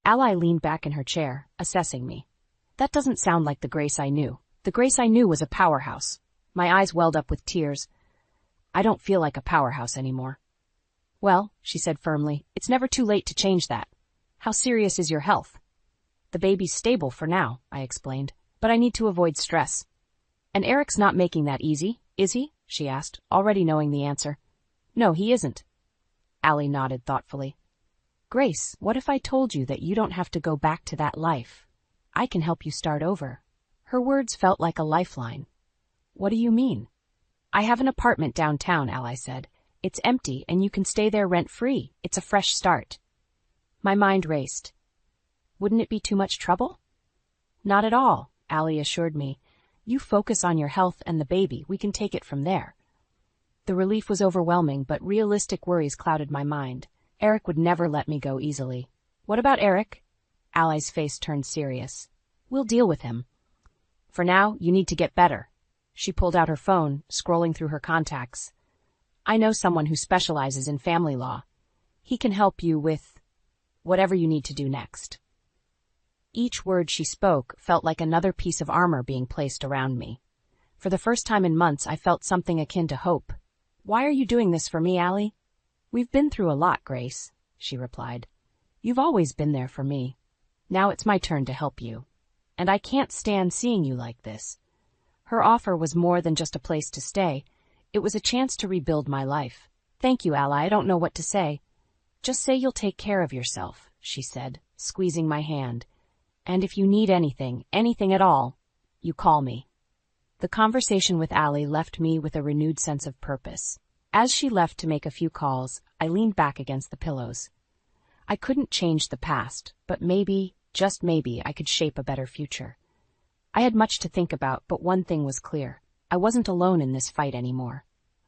Ally leaned back in her chair, assessing me. That doesn't sound like the Grace I knew. The Grace I knew was a powerhouse. My eyes welled up with tears. I don't feel like a powerhouse anymore. Well, she said firmly, it's never too late to change that. How serious is your health? The baby's stable for now, I explained, but I need to avoid stress. And Eric's not making that easy, is he? She asked, already knowing the answer. No, he isn't. Allie nodded thoughtfully. Grace, what if I told you that you don't have to go back to that life? I can help you start over. Her words felt like a lifeline. What do you mean? I have an apartment downtown, Ally said. It's empty and you can stay there rent-free. It's a fresh start. My mind raced. Wouldn't it be too much trouble? Not at all, Allie assured me. You focus on your health and the baby. We can take it from there. The relief was overwhelming, but realistic worries clouded my mind. Eric would never let me go easily. What about Eric? Allie's face turned serious. We'll deal with him. For now, you need to get better. She pulled out her phone, scrolling through her contacts. I know someone who specializes in family law. He can help you with whatever you need to do next. Each word she spoke felt like another piece of armor being placed around me. For the first time in months, I felt something akin to hope. Why are you doing this for me, Allie? We've been through a lot, Grace, she replied. You've always been there for me. Now it's my turn to help you. And I can't stand seeing you like this. Her offer was more than just a place to stay. It was a chance to rebuild my life. Thank you, Ally. I don't know what to say. Just say you'll take care of yourself. she said, squeezing my hand. "And if you need anything at all, you call me." The conversation with Allie left me with a renewed sense of purpose. As she left to make a few calls, I leaned back against the pillows. I couldn't change the past, but maybe, just maybe, I could shape a better future. I had much to think about, but one thing was clear. I wasn't alone in this fight anymore.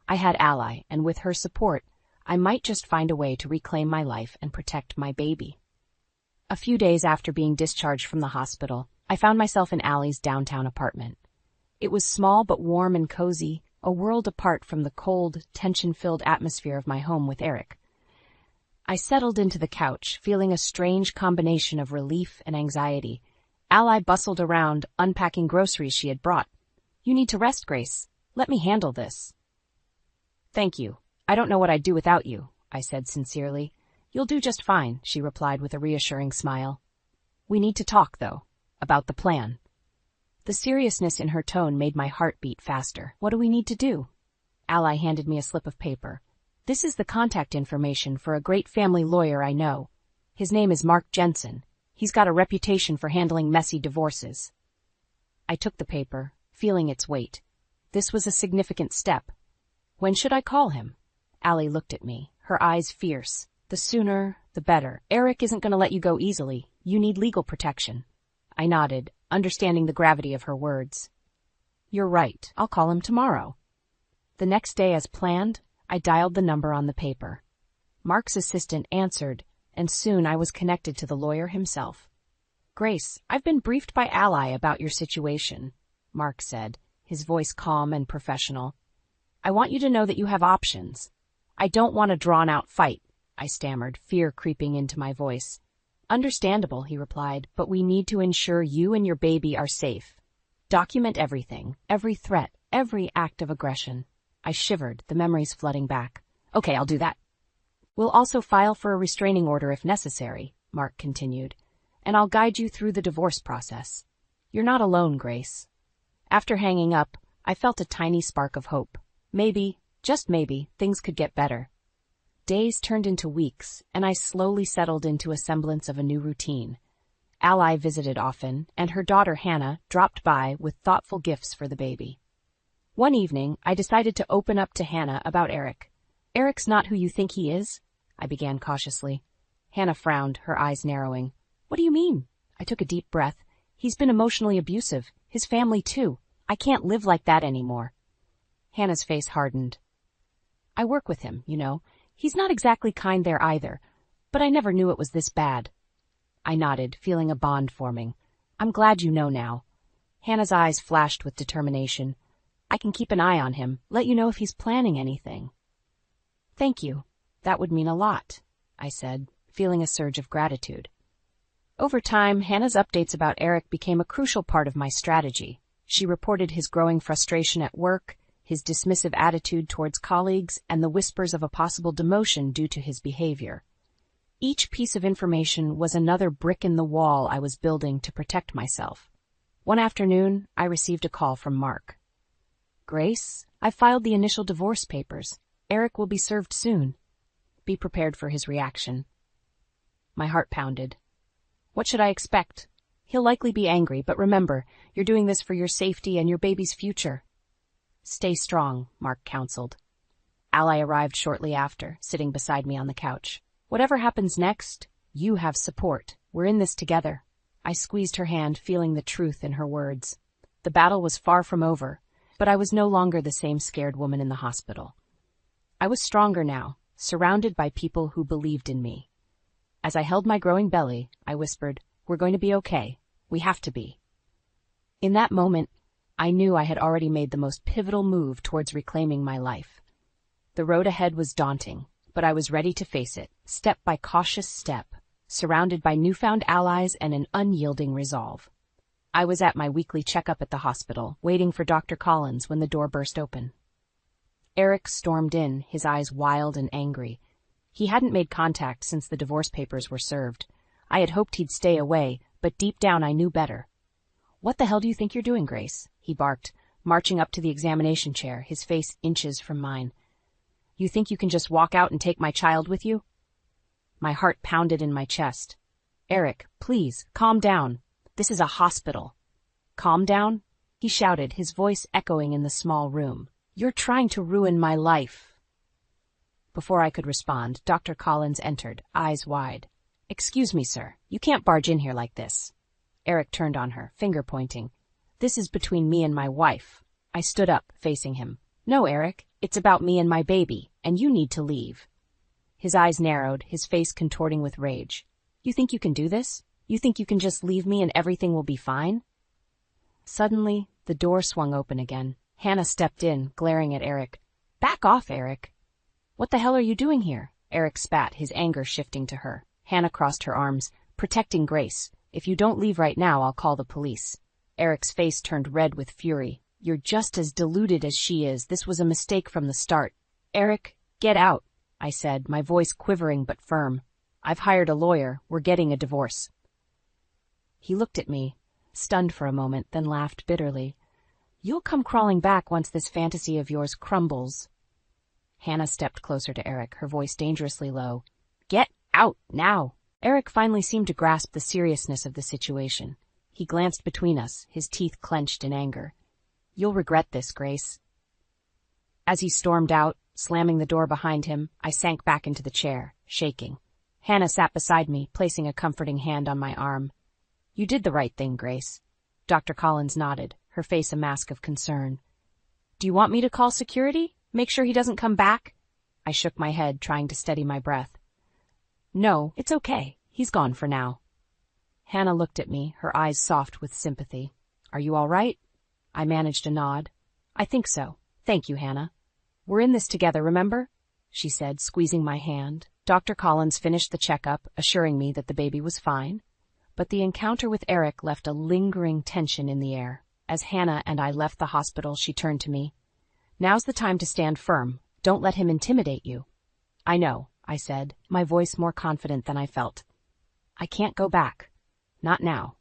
I had Ally, and with her support, I might just find a way to reclaim my life and protect my baby. A few days after being discharged from the hospital, I found myself in Allie's downtown apartment. It was small but warm and cozy, a world apart from the cold, tension-filled atmosphere of my home with Eric. I settled into the couch, feeling a strange combination of relief and anxiety. Ally bustled around, unpacking groceries she had brought. "You need to rest, Grace. Let me handle this." "Thank you. I don't know what I'd do without you," I said sincerely. "You'll do just fine," she replied with a reassuring smile. "We need to talk, though, about the plan." The seriousness in her tone made my heart beat faster. "What do we need to do?" Ally handed me a slip of paper. "This is the contact information for a great family lawyer I know. His name is Mark Jensen. He's got a reputation for handling messy divorces." I took the paper, feeling its weight. This was a significant step. "When should I call him?" Allie looked at me, her eyes fierce. "The sooner, the better. Eric isn't going to let you go easily. You need legal protection." I nodded, understanding the gravity of her words. "You're right. I'll call him tomorrow." The next day, as planned, I dialed the number on the paper. Mark's assistant answered, and soon I was connected to the lawyer himself. "Grace, I've been briefed by Ally about your situation," Mark said, his voice calm and professional. "I want you to know that you have options." "I don't want a drawn-out fight," I stammered, fear creeping into my voice. "Understandable," he replied, "but we need to ensure you and your baby are safe. Document everything, every threat, every act of aggression." I shivered, the memories flooding back. "Okay, I'll do that." "We'll also file for a restraining order if necessary," Mark continued, "and I'll guide you through the divorce process. You're not alone, Grace." After hanging up, I felt a tiny spark of hope. Maybe, just maybe, things could get better. Days turned into weeks, and I slowly settled into a semblance of a new routine. Ally visited often, and her daughter Hannah dropped by with thoughtful gifts for the baby. One evening, I decided to open up to Hannah about Eric. "Eric's not who you think he is?" I began cautiously. Hannah frowned, her eyes narrowing. "What do you mean?" I took a deep breath. "He's been emotionally abusive. His family, too. I can't live like that anymore." Hannah's face hardened. "I work with him, you know. He's not exactly kind there either, but I never knew it was this bad." I nodded, feeling a bond forming. "I'm glad you know now." Hannah's eyes flashed with determination. "I can keep an eye on him, let you know if he's planning anything." "Thank you. That would mean a lot," I said, feeling a surge of gratitude. Over time, Hannah's updates about Eric became a crucial part of my strategy. She reported his growing frustration at work, his dismissive attitude towards colleagues, and the whispers of a possible demotion due to his behavior. Each piece of information was another brick in the wall I was building to protect myself. One afternoon, I received a call from Mark. "Grace, I filed the initial divorce papers. Eric will be served soon. Be prepared for his reaction." My heart pounded. What should I expect? He'll likely be angry, but remember, you're doing this for your safety and your baby's future. "Stay strong," Mark counseled. Ally arrived shortly after, sitting beside me on the couch. "Whatever happens next, you have support. We're in this together." I squeezed her hand, feeling the truth in her words. The battle was far from over, but I was no longer the same scared woman in the hospital. I was stronger now, surrounded by people who believed in me. As I held my growing belly, I whispered, "We're going to be okay. We have to be." In that moment, I knew I had already made the most pivotal move towards reclaiming my life. The road ahead was daunting, but I was ready to face it, step by cautious step, surrounded by newfound allies and an unyielding resolve. I was at my weekly checkup at the hospital, waiting for Dr. Collins when the door burst open. Eric stormed in, his eyes wild and angry. He hadn't made contact since the divorce papers were served. I had hoped he'd stay away, but deep down I knew better. "What the hell do you think you're doing, Grace?" he barked, marching up to the examination chair, his face inches from mine. "You think you can just walk out and take my child with you?" My heart pounded in my chest. Eric, please, calm down. This is a hospital. Calm down? He shouted, his voice echoing in the small room. You're trying to ruin my life. Before I could respond, Dr. Collins entered, eyes wide. Excuse me, sir. You can't barge in here like this. Eric turned on her, finger pointing. This is between me and my wife. I stood up, facing him. No, Eric, it's about me and my baby, and you need to leave. His eyes narrowed, his face contorting with rage. You think you can do this? You think you can just leave me and everything will be fine? Suddenly, the door swung open again. Hannah stepped in, glaring at Eric. Back off, Eric. What the hell are you doing here? Eric spat, his anger shifting to her. Hannah crossed her arms, protecting Grace. If you don't leave right now, I'll call the police. Eric's face turned red with fury. You're just as deluded as she is. This was a mistake from the start. Eric, get out, I said, my voice quivering but firm. I've hired a lawyer. We're getting a divorce. He looked at me, stunned for a moment, then laughed bitterly. You'll come crawling back once this fantasy of yours crumbles. Hannah stepped closer to Eric, her voice dangerously low. Get out, now! Eric finally seemed to grasp the seriousness of the situation. He glanced between us, his teeth clenched in anger. You'll regret this, Grace. As he stormed out, slamming the door behind him, I sank back into the chair, shaking. Hannah sat beside me, placing a comforting hand on my arm. You did the right thing, Grace. Dr. Collins nodded, her face a mask of concern. Do you want me to call security? Make sure he doesn't come back? I shook my head, trying to steady my breath. No, it's okay. He's gone for now. Hannah looked at me, her eyes soft with sympathy. Are you all right? I managed a nod. I think so. Thank you, Hannah. We're in this together, remember? She said, squeezing my hand. Dr. Collins finished the checkup, assuring me that the baby was fine. But the encounter with Eric left a lingering tension in the air. As Hannah and I left the hospital, she turned to me. Now's the time to stand firm. Don't let him intimidate you. I know, I said, my voice more confident than I felt. I can't go back. Not now.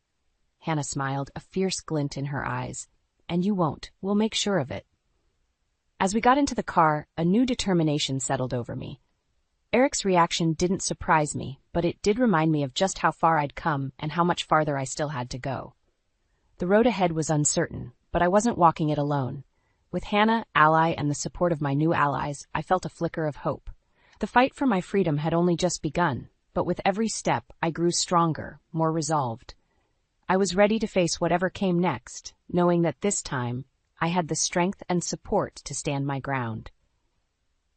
Hannah smiled, a fierce glint in her eyes. And you won't. We'll make sure of it. As we got into the car, a new determination settled over me. Eric's reaction didn't surprise me, but it did remind me of just how far I'd come and how much farther I still had to go. The road ahead was uncertain, but I wasn't walking it alone. With Hannah, Ally, and the support of my new allies, I felt a flicker of hope. The fight for my freedom had only just begun, but with every step, I grew stronger, more resolved. I was ready to face whatever came next, knowing that this time, I had the strength and support to stand my ground.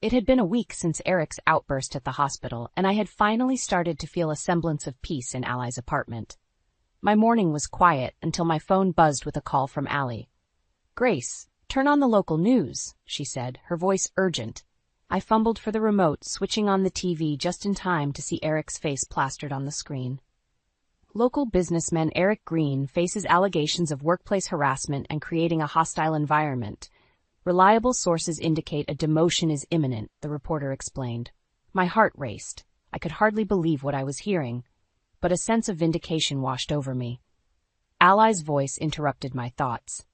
It had been a week since Eric's outburst at the hospital, and I had finally started to feel a semblance of peace in Ally's apartment. My morning was quiet until my phone buzzed with a call from Allie. Grace, turn on the local news, she said, her voice urgent. I fumbled for the remote, switching on the TV just in time to see Eric's face plastered on the screen. Local businessman Eric Green faces allegations of workplace harassment and creating a hostile environment. Reliable sources indicate a demotion is imminent, the reporter explained. My heart raced. I could hardly believe what I was hearing, but a sense of vindication washed over me. Ally's voice interrupted my thoughts.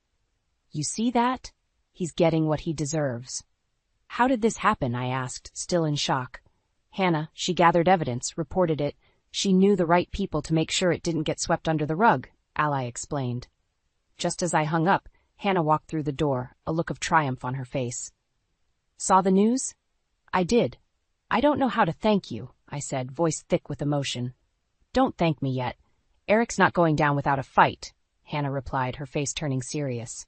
You see that? He's getting what he deserves. How did this happen? I asked, still in shock. Hannah, she gathered evidence, reported it. She knew the right people to make sure it didn't get swept under the rug, Ally explained. Just as I hung up, Hannah walked through the door, a look of triumph on her face. Saw the news? I did. I don't know how to thank you, I said, voice thick with emotion. Don't thank me yet. Eric's not going down without a fight, Hannah replied, her face turning serious.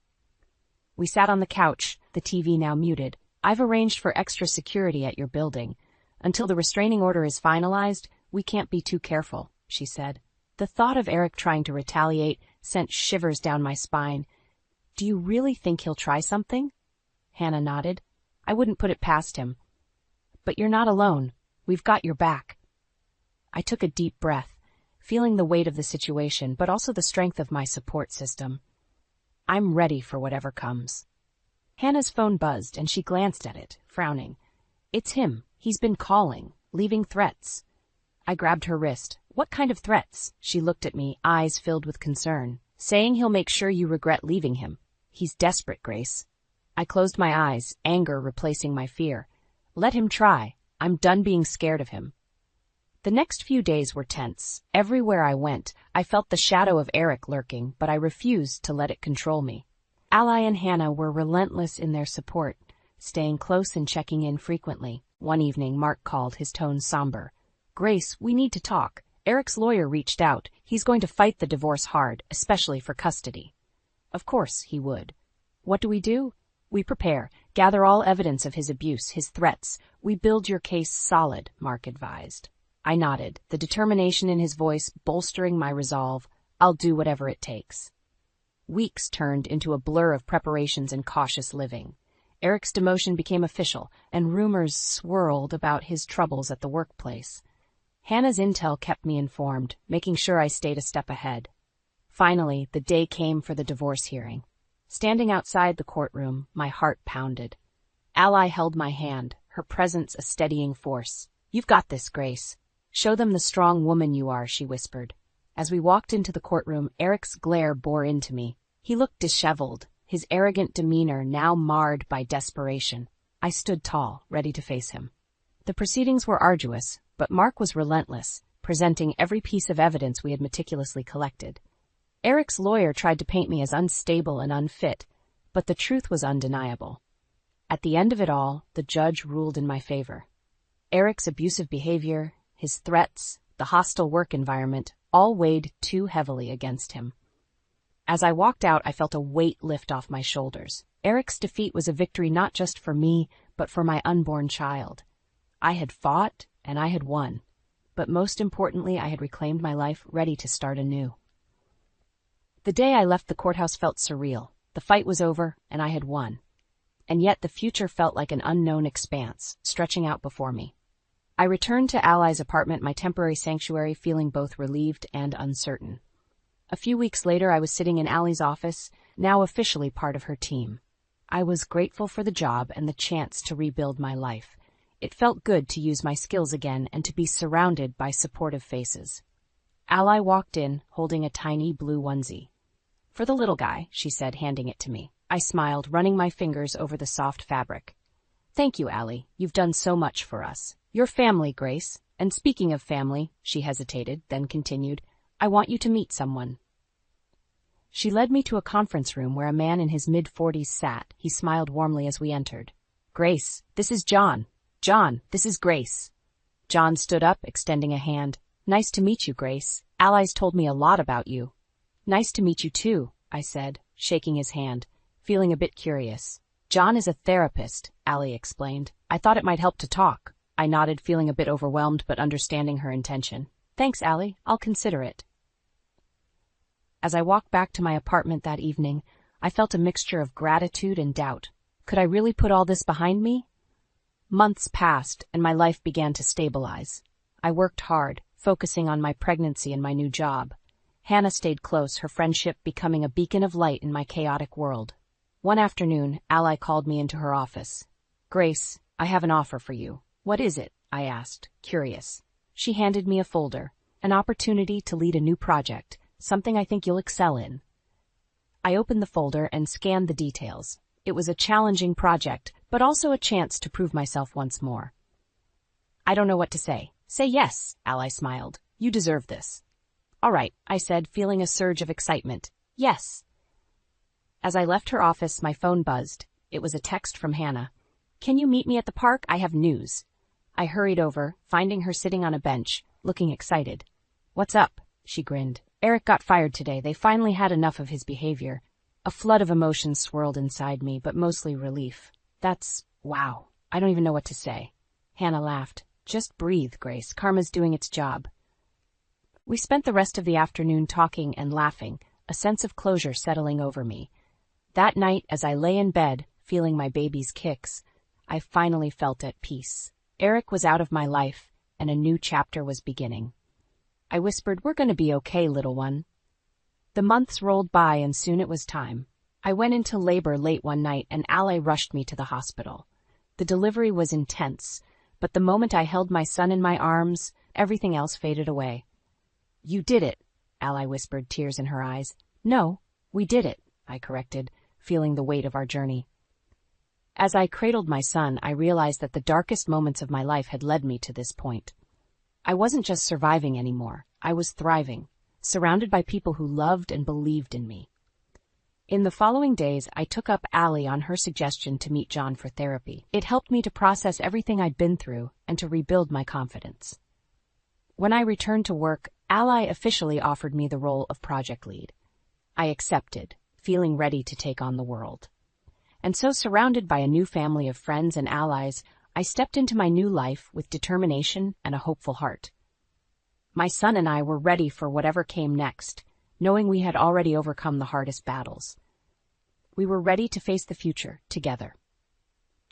We sat on the couch, the TV now muted. I've arranged for extra security at your building. Until the restraining order is finalized, we can't be too careful, she said. The thought of Eric trying to retaliate sent shivers down my spine. Do you really think he'll try something? Hannah nodded. I wouldn't put it past him. But you're not alone. We've got your back. I took a deep breath, feeling the weight of the situation, but also the strength of my support system. I'm ready for whatever comes. Hannah's phone buzzed, and she glanced at it, frowning. It's him. He's been calling, leaving threats. I grabbed her wrist. What kind of threats? She looked at me, eyes filled with concern. Saying he'll make sure you regret leaving him. He's desperate, Grace. I closed my eyes, anger replacing my fear. Let him try. I'm done being scared of him. The next few days were tense. Everywhere I went, I felt the shadow of Eric lurking, but I refused to let it control me. Ally and Hannah were relentless in their support, staying close and checking in frequently. One evening, Mark called, his tone somber. "Grace, we need to talk. Eric's lawyer reached out. He's going to fight the divorce hard, especially for custody." Of course he would. What do? We prepare, gather all evidence of his abuse, his threats. We build your case solid, Mark advised. I nodded, the determination in his voice bolstering my resolve. I'll do whatever it takes. Weeks turned into a blur of preparations and cautious living. Eric's demotion became official, and rumors swirled about his troubles at the workplace. Hannah's intel kept me informed, making sure I stayed a step ahead. Finally, the day came for the divorce hearing. Standing outside the courtroom, my heart pounded. Ally held my hand, her presence a steadying force. "You've got this, Grace. Show them the strong woman you are," she whispered. As we walked into the courtroom, Eric's glare bore into me. He looked disheveled, his arrogant demeanor now marred by desperation. I stood tall, ready to face him. The proceedings were arduous, but Mark was relentless, presenting every piece of evidence we had meticulously collected. Eric's lawyer tried to paint me as unstable and unfit, but the truth was undeniable. At the end of it all, the judge ruled in my favor. Eric's abusive behavior, his threats, the hostile work environment, all weighed too heavily against him. As I walked out, I felt a weight lift off my shoulders. Eric's defeat was a victory not just for me, but for my unborn child. I had fought, and I had won. But most importantly, I had reclaimed my life, ready to start anew. The day I left the courthouse felt surreal. The fight was over, and I had won. And yet the future felt like an unknown expanse, stretching out before me. I returned to Ally's apartment, my temporary sanctuary, feeling both relieved and uncertain. A few weeks later, I was sitting in Ally's office, now officially part of her team. I was grateful for the job and the chance to rebuild my life. It felt good to use my skills again and to be surrounded by supportive faces. Ally walked in, holding a tiny blue onesie. "For the little guy," she said, handing it to me. I smiled, running my fingers over the soft fabric. "Thank you, Ally. You've done so much for us. Your family, Grace. And speaking of family," she hesitated, then continued, "I want you to meet someone." She led me to a conference room where a man in his mid-40s sat. He smiled warmly as we entered. "Grace, this is John. John, this is Grace." John stood up, extending a hand. "Nice to meet you, Grace. Ally's told me a lot about you." "Nice to meet you too," I said, shaking his hand, feeling a bit curious. "John is a therapist," Ally explained. "I thought it might help to talk." I nodded, feeling a bit overwhelmed but understanding her intention. "Thanks, Ally. I'll consider it." As I walked back to my apartment that evening, I felt a mixture of gratitude and doubt. Could I really put all this behind me? Months passed, and my life began to stabilize. I worked hard, focusing on my pregnancy and my new job. Hannah stayed close, her friendship becoming a beacon of light in my chaotic world. One afternoon, Ally called me into her office. "Grace, I have an offer for you." "What is it?" I asked, curious. She handed me a folder, an opportunity to lead a new project, something I think you'll excel in. I opened the folder and scanned the details. It was a challenging project, but also a chance to prove myself once more. "I don't know what to say." "Say yes," Ally smiled. "You deserve this." "All right," I said, feeling a surge of excitement. "Yes." As I left her office, my phone buzzed. It was a text from Hannah. "Can you meet me at the park? I have news." I hurried over, finding her sitting on a bench, looking excited. "What's up?" She grinned. "Eric got fired today. They finally had enough of his behavior." A flood of emotions swirled inside me, but mostly relief. Wow. I don't even know what to say. Hannah laughed. "Just breathe, Grace. Karma's doing its job." We spent the rest of the afternoon talking and laughing, a sense of closure settling over me. That night, as I lay in bed, feeling my baby's kicks, I finally felt at peace. Eric was out of my life, and a new chapter was beginning. I whispered, "We're going to be okay, little one." The months rolled by, and soon it was time. I went into labor late one night, and Ally rushed me to the hospital. The delivery was intense, but the moment I held my son in my arms, everything else faded away. "You did it," Ally whispered, tears in her eyes. "No, we did it," I corrected, feeling the weight of our journey. As I cradled my son, I realized that the darkest moments of my life had led me to this point. I wasn't just surviving anymore, I was thriving, surrounded by people who loved and believed in me. In the following days, I took up Allie on her suggestion to meet John for therapy. It helped me to process everything I'd been through and to rebuild my confidence. When I returned to work, Ally officially offered me the role of project lead. I accepted, feeling ready to take on the world. And so, surrounded by a new family of friends and allies, I stepped into my new life with determination and a hopeful heart. My son and I were ready for whatever came next, knowing we had already overcome the hardest battles. We were ready to face the future together.